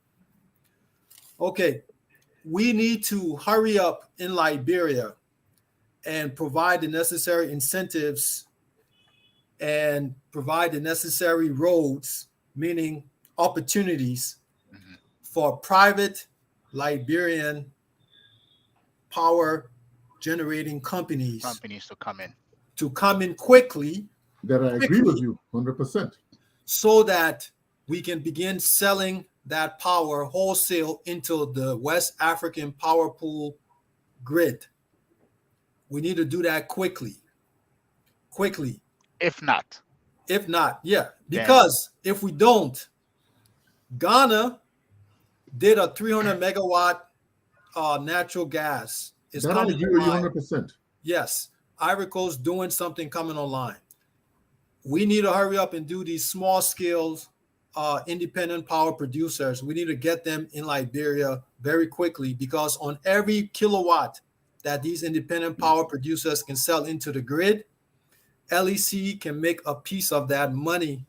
Okay. We need to hurry up in Liberia and provide the necessary incentives and provide the necessary roads, meaning opportunities for private Liberian power generating companies to come in quickly. That I agree with you 100%. So that we can begin selling that power wholesale into the West African power pool grid. We need to do that quickly. If not, yeah. Because if we don't, Ghana did a 300 megawatt natural gas. It's that coming I agree with you 100%. Yes. Ivory Coast doing something coming online. We need to hurry up and do these small scale independent power producers. We need to get them in Liberia very quickly, because on every kilowatt that these independent power producers can sell into the grid, LEC can make a piece of that money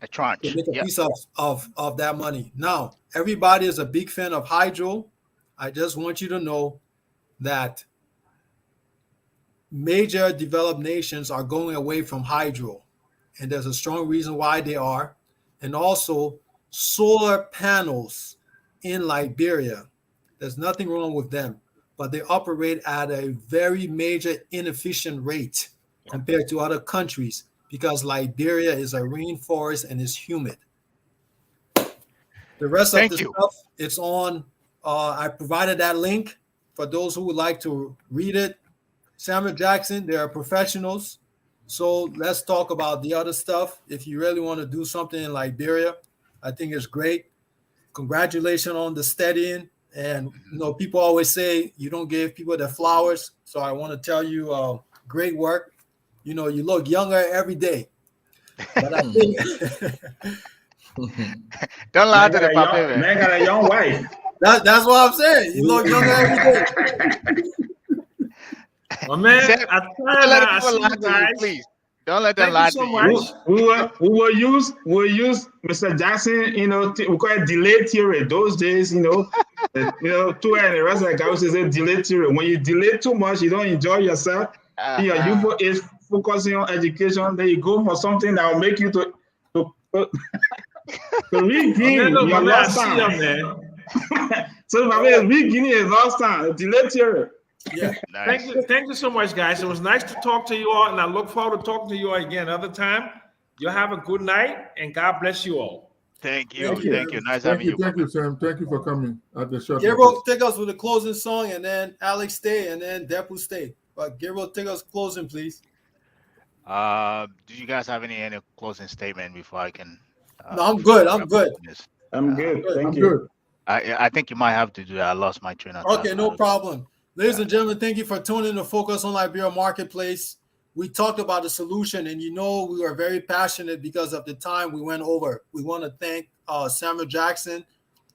A tranche. to make a Yeah. piece of that money. Now, everybody is a big fan of hydro. I just want you to know that major developed nations are going away from hydro, and there's a strong reason why they are. And also, solar panels in Liberia, there's nothing wrong with them, but they operate at a very major inefficient rate compared to other countries because Liberia is a rainforest and is humid. The rest of Thank the you. stuff, it's on. I provided that link for those who would like to read it. Samuel Jackson, they are professionals. So let's talk about the other stuff. If you really want to do something in Liberia, I think it's great. Congratulations on the steadying. And people always say you don't give people their flowers. So I want to tell you, great work. You look younger every day. But I think Don't lie to the puppy, Man man. got a young wife. that's what I'm saying. You look younger every day. Well, man, Sam, I Don't try let now. I people see lie you to you, guys. please. Don't let them Thank you lie so to you. much. We'll use Mr. Jackson, we call it delay theory. Those days, two and the rest of the guys say delay theory. When you delay too much, you don't enjoy yourself. Your youth is focusing on education. Then you go for something that will make you to regain Orlando, your my man, I lost see you, time. man. So my man, regaining his lost time. Delay theory. Yeah. Nice. Thank you so much, guys. It was nice to talk to you all, and I look forward to talking to you all again another time. You have a good night, and God bless you all. Thank you. Thank you. Thank you. Nice Thank having you, you. thank you, brother. Sam. Thank you for coming at the short Gabriel, notice. take us with a closing song, and then Alex stay, and then Depu stay. But Gabriel, take us closing, please. Do you guys have any closing statement before I can? No, I'm before good. we I'm wrap good. up this? I'm good. good. Thank I'm you. good. I think you might have to do that. I lost my train of thought. Okay, no problem. Ladies and gentlemen, thank you for tuning in to Focus on Liberia Marketplace. We talked about the solution, and we were very passionate because of the time we went over. We want to thank Samuel Jackson.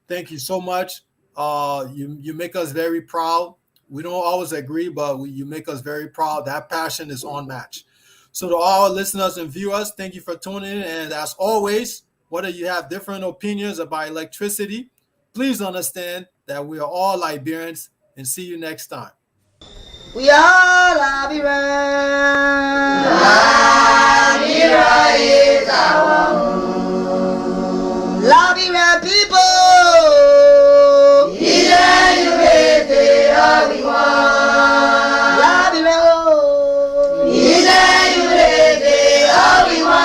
Thank you so much. You make us very proud. We don't always agree, but you make us very proud. That passion is unmatched. So to all our listeners and viewers, thank you for tuning in. And as always, whether you have different opinions about electricity, please understand that we are all Liberians, and see you next time. We are Liberians. Liberia is our home.